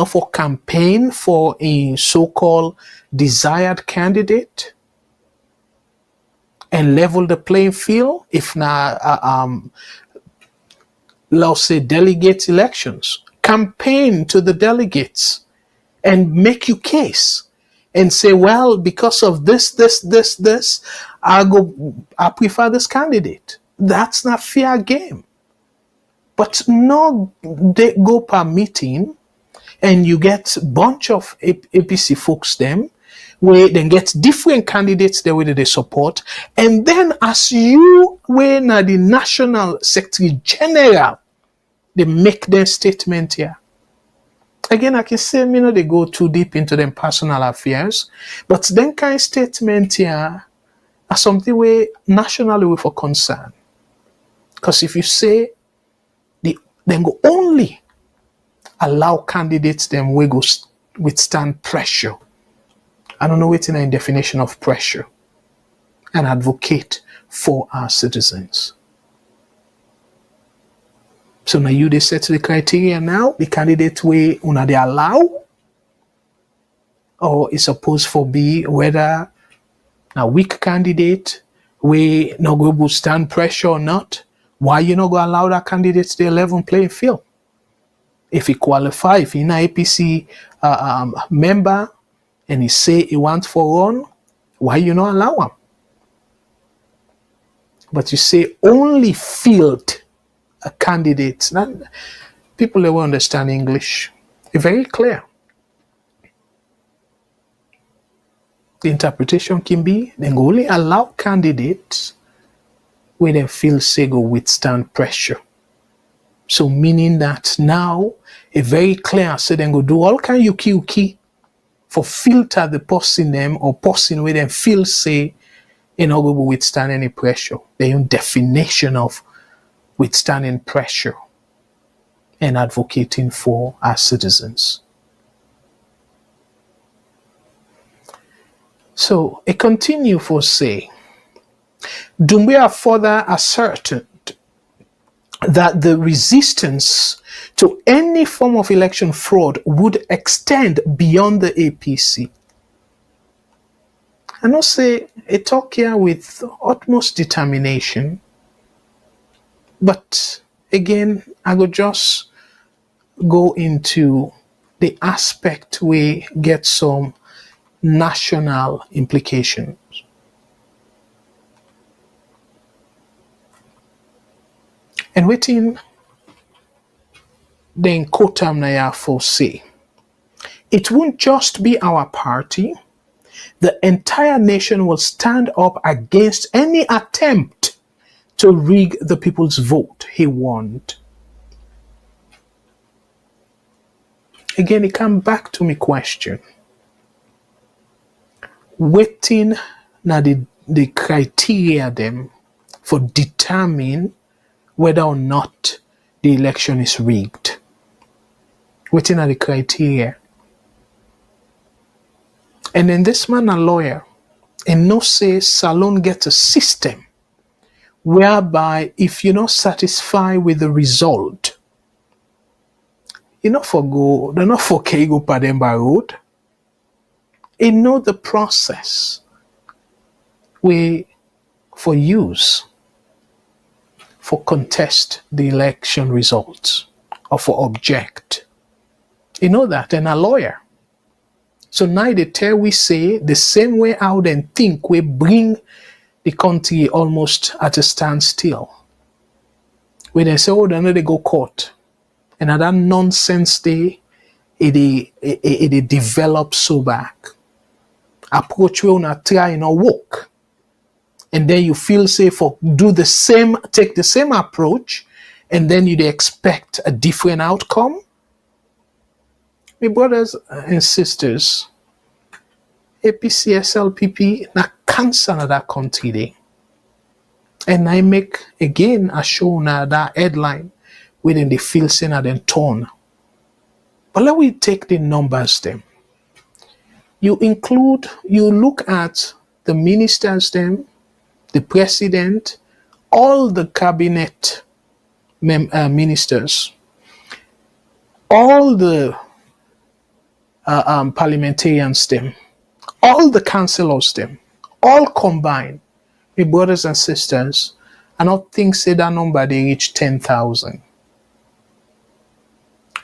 for campaign for a so-called desired candidate and level the playing field. If na let's say delegate elections, campaign to the delegates and make your case and say, well, because of this, I prefer this candidate. That's not fair game. But no, they go per meeting and you get bunch of APC folks them where then get different candidates the way that they support. And then as you were na the National Secretary-General, they make their statement here. Again, I can say, they go too deep into them personal affairs, but then kind of statement here are something where nationally we for concern. Because if you say, then go only allow candidates them we go withstand pressure. I don't know what's in definition of pressure, and advocate for our citizens. So now you they set the criteria now, the candidate way una they allow, or it's supposed to be whether a weak candidate we not go withstand pressure or not. Why you not go allow that candidate to the 11 playing field? If he qualify, if he an APC member and he say he wants for run, why you not allow him? But you say only field a candidate. Now, people that will understand English, it's very clear. The interpretation can be they only allow candidates where they feel say go withstand pressure. So meaning that now a very clear say they go do all kind yuki for filter the person them or person where they feel say go withstand any pressure. The own definition of withstanding pressure and advocating for our citizens. So it continue for say, Doumbouya further asserted that the resistance to any form of election fraud would extend beyond the APC. And I say a talk here with utmost determination, but again, I will just go into the aspect we get some national implications. And waiting then quotam na for say, it won't just be our party, the entire nation will stand up against any attempt to rig the people's vote, he warned. Again, it comes back to me question. Waiting na the criteria them for determine whether or not the election is rigged. Waiting at the criteria. And then this man a lawyer, and no say Salone get a system whereby if you're not satisfied with the result, they're not for go by them by road. You know the process we for use for contest the election results or for object. You know that, and a lawyer. So now they tell we say the same way how they think we bring the country almost at a standstill. When they say, oh, then they go court. And that nonsense it develops so back. Approach we una try work. And then you feel safe for take the same approach, and then you expect a different outcome. My brothers and sisters, APC, SLPP, na cancer na that country day. And I make again a show na that headline within the feel say na then torn. But let me take the numbers then. You look at the ministers then, the president, all the cabinet ministers, all the parliamentarians them, all the councillors them, all combined, my brothers and sisters, I don't think say that number they reach 10,000.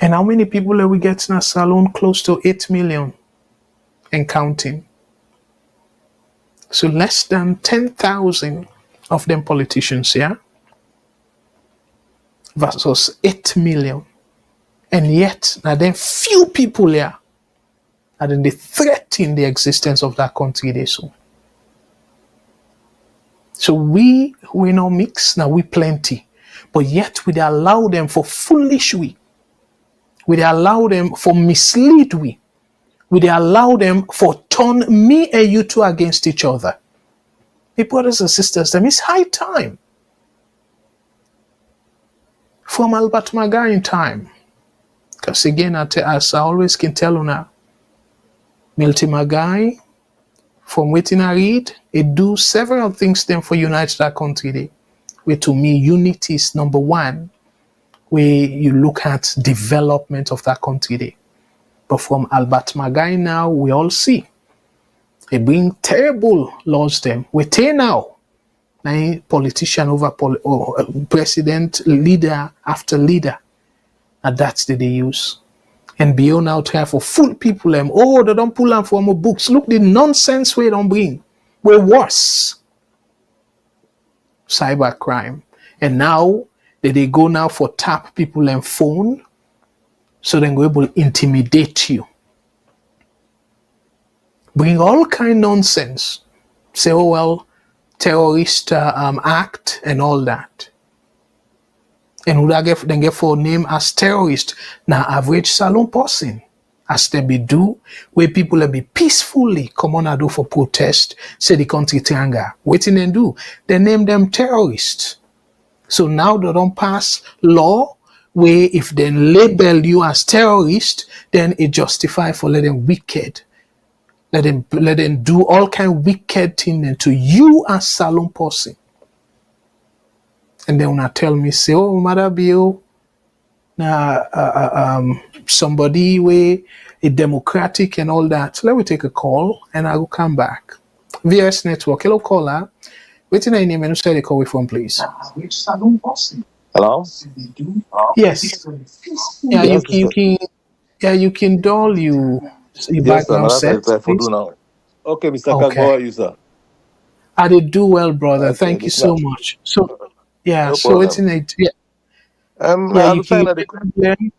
And how many people are we getting a Salone? Close to 8 million and counting. So less than 10,000 of them politicians, yeah? Versus 8 million. And yet, now then few people here, and then they threaten the existence of that country they so. So we not mix, now we plenty. But yet we allow them for foolish we. We allow them for mislead we. We allow them for turn me and you two against each other. My brothers and sisters, them it's high time. From Albert Magai in time. Because again, as I always can tell you now, Milty Magai, from waiting I read, it do several things then for unite that country day. Where to me, unity is number one. Where you look at development of that country day. But from Albert Magai now, we all see. They bring terrible laws them. We take now. Now politician over president, leader after leader. And that's the they use. And beyond out here for full people them. Oh, they don't pull them from our books. Look the nonsense we don't bring. We're worse. Cyber crime. And now they go now for tap people and phone. So then go able to intimidate you. Bring all kind of nonsense. Say, oh well, terrorist act and all that. And who then get for name as terrorist. Now average Salone person. As they be do, where people will be peacefully come on and do for protest, say the country triangle. Waiting and do. They name them terrorists. So now they don't pass law where if they label you as terrorist, then it justify for let them wicked. Let them do all kind of wicked things to you as Salone person. And then when I tell me, say, oh, Mother Bill, somebody way a democratic and all that. Let me take a call and I will come back. VOS Network, hello caller. Waiting your name and say the call we from, please. Hello? Yes. Yeah, Yes, you can dial you yes, background sir. set, please. Now. Okay, Mr. Okay. Kagbo, how are you, sir? I did do well, brother. Okay, Thank you this so much. much. So yeah, No so problem. it's in it. Yeah, I'll you sign can. at the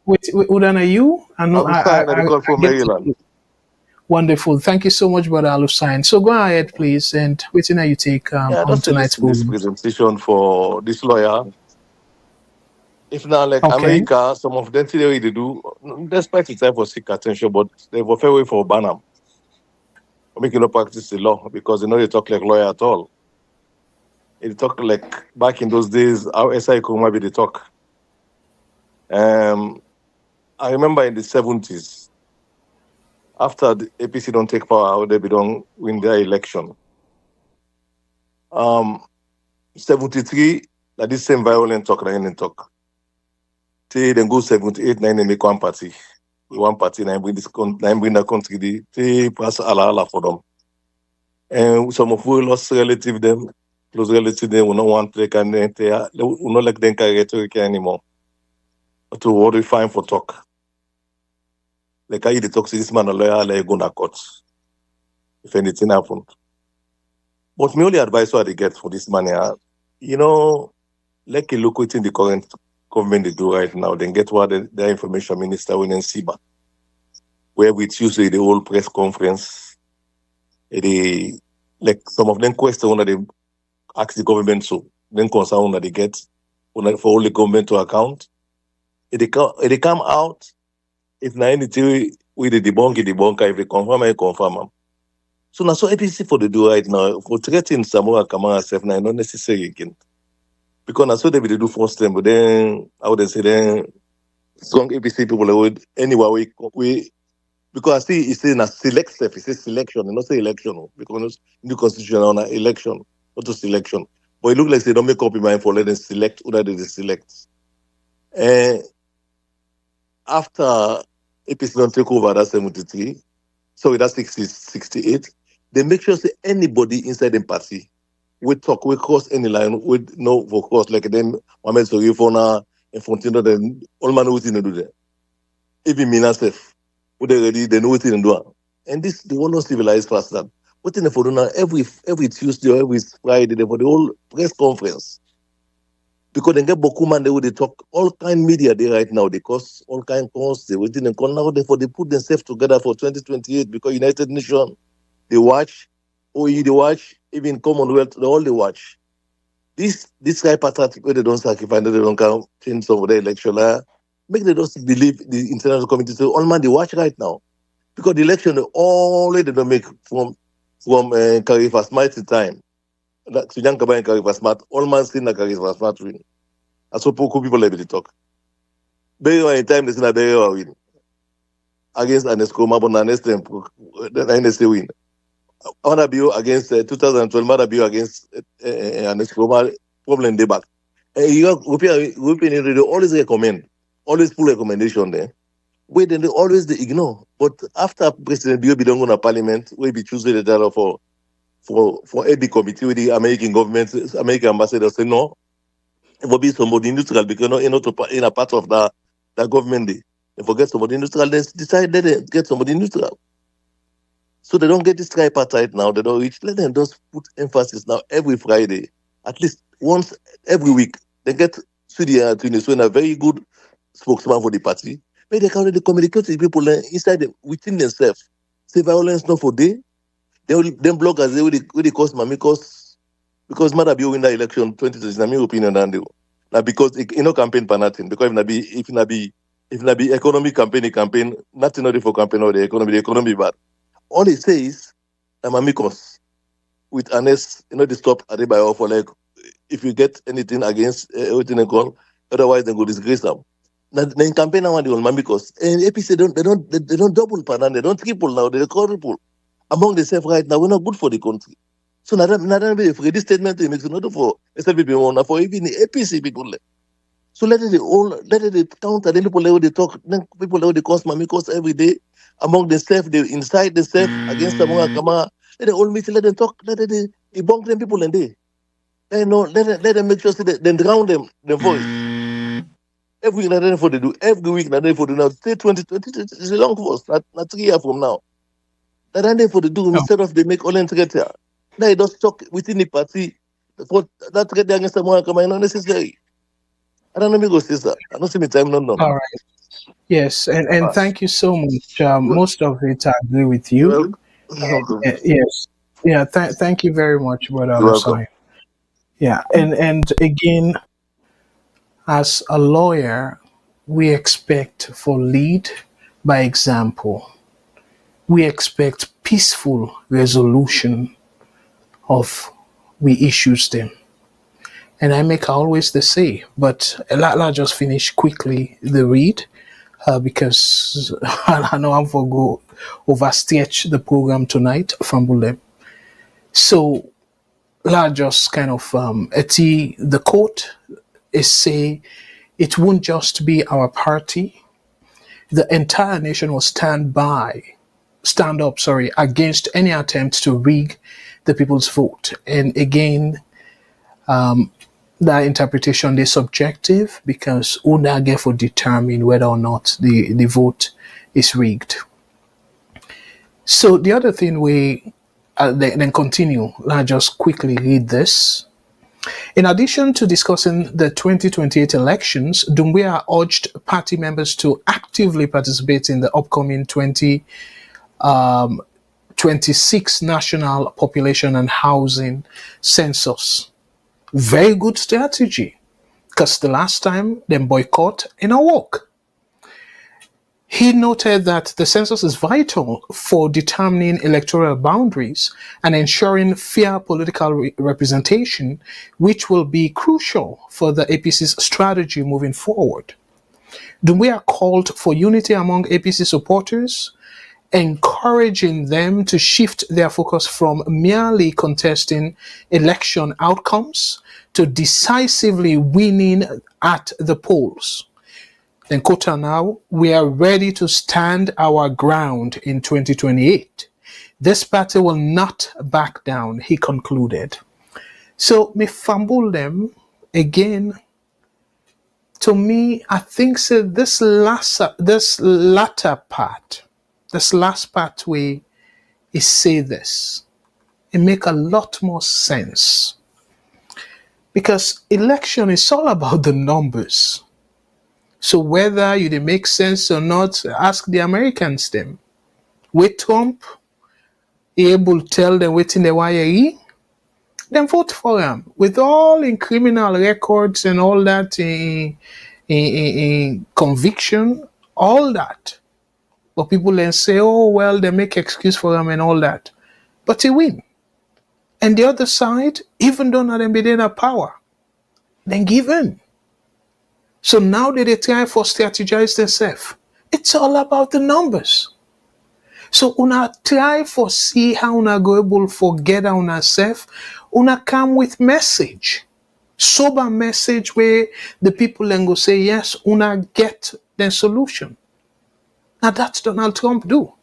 What are you? I know. I'll sign at the call from get Maryland. it. Wonderful. Thank you so much, brother Alusign. So go ahead, please, and waiting you take Yeah, on just to tonight's listen to this program. presentation for this lawyer. If now, like Okay. America, some of them today they do, despite the time for seek attention, but they were fair way for ban them. Make you not practice the law because they know they talk like lawyer at all. They talk like back in those days, how SI Kuma be they talk. I remember in the 70s, after the APC don't take power, how they don't win their election. 73, that this same violent talk, and talk. They then go 78, 9 and make one party. One party, and bring the country, they pass Allah for them. And some of we lost relative them, close relative them, we don't want to can we not like them carry rhetoric anymore. To what we find for talk. Like I talk to this man a lawyer, like go to court. If anything happened. But my only advice what I get for this man here, like you look within the current government they do right now, then get what the information minister will Siba. Where we usually the whole press conference, they like some of them question that they ask the government so, then concern that they get for all the government to account. They come out, if na anything we the debunker, if they confirm, I confirm. So now so APC for the do right now, for threatening Samura Kamara self now not necessary again. Because now so they do first time, but then how they say then strong APC people would anyway we because I see it's in a select step, it's a selection, and not say election, because new constitution on an election, not a selection. But it looks like they don't make up in mind for letting select who that they select. And after APC don't take over that 73, sorry, that's 68, they make sure say anybody inside the party we talk, we cross any line, we no for course like them Mohamed Sorifona and Fontino, then all man who's in do that. Even me myself, who they ready, they know what in do. And this the one not civilized past that. What in the for now every Tuesday or every Friday they for the whole press conference. Because they get Bokuman, they talk all kind media they right now, they cause all kind cause, they within and now they put themselves together for 2028 because United Nations they watch, OE they watch, even Commonwealth, they all they watch. This tripartite where they don't sacrifice, they don't count change some of the election law, make them just believe the international community say all man they watch right now. Because the election they don't make from Karifa Smart time. Like Sujan Kaba and Karifa Smart, all man seen that Karifa Smart win. I saw poor people like to talk. Very in time they say very win. Against Anesco Mabon Anesco win. I want to be against 2012, I be against Anesco problem they back. European they always recommend, always pull recommendation there. Wait, then they always they ignore. But after President Bio be done on Parliament, we be choosing the data for every committee with the American government, American ambassador say no, it will be somebody neutral because not in a part of that government day. They forget somebody neutral, they decide they get somebody neutral. So they don't get this tripartite now, they don't reach, let them just put emphasis now every Friday, at least once every week. They get Sudhir Tunis, a very good spokesman for the party. But they can already communicate to people inside them, within themselves. Say violence not for day. They will them bloggers they will cause mami because Mother be win the election 2020 in my opinion and now because campaign for nothing. Because if not be economic campaign, nothing not for campaign or the economy bad. All it says mami cause with honest, they stop Adebayo for like if you get anything against everything and call, otherwise they go disgrace them. Now in campaign now they will mami cause. And APC they don't double panan, they don't triple now, they quadruple. Among themselves right now, we're not good for the country. So not be afraid. This statement they make not for SLP, for even the APC people. So let it counter the people they talk, people they cause mami cause every day. Among themselves, they inside themselves against Samura Kamara. Let them all meet, let them talk, let them debunk them people and they. Let them make sure that they drown them, their voice. Every week, not for they do. Every week, not for they now. Say 2020 is a long for us, not 3 years from now. That they for the do instead of they make all integrated. They just talk within the party for that get against someone come not necessary. I don't know me go say that. I don't see me time no. All right. Yes, and thank you so much. Most of it I agree with you. Yes. Yeah, thank you very much, Brother Alusai. Yeah, and again, as a lawyer, we expect for lead by example. We expect peaceful resolution of we issues them. And I make always the say, but I'll just finish quickly the read because I know I'm for go overstretch the program tonight from Bulem. So I'll just kind of the quote is say it won't just be our party. The entire nation will stand up against any attempt to rig the people's vote. And again, that interpretation is subjective because UNAGE will determine whether or not the vote is rigged. So the other thing we then continue, I'll just quickly read this. In addition to discussing the 2028 elections, Doumbouya urged party members to actively participate in the upcoming 2026 National Population and Housing Census. Very good strategy, because the last time they boycott in a walk. He noted that the census is vital for determining electoral boundaries and ensuring fair political representation, which will be crucial for the APC's strategy moving forward. Doumbouya called for unity among APC supporters, encouraging them to shift their focus from merely contesting election outcomes to decisively winning at the polls. Then quote now, we are ready to stand our ground in 2028. This party will not back down, he concluded. So me fumble them again. To me, I think so this last part where he say this, it make a lot more sense. Because election is all about the numbers. So whether you make sense or not, ask the Americans them. With Trump, he able to tell them waiting the wire, then vote for him. With all in criminal records and all that in conviction, all that. But people then say, oh, well, they make excuse for him and all that. But he win. And the other side, even though not them be in power, then give in. So now that they try for strategize themselves, it's all about the numbers. So una try for see how una go able forget una self, una come with message. Sober message where the people then go say, yes, una get the solution. Now that's Donald Trump do.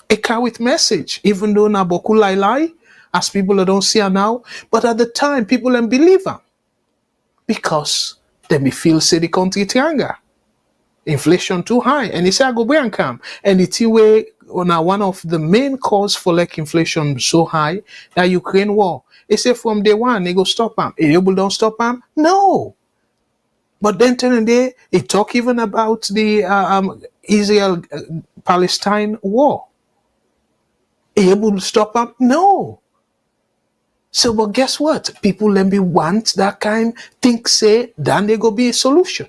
A car with message, even though na boku lie, as people don't see her now, but at the time people then believe her. Because they may feel say the country triangle. Inflation too high. And he say I go bring and come. And it's way now one of the main cause for like inflation so high, that Ukraine war. He say from day one, they go stop him. Able don't stop him? No. But then today, he talk even about the Israel-Palestine war. Able to stop him? No. So, but guess what? People then be want that kind, think, say, then they go be a solution.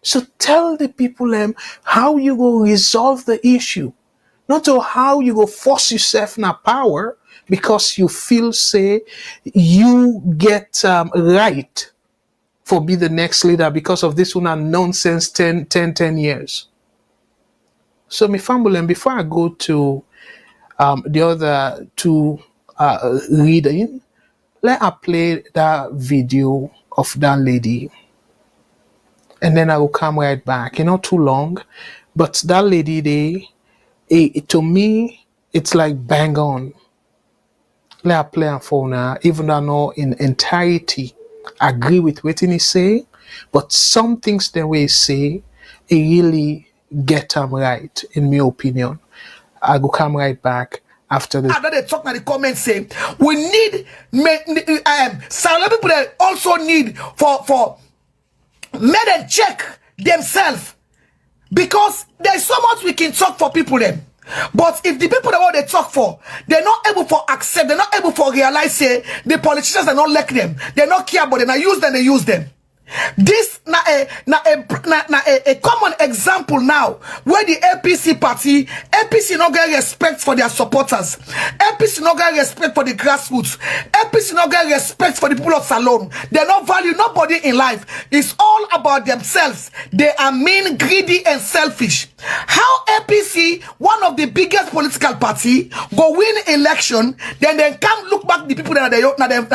So tell the people how you go resolve the issue. Not to how you go force yourself in a power because you feel, say, you get right for be the next leader because of this one nonsense 10 years. So me family, before I go to the other two reading, let I play that video of that lady. And then I will come right back. Not too long. But that lady, to me, it's like bang on. Let I play her for now, even though I know in entirety agree with what he say, but some things the way he say, it really get them right, in my opinion. I will come right back after this. After they talk in the comments saying, we need some people that also need for make them check themselves, because there's so much we can talk for people then. But if the people that what they talk for, they're not able to accept, they're not able to realize, say, the politicians are not like them, they're not care about them, they use them. This na a common example now where the APC party, APC not get respect for their supporters, APC not get respect for the grassroots, APC not get respect for the people of Salone. They not value nobody in life. It's all about themselves. They are mean, greedy, and selfish. How APC, one of the biggest political party, go win election, then they come look back the people that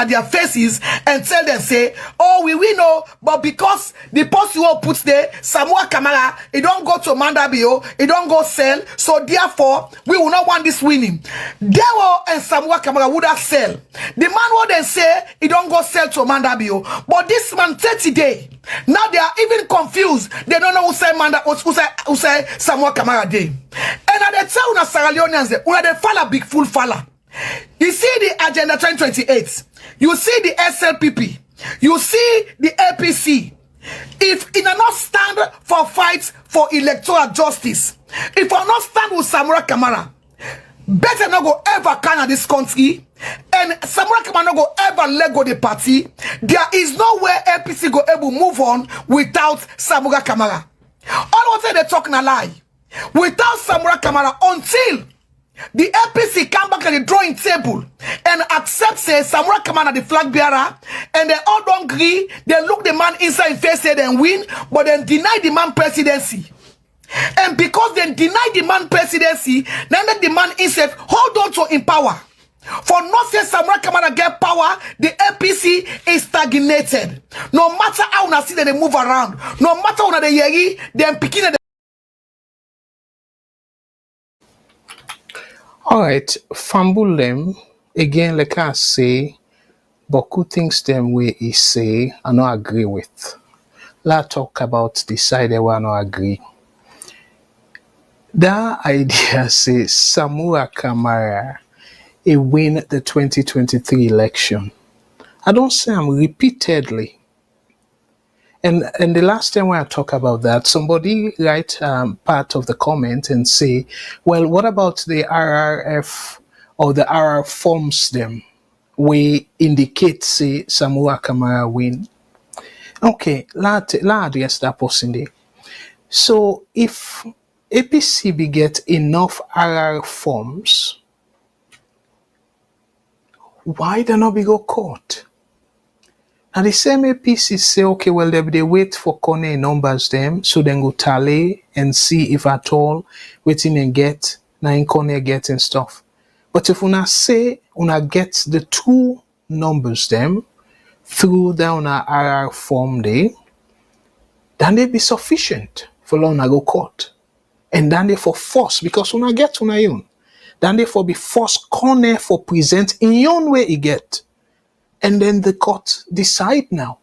their faces and tell them, say, oh, we win, oh, but because the post you all puts there, Samura Kamara, it don't go to Mandabio, it don't go sell, so therefore, we will not want this winning. Dewo and Samura Kamara would have sell. The man would then say, it don't go sell to Mandabio, but this man 30 days. Now they are even confused. They don't know who say Samura Kamara day. And at the time, una Sierra Leoneans, una the falla big full falla. You see the agenda 2028. You see the SLPP. You see the APC. If it does not stand for fights for electoral justice, if it not stand with Samura Kamara, better not go ever can this country, and Samura Kamara not go ever let go the party. There is no way APC go able move on without Samura Kamara. All what they talking a lie. Without Samura Kamara, until the APC come back at the drawing table and accept say Samura Kamara the flag bearer, and they all don't agree. They look the man inside face, say they win, but then deny the man presidency. And because they deny the man presidency, then make the man inside hold on to in power. For not say Samura Kamara get power, the APC is stagnated. No matter how una see that they move around, no matter how they yeri, them picking at. All right, fumble them again. Like I say, Boku things them way he say I not agree with. Let's talk about the side that we not agree. That idea say Samura Kamara he win the 2023 election. I don't say I'm repeatedly. And the last time when I talk about that, somebody write part of the comment and say, well, what about the RRF or the RR forms them? We indicate, say, Samura Kamara win. Okay, let's address that person there. So if APC be get enough RR forms, why they not be go court? And the same APC say, okay, well, they wait for corner numbers them, so then go tally and see if at all waiting and get, now in corner get and stuff. But if una say, una get the two numbers them through down a RR form day, then they be sufficient for una go court. And then they for force, because una get una own. Then they for be forced corner for present in your own way you get. And then the court decide now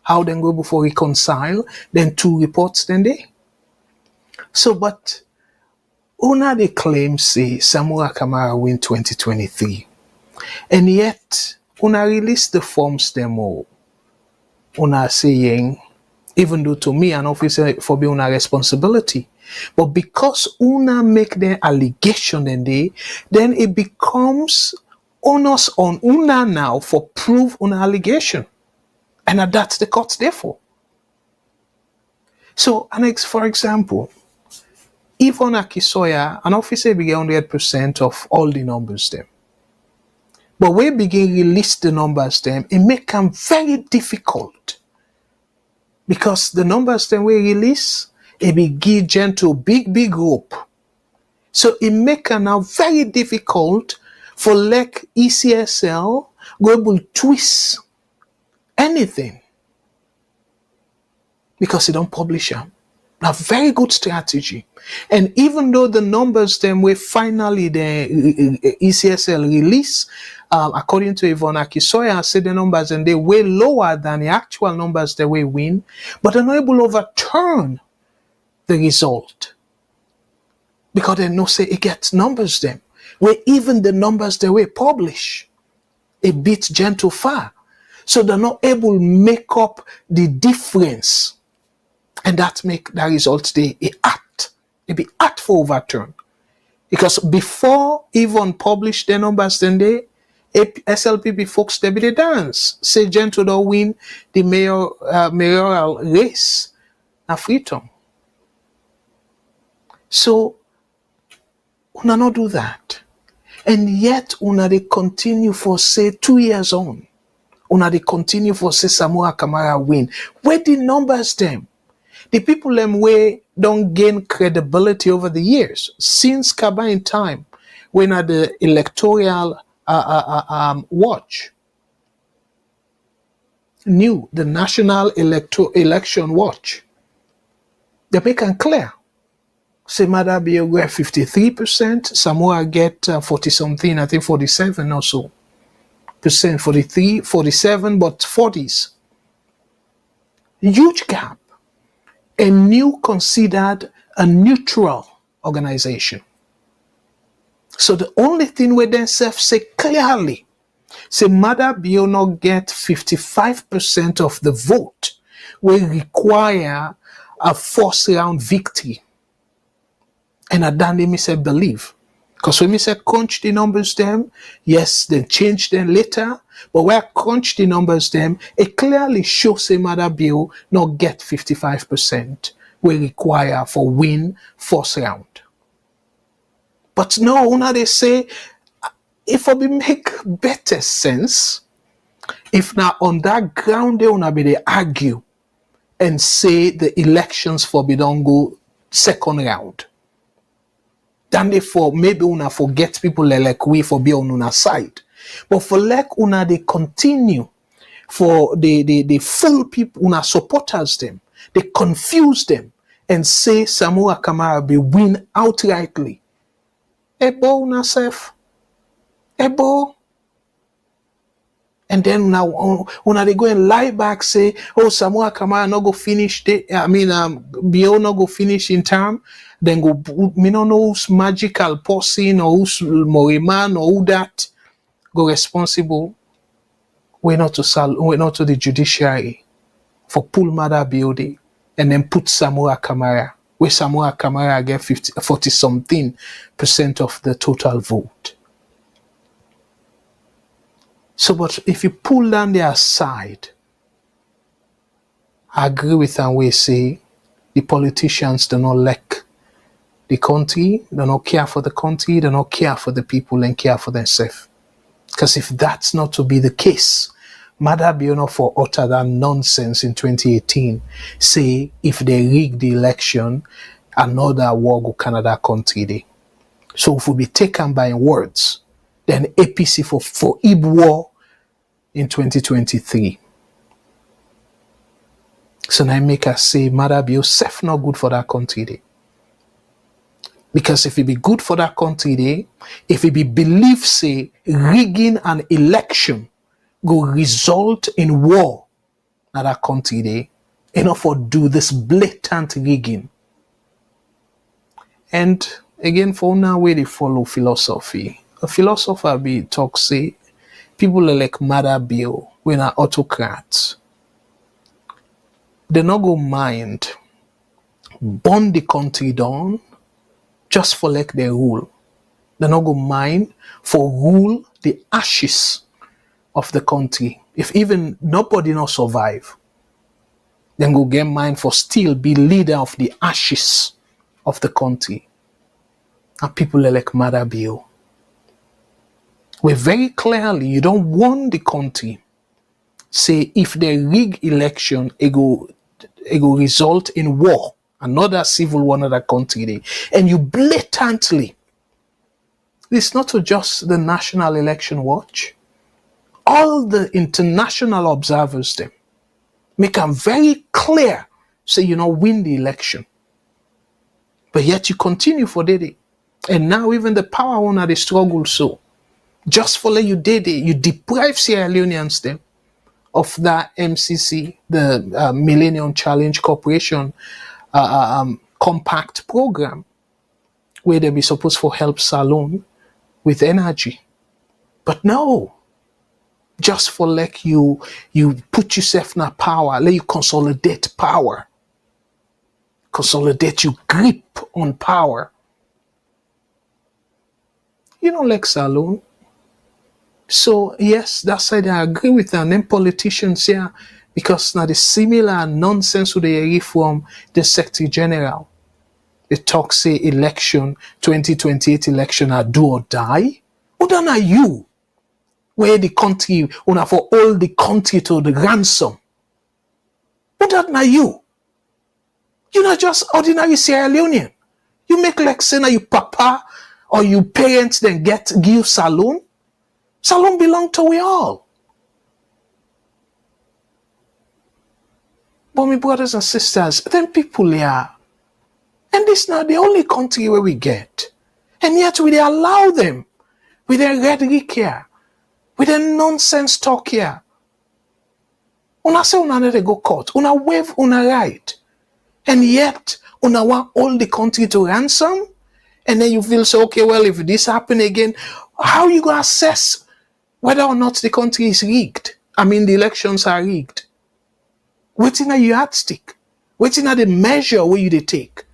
how then go before reconcile, then two reports then they. So, but una they claim say Samura Kamara win 2023. And yet, una release the forms them all. Una saying, even though to me an officer for be una responsibility. But because una make the allegation then it becomes onus on una now for proof on allegation. And that's the court therefore. So, for example, if on Akisoya, an officer begin 100% of all the numbers them. But we begin release the numbers them, it make them very difficult. Because the numbers them we release, it be give gentle big hope. So it make it now very difficult for like ECSL go able to twist anything because they don't publish them. A very good strategy. And even though the numbers them were finally the ECSL release, according to Yvonne Akisoya, said the numbers and they were lower than the actual numbers they were win, but they're not able to overturn the result. Because they know say it gets numbers them. Where even the numbers they were published, it beats gentle far. So they're not able to make up the difference. And that make the result they act. It be act for overturn. Because before even publish the numbers then they SLPP folks they be the dance. Say gentle don't win the mayoral race. Na freedom. So una not do that. And yet una they continue for say 2 years on. Una they continue for say Samura Kamara win. Where the numbers them? The people them way don't gain credibility over the years. Since Kabine time, when at the electoral watch, new the National Election Watch, they make it clear. Say Mada Bio get 53%, Samura get 40 something, I think 47 or so percent, 43, 47, but 40s. Huge gap. A new considered a neutral organization. So the only thing we then say clearly, say Mada Bio not get 55% of the vote will require a first round victory. And at that me say believe. Because when me say crunch the numbers them, yes, then change them later. But where crunch the numbers them, it clearly shows say Mada Bill not get 55% will require for win first round. But no, una they say, if we make better sense, if now on that ground they una be they argue and say the elections for be don't go second round. Then therefore maybe una forget people like we for be on una side. But for like una they continue for the full people, una supporters them, they confuse them and say Samura Kamara be win outrightly. Ebo una self. Ebo. And then now when they go and lie back say, oh, Samura Kamara no go finish Bio no go finish in time, then go me no know who's magical person or who's Moriman or who that go responsible. We're not to the judiciary for pull mother building and then put Samura Kamara, where Samura Kamara get 40-something% of the total vote. So, but if you pull down their side, I agree with them we say the politicians do not like the country, they don't care for the country, they don't care for the people and care for themselves. Because if that's not to be the case, Mother Biono for utter that nonsense in 2018, say if they rig the election, another war go Canada country day. So if we be taken by words, then APC for Ib war in 2023. So now make us say Mother Bio self not good for that country day. Because if it be good for that country day, if it be believed say rigging an election go result in war in that country day, enough for do this blatant rigging. And again, for now where they follow philosophy. A philosopher be talk say people like Mother Bill when are autocrats. They not go mind burn the country down just for like their rule. They not go mind for rule the ashes of the country. If even nobody not survive, then go get mind for still be leader of the ashes of the country. And people like Mother Bill. Where very clearly you don't want the country say if they rig election, it go result in war, another civil war in another country day. And you blatantly, it's not just the National Election Watch, all the international observers them make them very clear, say you know win the election. But yet you continue for the day. And now even the power owner they struggle so. Just for you did it, you deprive Sierra Leoneans them of that MCC, the Millennium Challenge Corporation compact program, where they be supposed for help Salone with energy. But no, just for like you put yourself in a power, let you consolidate power, consolidate your grip on power. You don't like Salone. So yes, that's why I agree with them. Then politicians here, because now the similar nonsense with the hear from the Secretary-General. The talk say election, 2028 election are do or die. What are you? Where the country, una for all the country to the ransom. What are you? You're not just ordinary Sierra Leonean. You make like say now you papa or you parents then give Salone. Salone belong to we all. But my brothers and sisters, then people here, and this is not the only country where we get. And yet we allow them with their rhetoric here, with their nonsense talk here. Una say una need to go court, una wave una right. And yet una want all the country to ransom. And then you feel so, okay, well, if this happen again, how you going to assess whether or not the country is rigged? I mean, the elections are rigged. Waiting at your yardstick. Waiting at the measure where you take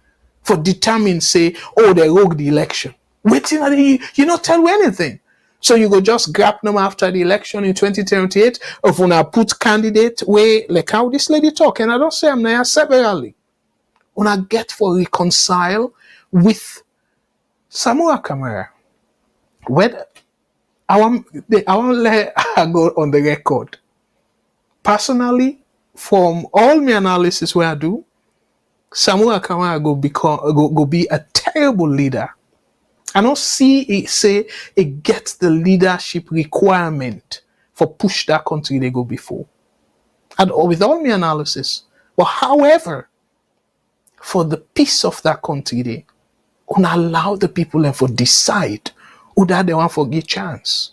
for determine, say, oh, they rogue the election. Waiting at you not tell you anything. So you go just grab them after the election in 2028 of when I put candidate where, like how this lady talk, and I don't say I'm there severally. When I get for reconcile with Samura Kamara, whether I want let her go on the record. Personally, from all my analysis where I do, Samura Kamara go be a terrible leader. I don't see it say it gets the leadership requirement for push that country they go before. And with all my analysis. But however, for the peace of that country, they una allow the people them for decide who that they want for give chance.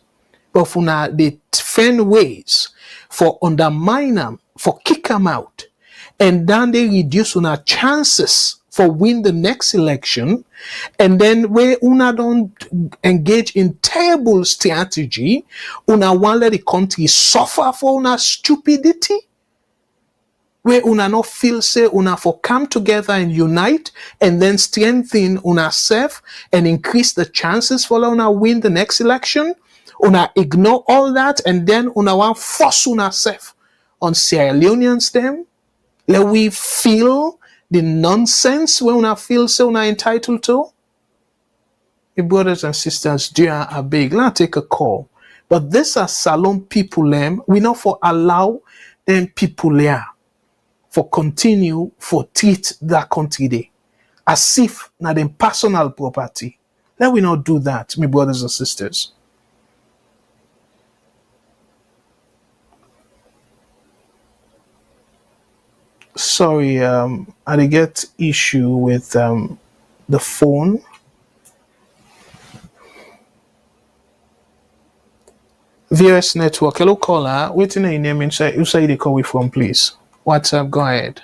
But for now they find ways for undermine them, for kick them out, and then they reduce una chances for win the next election, and then where una don't engage in terrible strategy, una want let the country suffer for una stupidity, where una not feel say una for come together and unite and then strengthen una self and increase the chances for una win the next election. Una ignore all that and then una want force una self on Sierra Leoneans them. Let we feel the nonsense when una feel so una entitled to. Your brothers and sisters, dear, I beg, let's take a call. But this are Salone people them. We not for allow them people there for continue for treat that country there as if na them personal property. Let we not do that, my brothers and sisters. Sorry, I did get issue with the phone. VOS network. Hello caller. Waiting your name inside. You say they call we from, please. What's up? Go ahead.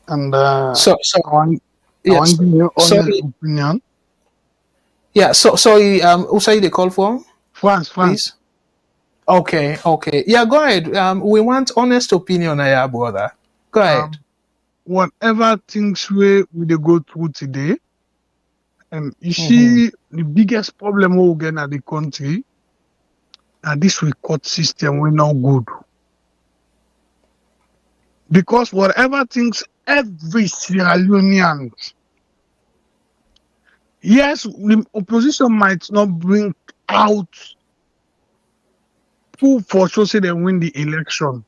And So I want yes. your honest Sorry. opinion. Yeah. So sorry. Who say they call from? France. Please. Okay. Yeah. Go ahead. We want honest opinion, yeah, brother. Go ahead. Whatever things we dey go through today, and you see the biggest problem we get at the country, and this court system we not good. Because whatever things every Sierra Leonean, yes, the opposition might not bring out proof for sure say they win the election.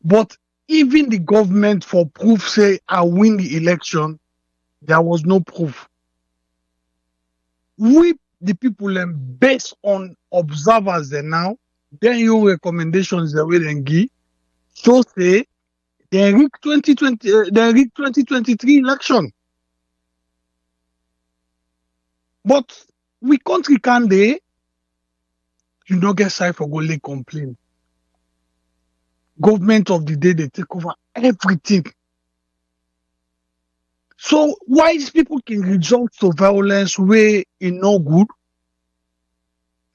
But even the government for proof say I win the election, there was no proof. We, the people, based on observers there now, then your recommendations the way they give, so say they rig 2023 election. But we country can they, you don't get side for go lay complain. Government of the day, they take over everything. So why these people can resort to violence where it no good?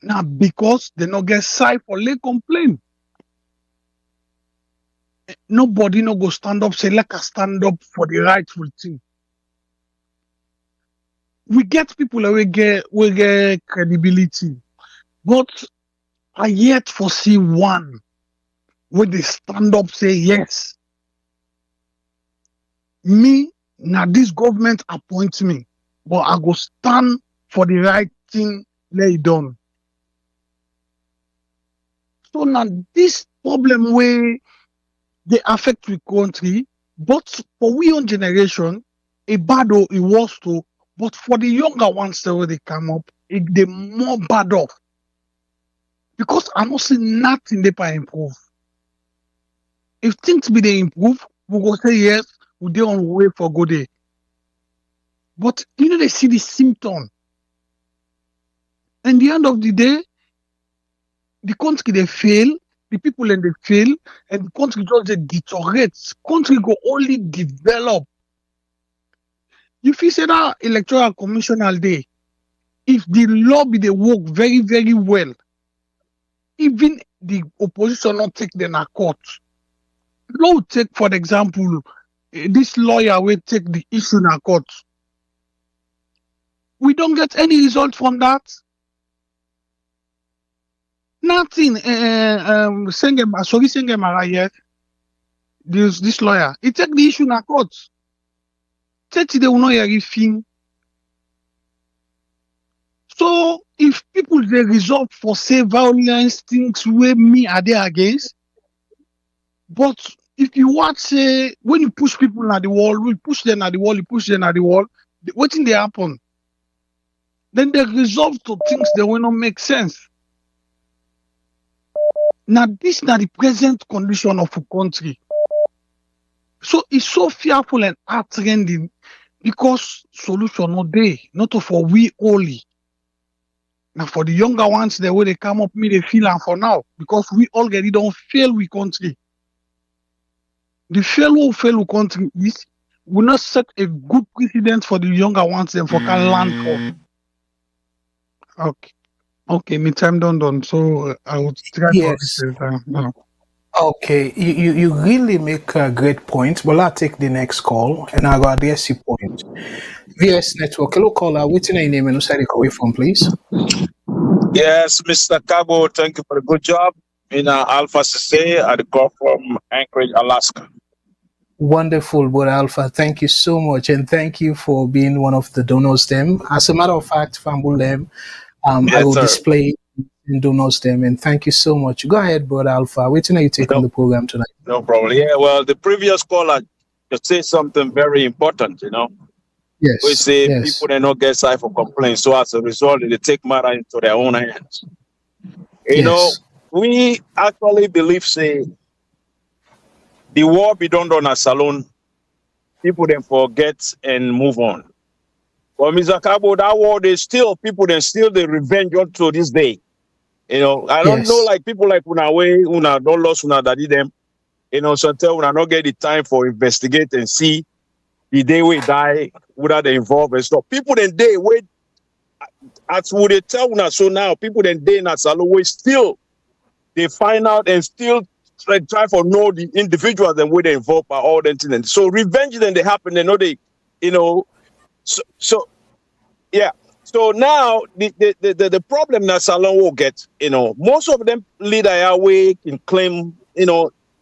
Now because they not get side for lay complain. Nobody no go stand up, say like a stand up for the rightful thing. We get people that we get credibility, but I yet foresee one where they stand up say yes. Me, now this government appoints me, but I go stand for the right thing lay done. So now this problem where they affect the country, but for we own generation, a bad or it was to, but for the younger ones where they come up, they more bad off. Because I don't see nothing they can improve. If things be they improve, we go say yes, we dey on way for good day. But you know they see the symptom. And the end of the day, the country they fail, the people and they fail, and the country just they deteriorate. Country go only develop. If you say that Electoral Commissioner day, if the lobby they work very, very well, even the opposition not take them to court. Law take, for example, this lawyer will take the issue in court. We don't get any result from that. Nothing. This lawyer, he take the issue in court. they will not hear anything. So if people they resolve for say violence things where me are there against, but if you watch when you push people at the wall, we push them at the wall, you push them at the wall, what thing they happen? Then they resolve to things that will not make sense. Now this is not the present condition of a country. So it's so fearful and heart-rending because solution no day, not for we only. Now for the younger ones, the way they come up, me they feel and for now because we already don't fail we country. The fail country is will not set a good precedent for the younger ones and for can land for. Okay, me time done. So I would try Yes. to no. Okay, you really make a great point. Well, I'll take the next call and I'll address your point. VS Network, hello caller, what's your name and who's the call from, please? Yes, Mr. Cabo, thank you for the good job. In Alpha CC, I call from Anchorage, Alaska. Wonderful, Brother Alpha. Thank you so much, and thank you for being one of the donors. Them, as a matter of fact, Fambul them, I will display in donors them, and thank you so much. Go ahead, Brother Alpha. Waiting, you take on the program tonight. No problem. Yeah, well, the previous caller just said something very important. Yes. We say people they not get side for complaints, so as a result, they take matter into their own hands. We actually believe say the war be done on a salon, people then forget and move on. But Mr. Cabo, that war they still people then still the revenge up to this day. I don't know like people like una don't lost una daddy them. So tell una not get the time for investigate and see the day we die without they involved and stuff. People then they wait as would they tell una so now people then they in a salon we still they find out and still try for know the individuals and where they involved by all the things. So revenge then they happen, they know they, so yeah. So now the problem that Salon will get, most of them lead our way can claim,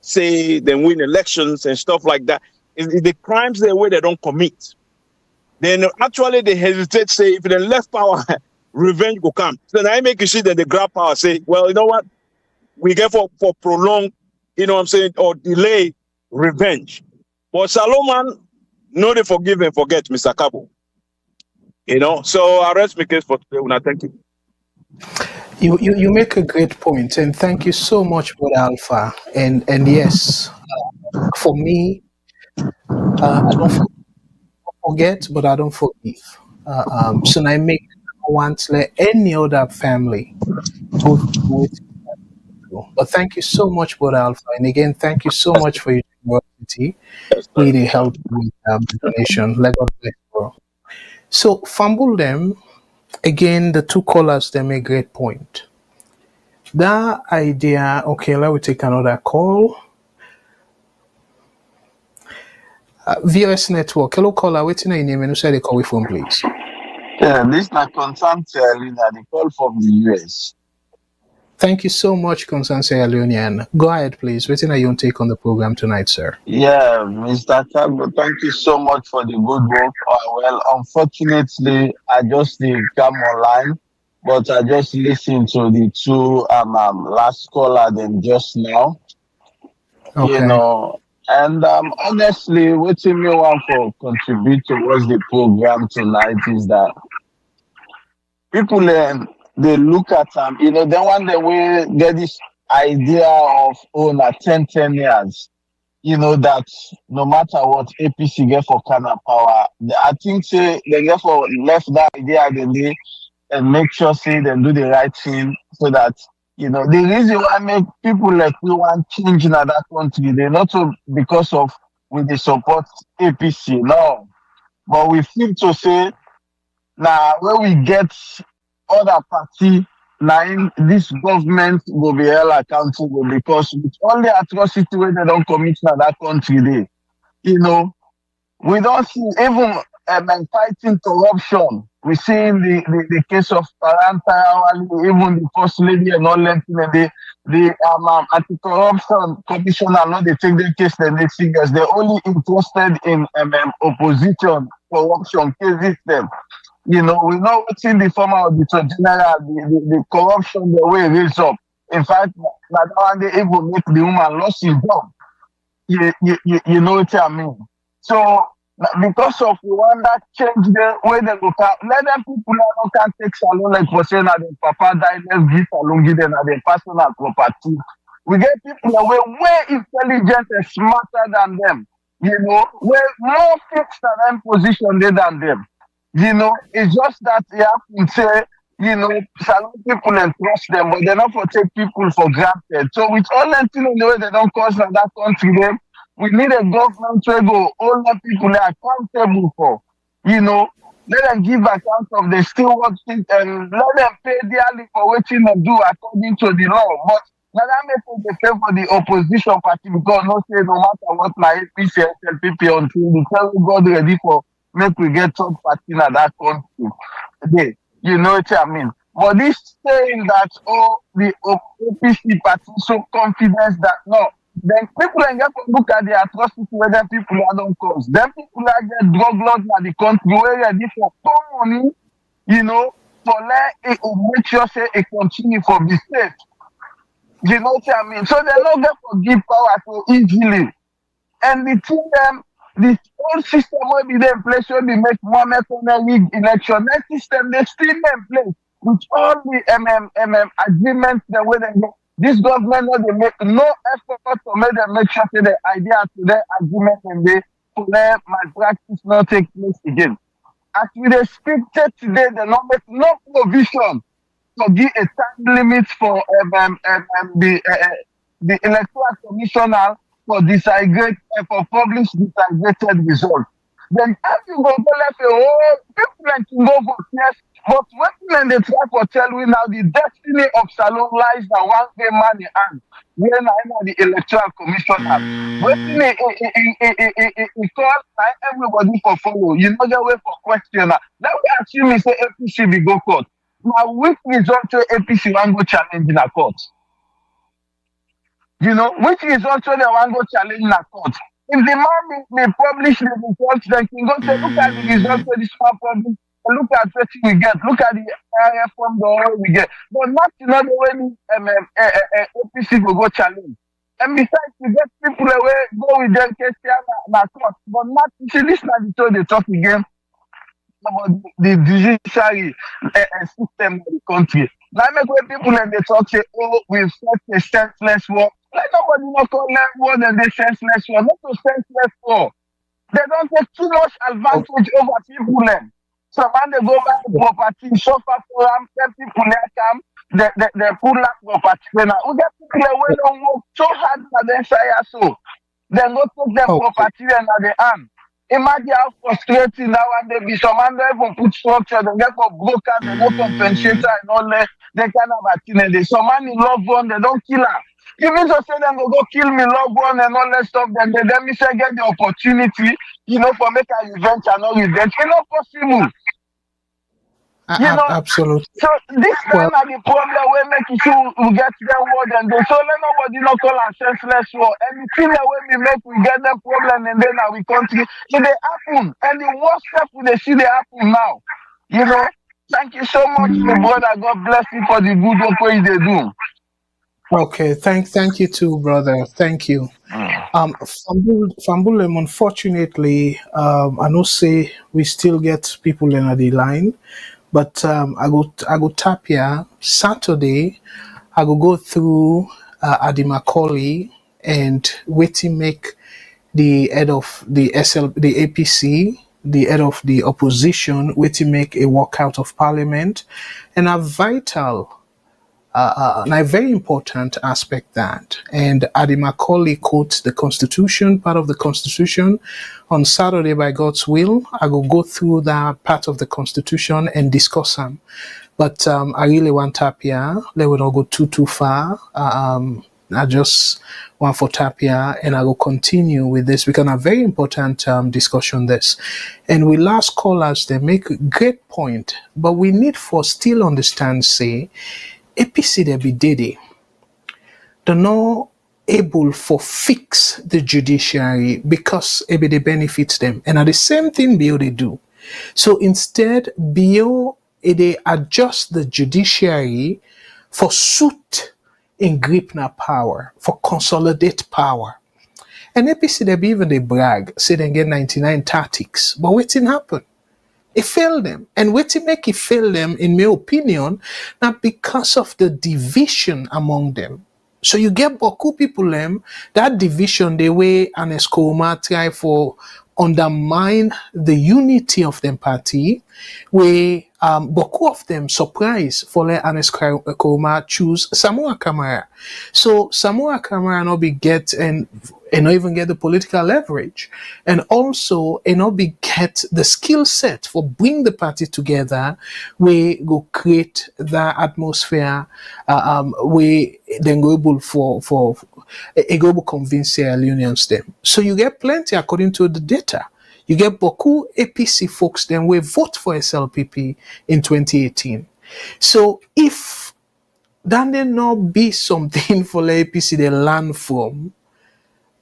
say they win elections and stuff like that. The crimes they way they don't commit. Then actually they hesitate, say if they left power, revenge will come. So then I make you see that they grab power, say, well, you know what? We get for prolonged, or delay revenge. But Salomon, no, they forgive and forget, Mr. Cabo. So I rest my case for today. Una, thank you. You make a great point, and thank you so much, Brother Alpha. And yes, for me, I don't forget, but I don't forgive. So I make once let any other family go through it. But thank you so much, Brother Alpha. And again, thank you so much for your generosity. Really helped with the donation. Let God bless, bro. So, fumble them. Again, the two callers, they make a great point. That idea, okay, let me take another call. VOS Network, hello caller, what's your name and who said they call from, please? Yeah, this is not concerned the call from the US. Thank you so much, Constance Leonian. Go ahead, please. What's your take on the program tonight, sir? Yeah, Mr. Cabo, thank you so much for the good work. Well, unfortunately, I just come online, but I just listened to the two last caller than just now. Okay. And honestly, what me want to contribute towards the program tonight is that people they look at they want the way get this idea of 10 years, that no matter what APC get for Kana power, I think say they get for left that idea and make sure say they do the right thing so that the reason why make people like we want change in that country, they not so because of with the support APC, no. But we feel to say now when we get other party, now this government will be held accountable because with all the atrocity where they don't commit in that country, we don't see even fighting corruption. We see in the case of Paralyzed, even the first lady and all that, the anti-corruption commissioner, not they take the case and they serious. They're only interested in opposition corruption cases. Them, we know what's in the former auditor general, the corruption the way it raise up. In fact, that one they even make the woman lost his job. You know what I mean? So because of Rwanda change the way they look at, let them people now can take salon like for saying that the papa died, let's give salon give them their personal property. We get people that were way intelligent and smarter than them, way more fixed and positioned than them. It's just that you have to say, salon people and trust them, but they're not for take people for granted. So with all that in the way they don't cause in that country, them, we need a government to go all the people they are accountable for. Let them give account of the still working and let them pay dearly for what they do according to the law. But now that makes they pay for the opposition party because no say no matter what my APC SLPP until the tell God ready for make we get third party in that country. You know what I mean? But this saying that the APC party so confident that no. Then people can get to look at the atrocity where them people are don't cause. Them people that get drug lords in the country where they ready for money, for let it make sure say it continue for the state. You know what I mean? So they don't get to give power so easily. And the thing this whole system will be there in place will be make one league election. Next system they still in place with all the agreements the way they go. This government they make no effort to make them make sure that the idea to their agreement and they let malpractice not take place again. As we speak today, they not make no provision to give a time limit for the Electoral Commissioner for disaggregate for publish disaggregated results. Then as you go left people can go vote, yes. But when they try to tell we now the destiny of Salone lies in one day man in hand. When I know the Electoral Commissioner, when he call everybody for follow, the way for question. Now we assume say APC will go court. Now which result to APC want go challenge in a court? Which result to they want go challenge in a court? If the man they publish the results, then can go say look at the results of this man publish. Look at what we get. Look at the area from the way we get. But not the way APC will go challenge. And besides, we get people away, go with them, case na court. But not, see, this is not they talk again about the judiciary system of the country. Now, make way people and they talk, say, we've fought a senseless war. Like nobody not call that war than the senseless war. Not a senseless war. They don't take too much advantage over people then. So when they go back to property, suffer for them, tell people they pull that property. Now, we get people away don't work so hard that they say so. Then go take their property and at the hand. Imagine how frustrating that one they be. Some man they even put structure, they get for brokers, they no compensator and all that. They can have a thing. Some man in love one, they don't kill her. Even to say them go kill me loved one and all that stuff, then me say get the opportunity, for make a revenge and all revenge. It's not possible. Absolutely. So this time the problem we make sure we get them word and they so let nobody not call and senseless war. Anything that we make we get them problem and then we country so they happen. And the worst step they see they happen now. Thank you so much, my brother. God bless you for the good work they do. Okay, thank you too, brother. Thank you. Fambulem, unfortunately, I know say we still get people in the line, but I go tap here Saturday. I go through Adi Macaulay and waiting make the head of the APC, the head of the opposition, waiting make a walkout of parliament, and a vital. And a very important aspect that, and Adi Macaulay quotes the Constitution, part of the Constitution. On Saturday, by God's will, I will go through that part of the Constitution and discuss them. But I really want Tapia. Let me not go too far. I just want for Tapia, and I will continue with this because a very important discussion this. And we last callers, they make a great point, but we need for still understand, say, APC they be Diddy. they're not able for fix the judiciary because maybe they benefit them. And at the same thing Bill they do. So instead, Bill they adjust the judiciary for suit in grip na power, for consolidate power. And APC they be even they brag, say they get 99 tactics. But what didn't happen? It failed them. And what to make it fail them, in my opinion, not because of the division among them. So you get Boku people that division the way an Escoma try for undermine the unity of them party, where Boku of them surprise for let an Escoma choose Samura Kamara. So Samura Kamara not be get and not even get the political leverage, and also not be get the skill set for bring the party together. We go create that atmosphere where then go able for a global convince Sierra Leoneans them. So you get plenty according to the data. You get Boku APC folks then we vote for SLPP in 2018. So if that there not be something for the APC they learn from,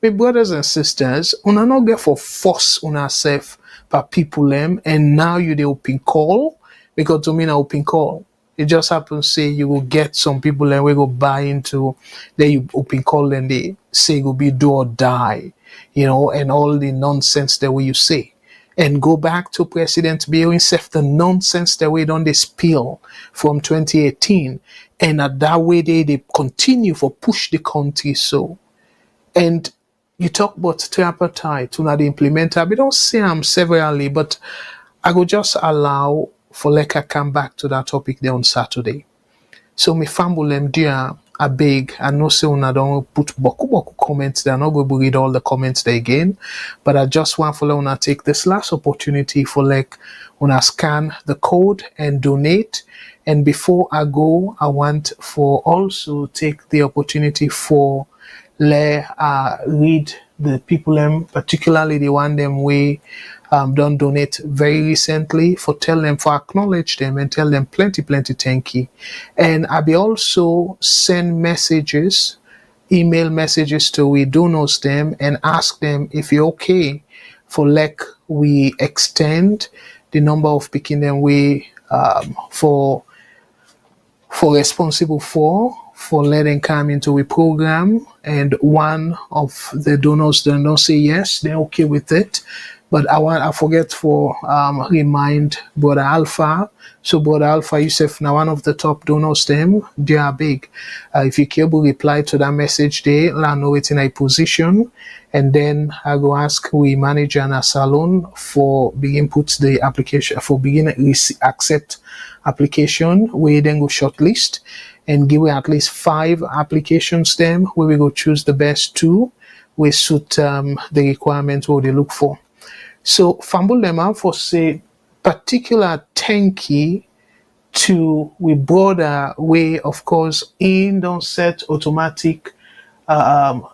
my brothers and sisters, una not get for force una self by people and now you the open call, because to me na open call. It just happens say you will get some people and we go buy into, then you open call and they say it will be do or die, and all the nonsense that way you say. And go back to President Bill himself, the nonsense that way don't they spill from 2018. And at that way they continue for push the country so. And you talk about tripartite to not the implementer. We don't say them severally, but I will just allow for like I come back to that topic there on Saturday. So me famble them dear, I beg, I know say una don't put boku comments there, I'm not going to read all the comments there again, but I just want for una take this last opportunity for like una scan the code and donate. And before I go, I want for also take the opportunity for read the people particularly the one them we don't donate very recently, for tell them, for acknowledge them and tell them plenty thank you. And I be also send messages, email messages to we donors them and ask them if you're okay for like we extend the number of picking them we for responsible for letting come into a program. And one of the donors they don't say yes, they're okay with it. But I forget for remind Brother Alpha. So Brother Alpha Yusuf, now one of the top donors them, they are big. If you can reply to that message there, let know it in a position. And then I go ask we manager and a salon for begin put the application, for begin accept application, we then go shortlist and give at least 5 applications them where we go choose the best 2 we suit the requirement what they look for. So fumble them out for say particular thank you to we broader way, of course, in don't set automatic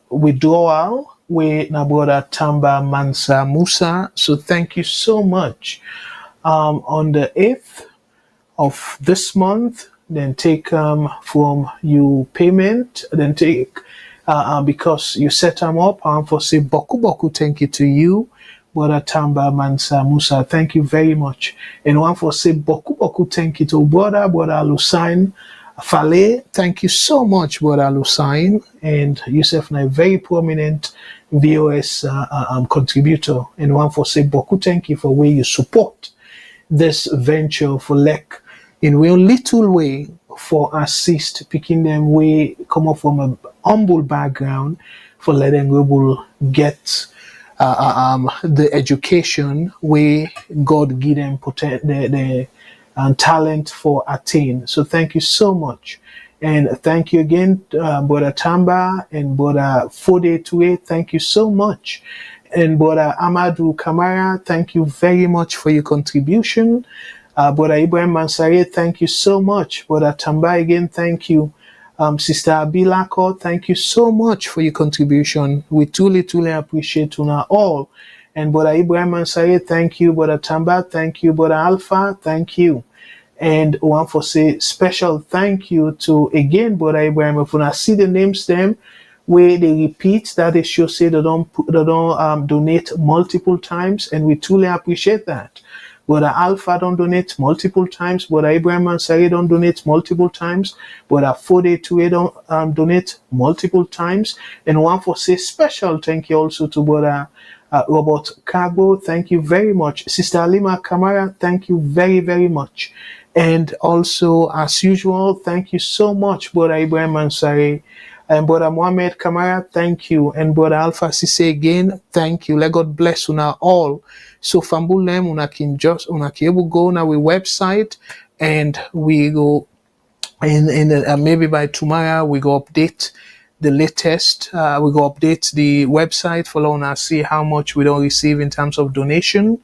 withdrawal with na brother Tamba Mansa Musa. So thank you so much. On the 8th of this month, then take from you payment, then take because you set them up for say boku thank you to you, Brother Tamba Mansa Musa. Thank you very much. And one for say boku thank you to brother Lusain Fale. Thank you so much, Brother Lusain. And Yusuf na a very prominent VOS contributor. And one for say boku thank you for where you support this venture for like in real little way for assist picking them way come up from a humble background for letting people get the education where God give them the talent for attain. So thank you so much. And thank you again, Brother Tamba and Brother Fode Tue. Thank you so much. And Brother Amadou Kamara, thank you very much for your contribution. Brother Ibrahim Mansare, thank you so much. Brother Tamba again, thank you. Sister Abilako, thank you so much for your contribution. We truly appreciate you now all. And Brother Ibrahim Mansare, thank you. Brother Tamba, thank you. Brother Alpha, thank you. And one for say special thank you to again Brother Ibrahim. If I see the names them where they repeat that they should say they don't donate multiple times, and we truly appreciate that. Brother Alpha don't donate multiple times. Brother Ibrahim Ansari don't donate multiple times. Brother Fode Tue don't donate multiple times. And one for say special thank you also to Brother Robert Cargo. Thank you very much. Sister Alima Kamara, thank you very, very much. And also, as usual, thank you so much, Brother Ibrahim Ansari. And Brother Mohammed Kamara, thank you. And Brother Alpha Sise again, thank you. Let God bless you now all. So Fambulem, una can able go on our website, and we go and maybe by tomorrow we go update the latest. We go update the website for Lona, see how much we don't receive in terms of donation.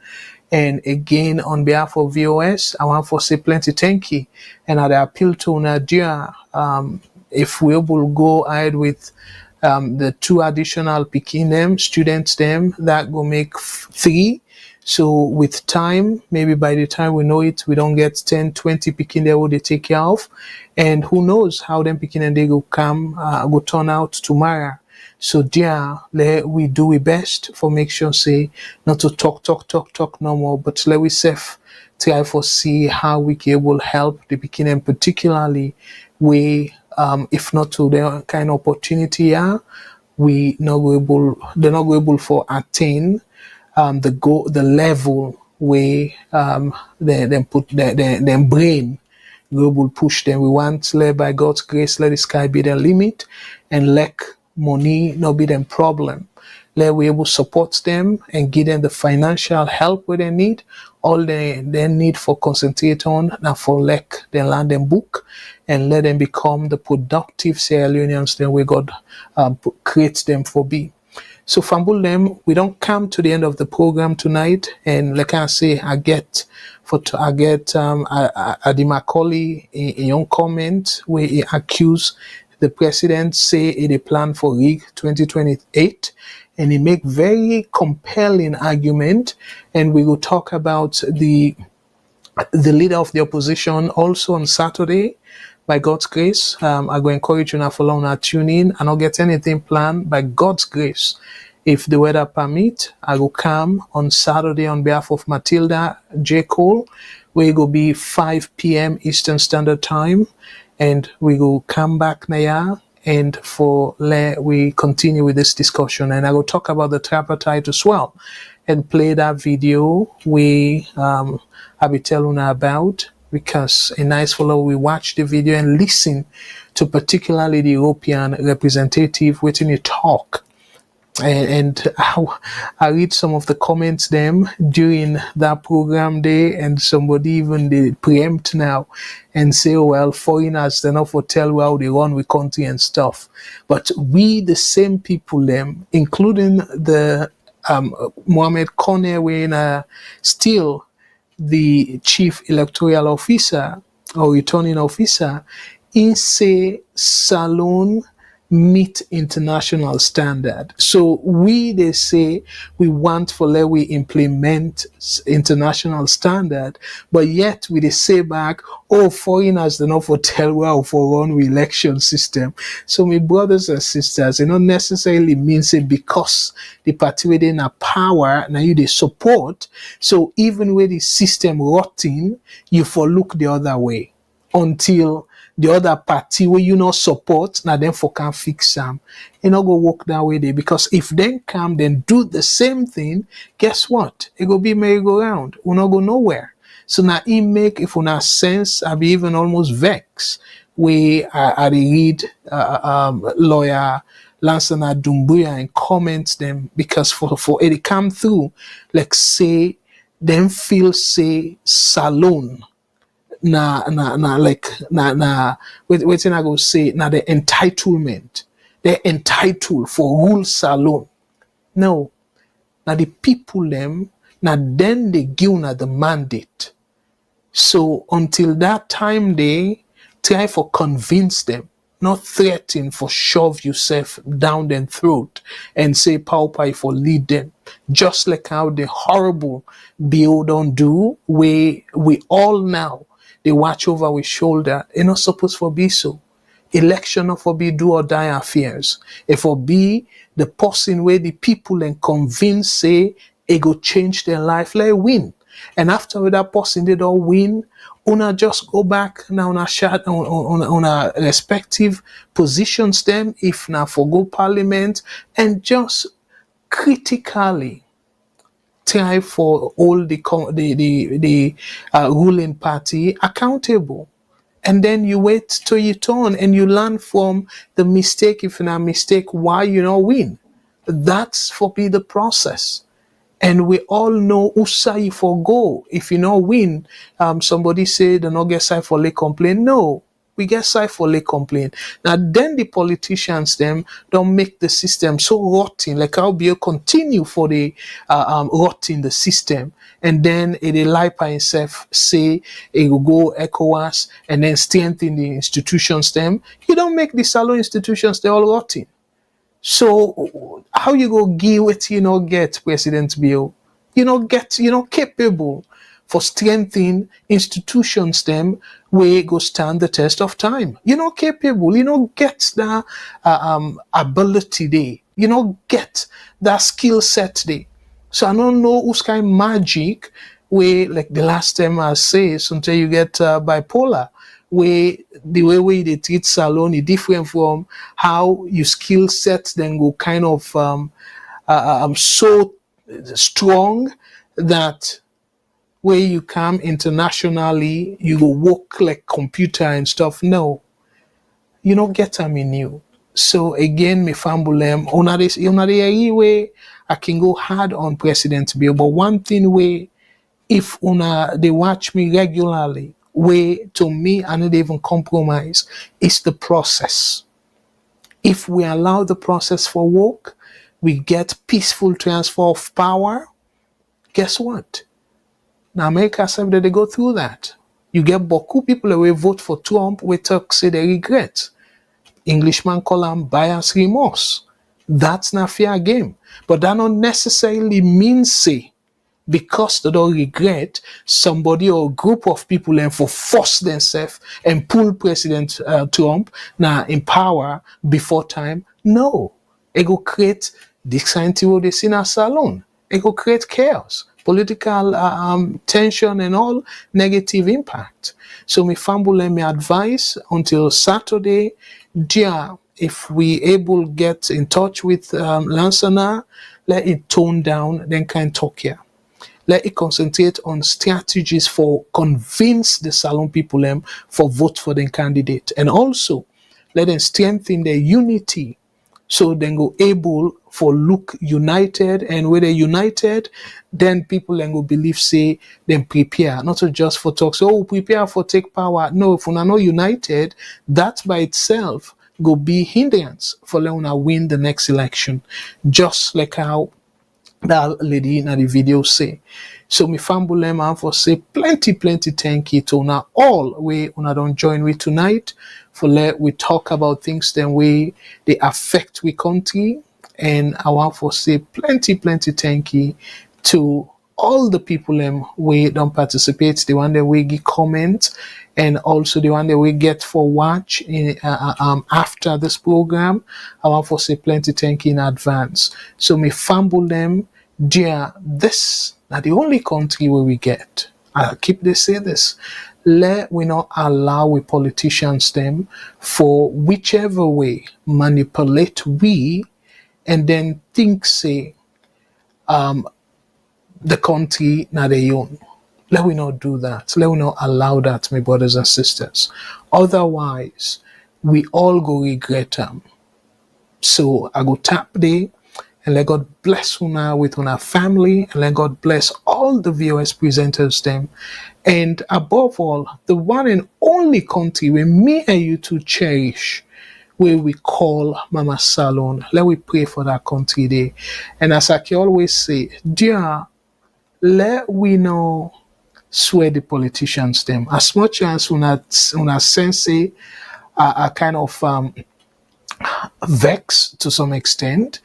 And again, on behalf of VOS, I want to say plenty thank you. And I appeal to Nadia, if we will go ahead with the 2 additional picking them, students them, that will make 3. So with time, maybe by the time we know it, we don't get 10, 20 picking there will they take care of. And who knows how them picking and they will come, will turn out tomorrow. So dear, let we do our best for make sure say not to talk no more, but let we safe try for see how we can able help the beginning, particularly we if not to the kind of opportunity we not go able they're not go able for attain the level where them put their brain global push them. We want let by God's grace let the sky be their limit, and let money not be them problem. Let we able support them and give them the financial help where they need. All they need for concentrate on now for let them land them book and let them become the productive Sierra Leoneans then we God creates them for be. So Fambulem, we don't come to the end of the program tonight, and like I say, I get Adi Macaulay in your comment where he accused the president say it a plan for rig 2028, and he make very compelling argument, and we will talk about the leader of the opposition also on Saturday. By God's grace, I go encourage you now for long to tune in and not get anything planned. By God's grace, if the weather permit, I will come on Saturday on behalf of Matilda J. Cole, where it will be 5 p.m. Eastern Standard Time, and we will come back now and we continue with this discussion, and I will talk about the tripartite as well and play that video I be telling her about, because a nice fellow will watch the video and listen to particularly the European representative waiting to talk. And I read some of the comments them during that program day, and somebody even they preempt now and say, oh, well, foreigners they're not for tell how they run with country and stuff. But we the same people them, including the Mohammed Kone when still the chief electoral officer or returning officer in say Salone meet international standard. So they say we want for let we implement international standard, but yet we they say back, oh, foreigners they not for tell well for run with election system. So my brothers and sisters, it not necessarily means it because the party within a power now you they support. So even with the system rotting, you for look the other way until the other party where you not support, now then for can fix them. You not go walk that way there, because if they come then do the same thing, guess what? It go be merry-go-round. We not go nowhere. So now it make if una sense, I be even almost vex. We I read lawyer Lansana Dumbuya and comments them, because for it come through, like say them feel say Salone. Waiting I go say the entitlement. They're entitled for rule Salone. No. Now the people them then they give the mandate. So until that time they try for convince them, not threaten for shove yourself down their throat and say power for lead them. Just like how the horrible bill don't do, we all now they watch over with shoulder. It's not supposed to be so. Election not for be do or die affairs. It for be the person where the people and convince say it go change their life, let it win. And after that person they don't win, una just go back now on a respective positions them, if not for go parliament, and just critically try for all the ruling party accountable. And then you wait till you turn and you learn from the mistake, if not mistake, why you not win. That's for be the process. And we all know who say for go. If you not win, somebody say they not get side for late complaint. No, we get side for late complaint. Now then the politicians them don't make the system so rotten. Like how be continue for the rotting the system. And then it lie by himself say it will go ECOWAS and then strengthen the institutions them. You don't make the Salone institutions they all rotting. So how you go give what you not get, President Bill? You not get, you not capable for strengthening institutions them where go stand the test of time. You're not capable. You don't get that ability there. You don't get that skill set there. So I don't know who's kind of magic where, like the last time I say, sometimes you get bipolar, where the way they treat Salone is different from how your skill set then go kind of so strong that where you come internationally, you go work like computer and stuff. No, you don't get them in you. So again, me fambulem, una the way I can go hard on President Bill, but one thing way, if they watch me regularly, way to me I not even compromise, it's the process. If we allow the process for work, we get peaceful transfer of power. Guess what? Now America said that they go through that. You get beaucoup people who vote for Trump, we talk say they regret. Englishman call them bias remorse. That's not fair game. But that don't necessarily mean say because they don't regret, somebody or a group of people and for force themselves and pull President Trump now in power before time. No. It will create this kind of they see in a Salone. It will create chaos, political tension and all negative impact. So me family me advise until Saturday, dear, if we able get in touch with Lansana, let it tone down, then can talk here. Let it concentrate on strategies for convince the Salone people for vote for the candidate. And also, let them strengthen their unity so then go able for look united. And when they're united, then people then go believe, say, then prepare. Not just for talk, so prepare for take power. No, if we're not united, that by itself go be hindrance for Leona win the next election. Just like how that lady in the video say. So me fambulema for say plenty thank you to una all we una don't join with tonight for let we talk about things then way they affect we country, and I want for say plenty thank you to all the people we don't participate, the one that we give comment, and also the one that we get for watch in after this program. I want for say plenty thank you in advance. So me fumble them, dear, this not the only country where we get. I keep they say this. Let we not allow we politicians them for whichever way manipulate we and then think say the country not their own. Let we not do that. Let we not allow that, my brothers and sisters. Otherwise, we all go regret them. So I go tap there and let God bless una with una family, and let God bless all the VOS presenters them. And above all, the one and only country where me and you to cherish, where we call Mama Salone. Let we pray for that country there. And as I can always say, dear, let we know swear the politicians them. As much as una sense a kind of vex to some extent,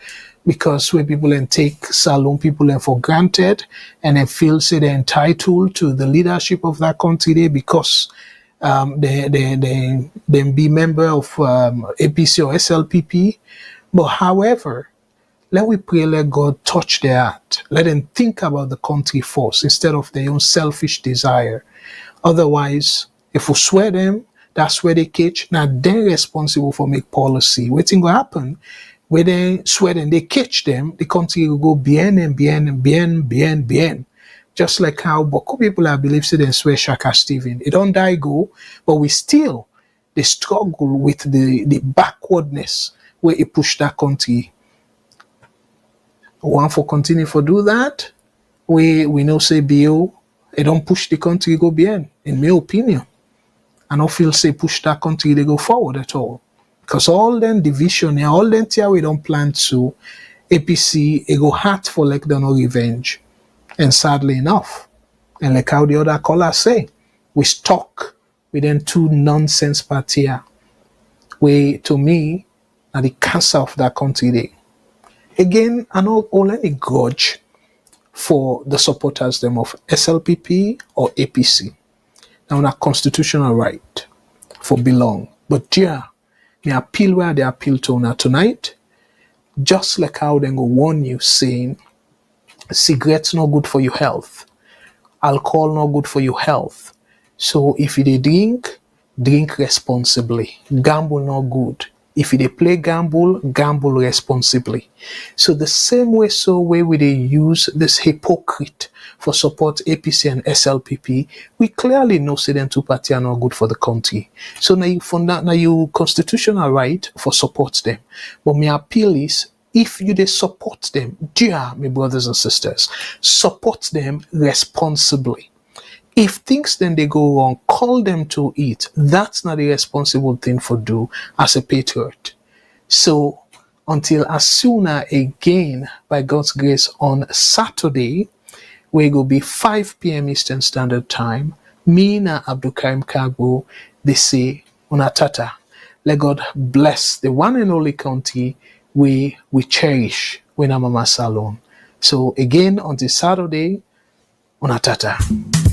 because when people then take Salone people then for granted and then feel say they're entitled to the leadership of that country there because they be member of APC or SLPP. But however, let we pray, let God touch their heart. Let them think about the country first instead of their own selfish desire. Otherwise, if we swear them, that's where they catch. Now they're responsible for make policy. What's going to happen? When they swear them, they catch them, the country will go bien and bien and bien, bien, bien. Just like how Boko people I believe say they swear Shaka Stephen. It don't die go, but we still they struggle with the backwardness where it push that country. One for continue for do that, we know say BO, it don't push the country go bien, in my opinion. I don't feel say push that country they go forward at all. Because all them division and all them tier we don't plan to APC it go hard for like the no revenge. And sadly enough, and like how the other callers say, we stuck within two nonsense party where to me are the cancer of that country they. Again, I know all any grudge for the supporters them of SLPP or APC. Now a constitutional right for belong. But yeah, me appeal where they appeal to now tonight, just like how they go warn you saying cigarettes not good for your health, alcohol not good for your health. So if you drink, drink responsibly. Gamble not good. If you play gamble, gamble responsibly. So the same way, we they use this hypocrite for support APC and SLPP, we clearly know say them two parties are not good for the country. So now you constitutional right for support them. But my appeal is if you they support them, dear my brothers and sisters, support them responsibly. If things then they go wrong, call them to it. That's not a responsible thing for do as a patriot. So until as sooner again, by God's grace, on Saturday, where it will be 5 p.m. Eastern Standard Time, me na Abdul Karim Kagbo, they say, Unatata, let God bless the one and only country we cherish when I'm Mama Salone. So again, until Saturday, Unatata.